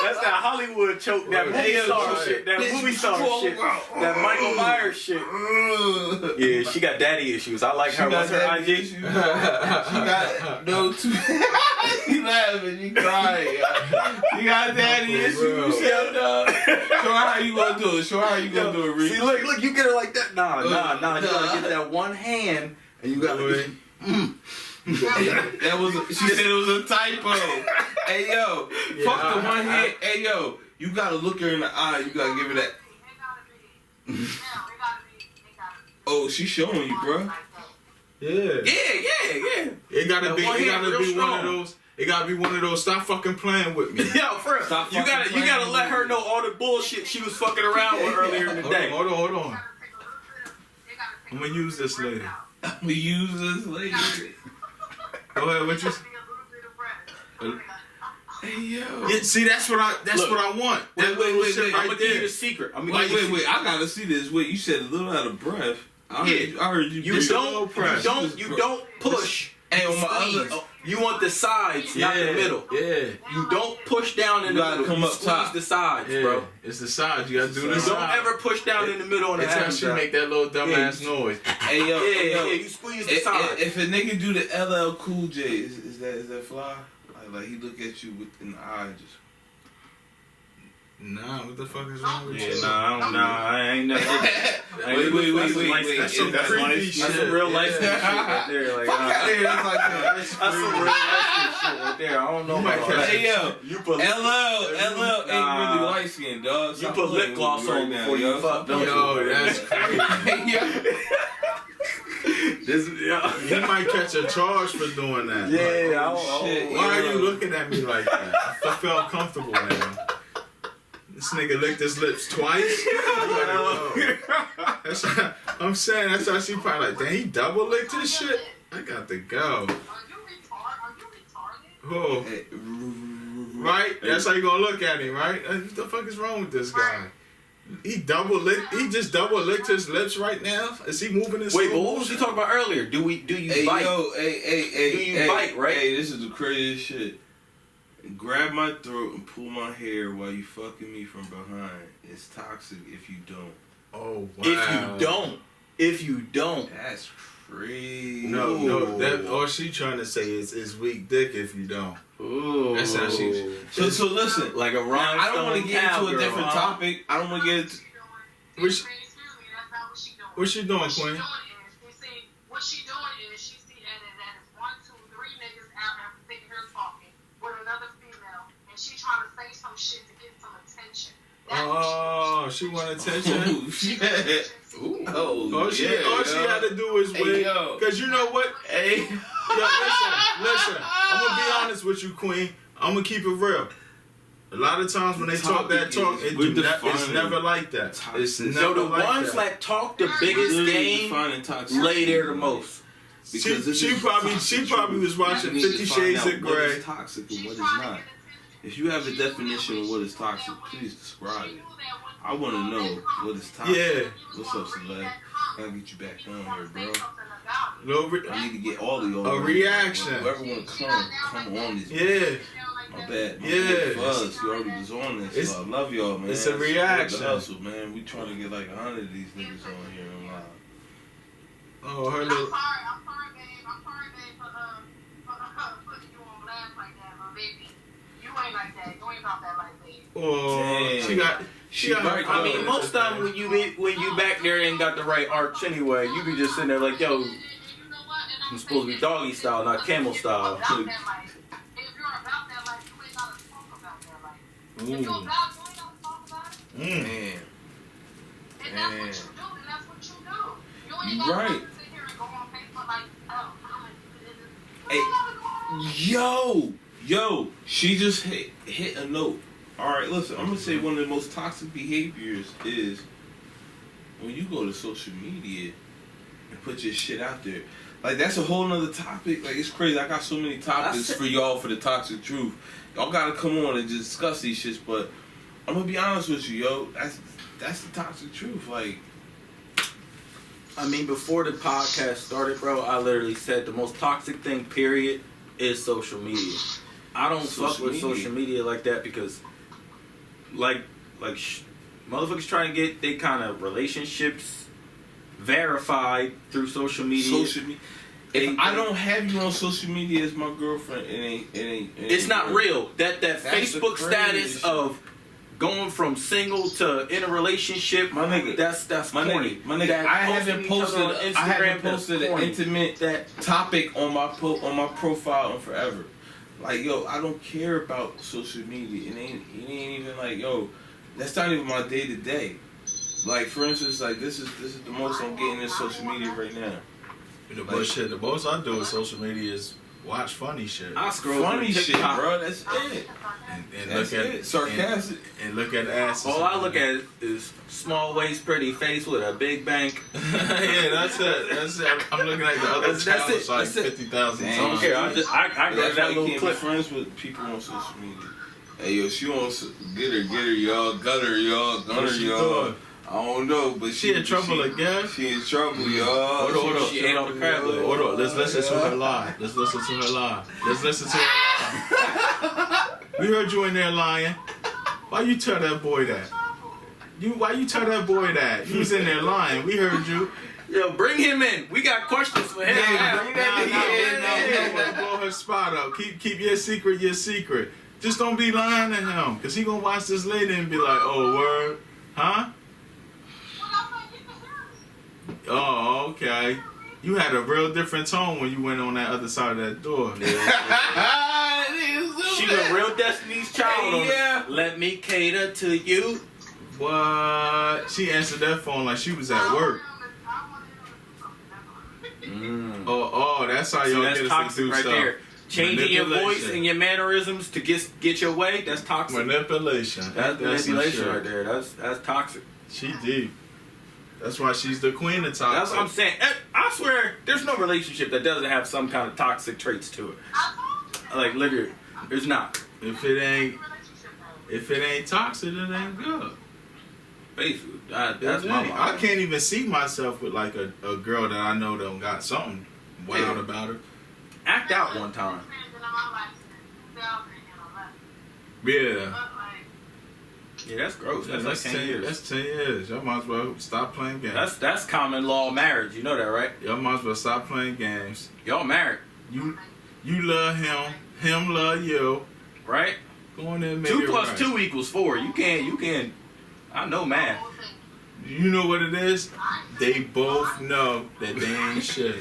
That's that Hollywood choke. That movie star shit. That movie star shit. That Michael Myers shit. Yeah, she got daddy issues. I like her. What's her IG? She got no two. You laughing, you crying. You got daddy issues. Show her how you gonna do it. Show her how you gonna do it, Reed. See, look, you get her like that. Nah. You gotta get that one hand. And you got that was she said it was a typo. Hey yo, fuck the one hand. Hey yo, you gotta look her in the eye. You gotta give her that. Oh, she's showing you, bro. Yeah. It gotta be one of those. It gotta be one of those. Stop fucking playing with me. Yo, first, you gotta let her know all the bullshit she was fucking around with earlier in the day. Hold on. I'm gonna use this later. We use this later. Go ahead, what you? Hey yo. Yeah, see, that's what I want. That little shit wait. right I'm gonna give you there. the secret. Wait. I gotta see this. Wait, you said a little out of breath. I heard you. You don't push. Hey, on my squeeze. other. You want the sides, not the middle. Yeah. You don't push down in the gotta middle. come You up squeeze top. the sides, Yeah, bro. it's the sides. You gotta do the You sides. don't ever push down in the middle on the It's how ass. she make that little dumbass noise. Hey yo. Yeah, you squeeze the sides. If a nigga do the LL Cool J, is that fly? Like he look at you in the eye, just. Nah, what the fuck is wrong with Yeah, you? I ain't never. Wait. That's some creepy shit. That's some real life shit right there. Like, Fuck out here, that's like that. that's some real life shit right there. I don't know about all that. Hey yo, You put LL ain't really light skinned, dog. You Stop put lip playing gloss with me on right before now, you fuck, don't you? Yo, that's crazy. He might catch a charge for doing that. Yeah, shit. Why are you looking at me like that? I feel uncomfortable now. This nigga licked his lips twice. That's how, I'm saying that's how she probably like, damn, he double licked his shit. I got to go. Are you retarded? Oh, right? That's how you gonna look at him, right? What the fuck is wrong with this guy? He just double licked his lips right now. Is he moving his? Wait, but what was he talking about earlier? Do you Hey bite? yo, hey, Do you bite, right? Hey, this is the craziest shit. Grab my throat and pull my hair while you fucking me from behind. It's toxic if you don't. Oh wow. If you don't. That's crazy. No, that all she trying to say is weak dick if you don't. Ooh. That's how she. So listen, Like a I don't want to get into a cowgirl, different huh? topic. I don't want to get into. Which- Excuse me, that's not what she doing. What she doing, What she Queen? doing what she doing is she see that is 1, 2, 3 niggas out after thinking her talking with another female, and she trying to say some shit to get some attention. Oh, she want attention. Oh shit. Oh, All she had to do is Hey, wait. yo. Cause you know what? Hey. Yo, listen. I'm gonna be honest with you, Queen. I'm gonna keep it real. A lot of times when they talk that talk, it's never like that. It's never So the like ones that. that talk the biggest game lay there the most. She probably was watching 50 Shades of What Grey. is toxic and what is not? If you have a definition of what is toxic, please describe it. I want to know what is toxic. Yeah. What's up, Select? Gotta get you back on here, bro. No, I need to get all of y'all. A reaction. Whoever want to come on this. yeah. My bad. Yeah. Fuzz, you already was on this. So I love y'all, man. It's a reaction. The hustle, man. We trying to get like 100 of these niggas on here on live. Oh, her I'm little. sorry, babe. For putting you on blast like that, but baby, you ain't like that. You ain't about that like me. Oh, Damn. she got. right, I mean, most time when you back there ain't got the right arch anyway, you be just sitting there like, yo, I'm supposed to be doggy style, not camel style. If you're about that life, you ain't gotta talk about that life. If you're about, you ain't gotta talk about it. Man. And that's what you do, and that's what you do. You ain't You gotta right. sit here and go on Facebook like, oh, I'm gonna do this. Hey, yo, she just hit a note. All right, listen, I'm gonna say one of the most toxic behaviors is when you go to social media and put your shit out there. Like, that's a whole nother topic. Like, it's crazy. I got so many topics for y'all for the toxic truth. Y'all gotta come on and just discuss these shits. But I'm gonna be honest with you, yo. That's the toxic truth. Like, I mean, before the podcast started, bro, I literally said the most toxic thing, period, is social media. I don't fuck with social media like that because, motherfuckers trying to get they kind of relationships verified through social media. If I don't have you on social media as my girlfriend, it ain't It's not real. That Facebook the status shit. of going from single to in a relationship, my nigga. that's My corny. nigga, That I haven't each other on posted an corny. intimate topic on my profile in forever. Like, yo, I don't care about social media. It ain't even like, yo, that's not even my day to day. Like, for instance, like this is the most I'm getting in social media right now. The most I do with social media is watch funny shit. I scroll Funny through shit, TikTok. bro. That's it. And That's look at it. Sarcastic. and look at asses. All I look at is small waist, pretty face with a big bank. Yeah, that's it. That's it. I'm looking at the other That's channels it. like That's it. 50,000 Damn. I don't times. care. I go to That's that why you little can't be clip. friends with people on social media. Hey, yo, she wants get her, y'all. Gut her, y'all. Gun her, What she y'all. doing? I don't know, but She in trouble again? She in trouble, y'all. Hold on. She ate all the crab legs. Hold on. Let's listen to her lie. Let's listen to her lie. We heard you in there lying. Why you tell that boy that? Why you tell that boy that? You was in there lying. We heard you. Yo, bring him in. We got questions for him. Bring that nigga in. No, blow her spot up. Keep your secret your secret. Just don't be lying to him, cause he gonna watch this lady and be like, oh word, huh? Oh, okay. You had a real different tone when you went on that other side of that door. She went real Destiny's Child on Yeah. it. Let me cater to you. What? She answered that phone like she was at work. Oh, that's how See, y'all that's get us to toxic do right stuff. there. Changing your voice Manipulation. and your mannerisms to get your way, that's toxic. Manipulation. That's some manipulation shit. right there. That's toxic. She deep. That's why she's the queen of toxic. That's what I'm saying. I swear, there's no relationship that doesn't have some kind of toxic traits to it. Like literally, there's not. If it ain't toxic, it ain't good. Basically, that's my I mind. can't even see myself with like a girl that I know that got something wild Yeah. about her. Act out one time. Yeah. Yeah, that's gross. That's like 10 years. That's 10 years. Y'all might as well stop playing games. That's common law marriage. You know that, right? Y'all might as well stop playing games. Y'all married, You love him love you. right? Go on there and make 2 it plus right. 2 equals 4. You can. I know math. You know what it is? They both know that they ain't shit.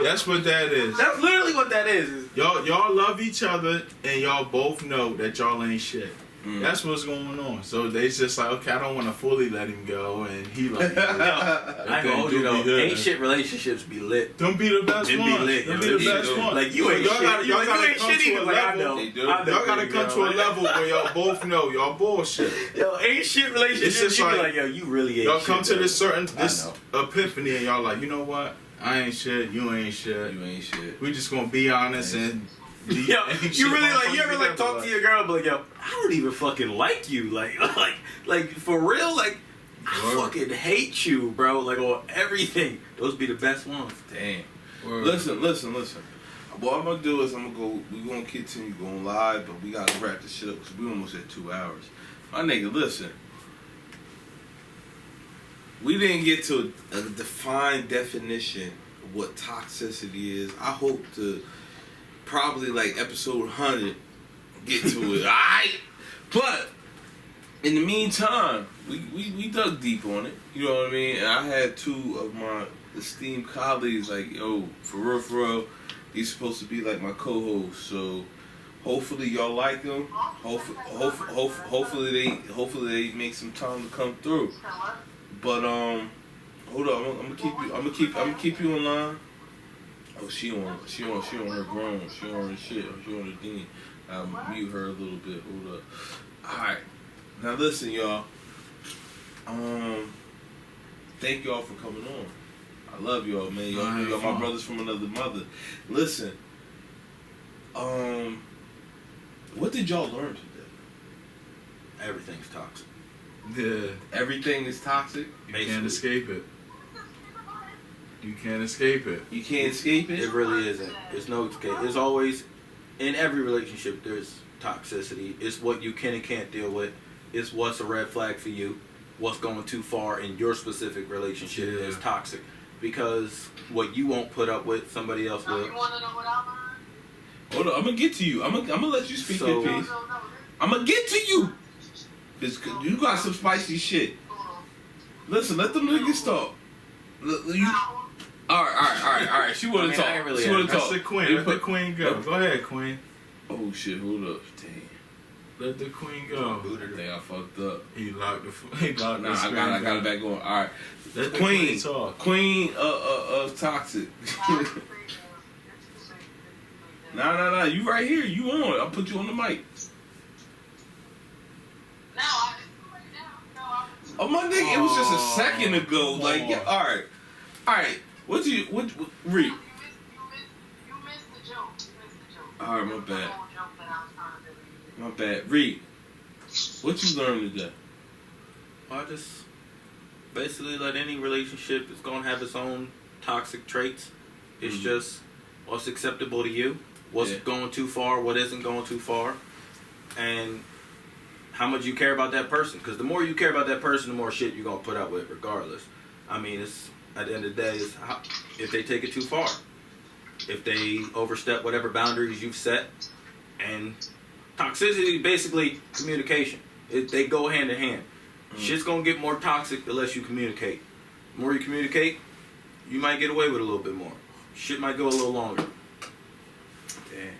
That's what that is. That's literally what that is. Y'all love each other and y'all both know that y'all ain't shit. Mm. That's what's going on. So they just like, okay, I don't want to fully let him go, and he let me go. I ain't gonna hold you though. Ain't shit relationships be lit. Them be the best Them ones. be lit. Them yo. be the best Them- ones. Like you ain't y'all shit. Gotta, y'all you gotta ain't come shit to either. a Like I level. know. They do. I know, Y'all gotta baby come girl. to a level where y'all both know y'all bullshit. Yo, ain't shit relationships. just You be like- like, yo, you really ain't Y'all shit. come to though. this epiphany, and y'all like, you know what? I ain't shit. You ain't shit. You ain't shit. We just gonna be honest and. Yo, ain't you shit really like you motherfuckers ever like together, talk to your girl, but like, yo, I don't even fucking like you, like for real, like I Word. fucking hate you, bro, like on everything. Those be the best ones. Damn. Word. Listen. What I'm gonna do is we're gonna continue going live, but we gotta wrap this shit up because we almost at 2 hours. My nigga, listen. We didn't get to a defined definition of what toxicity is. I hope to probably like episode 100 get to it. Alright? But in the meantime, we dug deep on it. You know what I mean? And I had 2 of my esteemed colleagues like, yo, for real, he's supposed to be like my co-host. So hopefully y'all like them. Hopefully they make some time to come through. But hold on, I'm gonna keep you in line. Oh, she on her grown. She on her shit. She on her thing. I'll mute her a little bit. Hold up. All right. Now listen, y'all. Thank y'all for coming on. I love y'all, man. Y'all my brothers from another mother. Listen. What did y'all learn today? Everything's toxic. Yeah. Everything is toxic. You can't escape it. You can't escape it. You can't escape it. It really isn't. There's no escape. There's always, in every relationship, there's toxicity. It's what you can and can't deal with. It's what's a red flag for you. What's going too far in your specific relationship is toxic. Because what you won't put up with, somebody else will. You want to know what I learned? Hold on, I'm gonna get to you. I'm gonna let you speak your So- piece. I'm gonna get to you. You got some spicy shit. Listen, let them niggas talk. All right. She wanna talk. I ain't really She wanna That's talk. the queen. Let the queen go. Go ahead, queen. Oh shit! Hold up. Damn. Let the queen go. I think I fucked up. He locked the Nah, I got it back going. All right. Let the Queen. talk. Queen of toxic. Nah. You right here. You on. I'll put you on the mic. No, I didn't write it down. No, I was. Oh my nigga, it was just a second ago. Like, yeah, all right. What Reed? You missed the joke. All right, my bad. The whole joke that I was trying to do. My bad. Reed, what you learned today? I just basically like any relationship is gonna have its own toxic traits. It's just what's acceptable to you, what's going too far, what isn't going too far, and how much you care about that person. Because the more you care about that person, the more shit you're gonna put up with, regardless. I mean, it's at the end of the day, it's how, if they take it too far, if they overstep whatever boundaries you've set, and toxicity, basically communication. They go hand in hand. Shit's gonna get more toxic unless you communicate. The more you communicate, you might get away with a little bit more. Shit might go a little longer. Damn.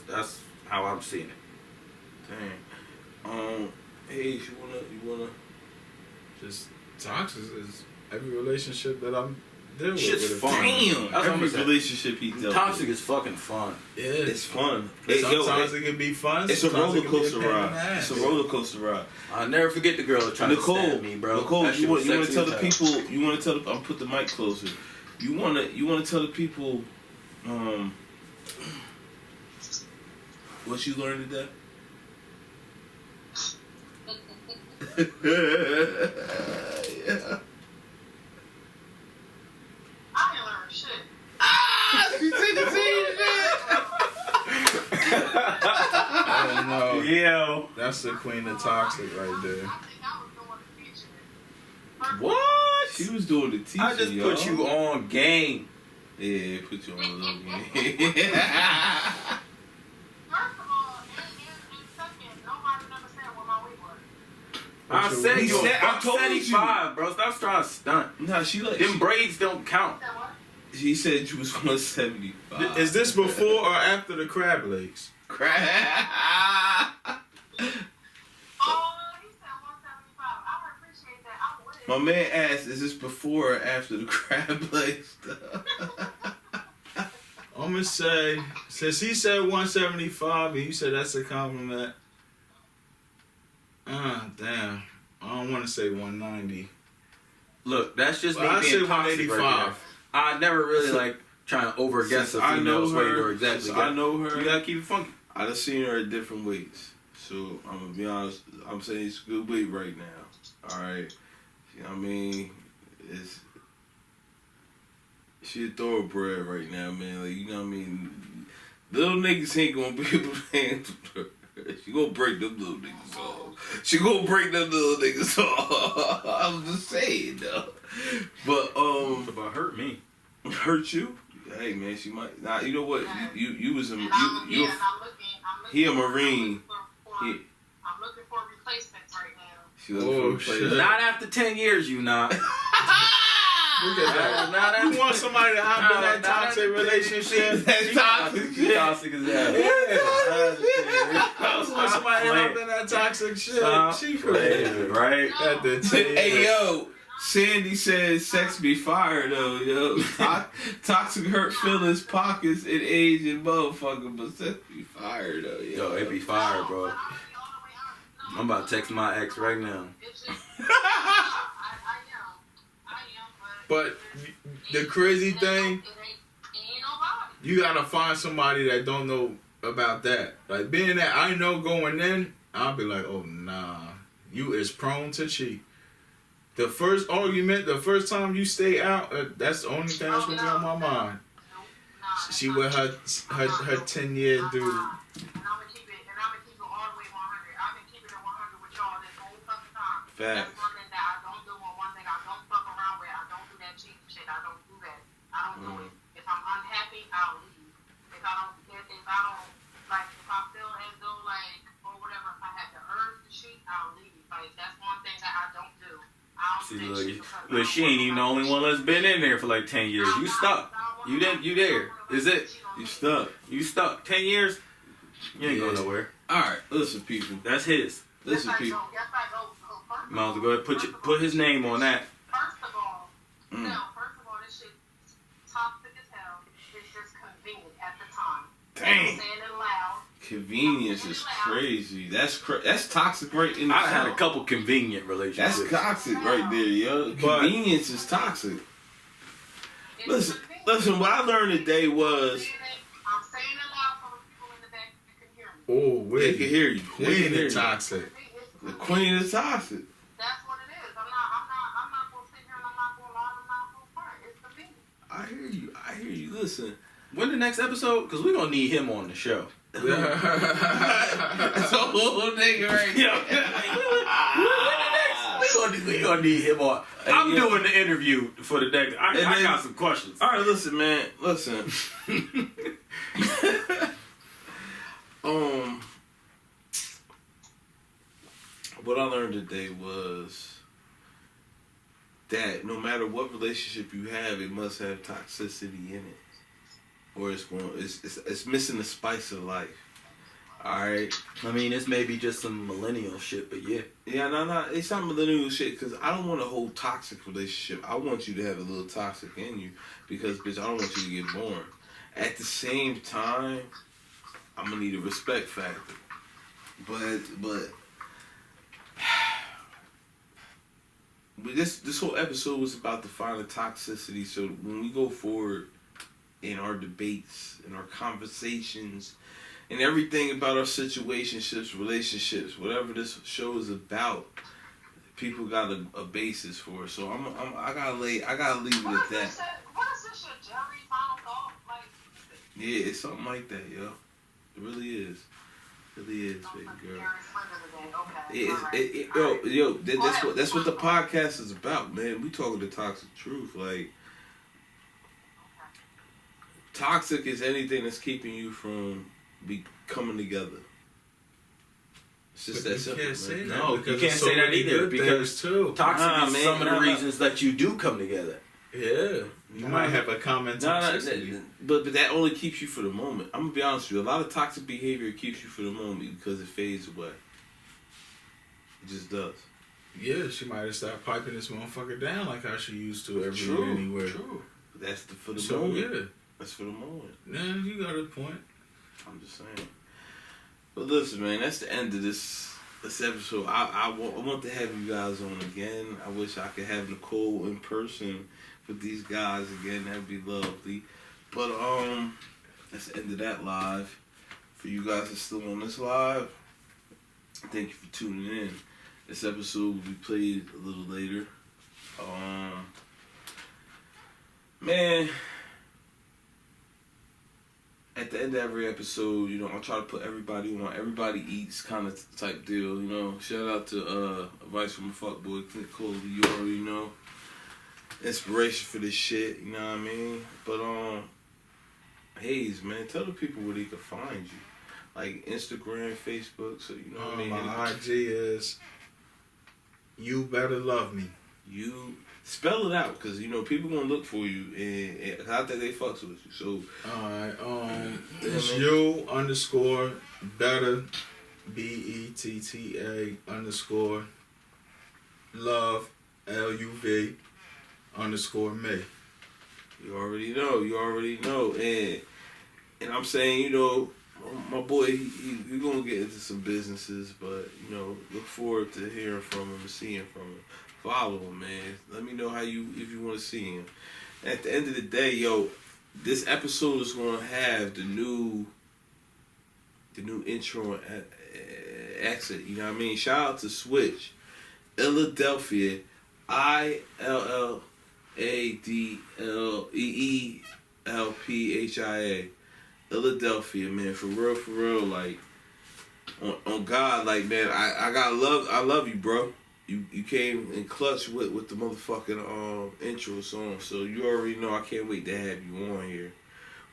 That's how I'm seeing it. Dang. Hey, you wanna? Just toxic is every relationship that I'm dealing with. Shit's fun. Damn. That's Every what I'm saying. relationship he dealt Toxic with. is fucking fun. Yeah, It's fun. Sometimes it can be fun. It's a sometimes roller it can be a coaster pain in the ride. ass. It's a roller coaster ride. I'll never forget the girl that tried to stab me, bro. Nicole, That shit you want was to sexy tell as the hell. people? You want to tell the? I'll put the mic closer. You want to tell the people, what you learned today? Yeah. I ain't learned shit. She said the same shit. I don't know. Yo. That's the queen of toxic right there. I think I was doing the featuring. What? She was doing the teaching, I just put you on game. Yeah, put you on a little game. First of all, and second, nobody never said what my weight was. I said He you. said- I I'm told you. 75, bro. Stop trying to stunt. Nah, she like. Them braids don't count. Said what? She said you was 175. Is this before or after the crab legs? Crap. Oh, he said 175. I would appreciate that. I would. My man asked, is this before or after the crab leg stuff? I'm gonna say, since he said 175 and you said that's a compliment. Damn. I don't want to say 190. Look, that's just me Well, I being say toxic right there. 185. I never really like trying to over guess a I know female's weight her. or exactly. Since I know her. You gotta keep it funky. I done seen her at different weights. So, I'm going to be honest. I'm saying it's a good weight right now. Alright? You know what I mean? She a thoroughbred right now, man. Like, you know what I mean? Little niggas ain't going to be able to handle her. She gonna break them little niggas off. She gonna break them little niggas off. I'm just saying, though. But, It's about hurt me. hurt you? Hey, man, she might. Nah, you know what? You was a. And I'm You, looking he a Marine. I'm looking for replacements right now. She looking for shit. replacement. Not after 10 years, you not. Look at that. You want somebody to hop in that toxic relationship? That's toxic She shit. toxic as hell. You want somebody to hop in that toxic shit? Stop She playing, right? At the Hey, yo. Sandy says sex be fire, though, yo. Toxic hurt feelings, pockets, and age and motherfucker, but sex be fire, though, yo. Yo, it be fire, bro. But I'm gonna be all the way honest. No, I'm about to text my ex right now. it's just, I am, But the crazy thing, it ain't nobody. you gotta find somebody that don't know about that. Like being that I know going in, I'll be like, oh nah, you is prone to cheat. The first argument, the first time you stay out, that's the only thing that's gonna be on my mind. She with her 10-year dude. And I'm gonna keep it all the way 100. I've been keeping it 100 with y'all this whole fucking time. Facts. That's one thing that I don't do, and one thing I don't fuck around with. I don't do that cheating shit. I don't do that. I don't do it. If I'm unhappy, I'll leave. If I don't, like, if I feel as though, like, or whatever, if I have the urge to cheat, I'll leave. Like, that's one thing that I don't do. I don't See, do that shit because I look, she ain't even the only one that's been in there for like 10 years. You stuck. You there. Is it? You stuck. You stuck. 10 years? You ain't going Yeah. nowhere. Alright, listen, people. That's his. Listen, people. Yes, I go. First Might as well go ahead and put his name on that. First of all, this shit toxic as hell. It's just convenient at the time. Dang. Saying it loud. Convenience is crazy. That's toxic right in the I had a south. couple convenient relationships. That's toxic right there, yo. But- Convenience is toxic. It's Listen, convenient. listen. What I learned today was I'm saying it loud for the people in the back that can hear me. Oh, they wait. can hear you. They Queen can hear is you. toxic. The queen is toxic. That's what it is. I'm not gonna sit here and I'm not gonna lie. I'm not gonna front. It's convenient. I hear you. I hear you. Listen. When the next episode? Because we're going to need him on the show. That's a whole nigga right Yeah. We're going to need him on. I'm doing the interview for the next. I got some questions. All right, listen, man. Listen. What I learned today was that no matter what relationship you have, it must have toxicity in it, or it's missing the spice of life. All right. I mean, this may be just some millennial shit, but yeah. Yeah, no, it's not millennial shit, because I don't want a whole toxic relationship. I want you to have a little toxic in you, because, bitch, I don't want you to get bored. At the same time, I'm going to need a respect factor. But this whole episode was about defining toxicity, so when we go forward in our debates, in our conversations, and everything about our situationships, relationships, whatever this show is about, people got a basis for it. So I gotta leave it at that. What is this shit, Jerry? Final thought? Like, Yeah, it's something like that, yo. It really is. It really is, baby girl. Okay. That's what the podcast is about, man. We talking the toxic truth. Like, toxic is anything that's keeping you from coming together. It's just that simple, man. Say that No, you because can't there's so say that many either, good because things, too. Toxic is man, some of the reasons that you do come together. Yeah, you might have a common toxicity. But that only keeps you for the moment. I'm gonna be honest with you. A lot of toxic behavior keeps you for the moment because it fades away. It just does. Yeah, she might have stopped piping this motherfucker down like how she used to anywhere. True. That's for the So moment. yeah, That's for the moment. yeah, you got a point. I'm just saying. But listen, man, that's the end of this episode. I want to have you guys on again. I wish I could have Nicole in person with these guys again. That'd be lovely. But that's the end of that live. For you guys that's still on this live, thank you for tuning in. This episode will be played a little later. Man, at the end of every episode, you know, I try to put everybody on. Everybody eats kind of type deal, you know. Shout out to advice from a fuckboy, Clint Cole, you already know. Inspiration for this shit, you know what I mean? But Hayes, man, tell the people where they can find you. Like Instagram, Facebook, so you know what I mean? My IG is You Better Love Me. You spell it out, cause you know people gonna look for you, and I think they fucks with you. So Alright, it's you _better BETTA _love LUV _me. you already know, and I'm saying, you know, my boy, he gonna get into some businesses, but you know, look forward to hearing from him and seeing from him. Follow him, man. Let me know if you want to see him. At the end of the day, yo, this episode is gonna have the new intro and exit. You know what I mean? Shout out to Switch, Illadelphia, ILLADLEELPHIA. Illadelphia, man, for real, like on God, like, man, I love you, bro. You came in clutch with the motherfucking intro song, so you already know I can't wait to have you on here.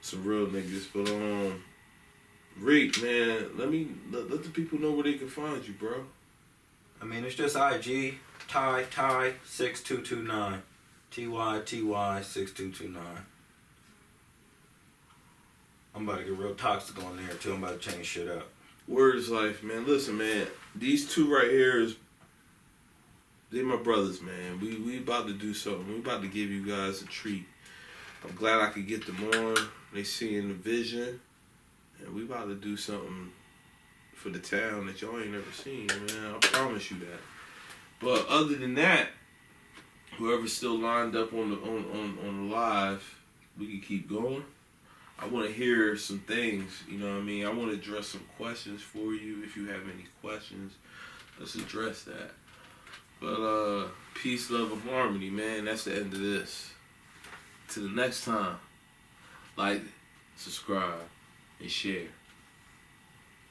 Some real niggas, but Reek, man, let the people know where they can find you, bro. I mean, it's just IG, Ty 6229, TY 6229. I'm about to get real toxic on there too. I'm about to change shit up. Word is life, man. Listen, man, these two right here they my brothers, man. We about to do something. We about to give you guys a treat. I'm glad I could get them on. They seeing the vision, And we about to do something for the town that y'all ain't never seen, man. I promise you that. But other than that, whoever's still lined up on the live, we can keep going. I want to hear some things, you know what I mean? I want to address some questions for you. If you have any questions, let's address that. But peace, love, and harmony, man. That's the end of this. Till the next time, like, subscribe, and share.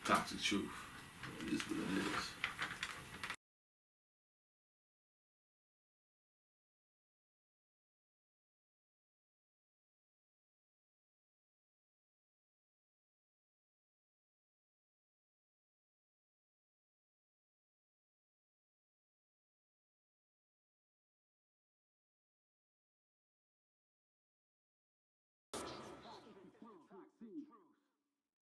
Toxic Truth. It is what it is.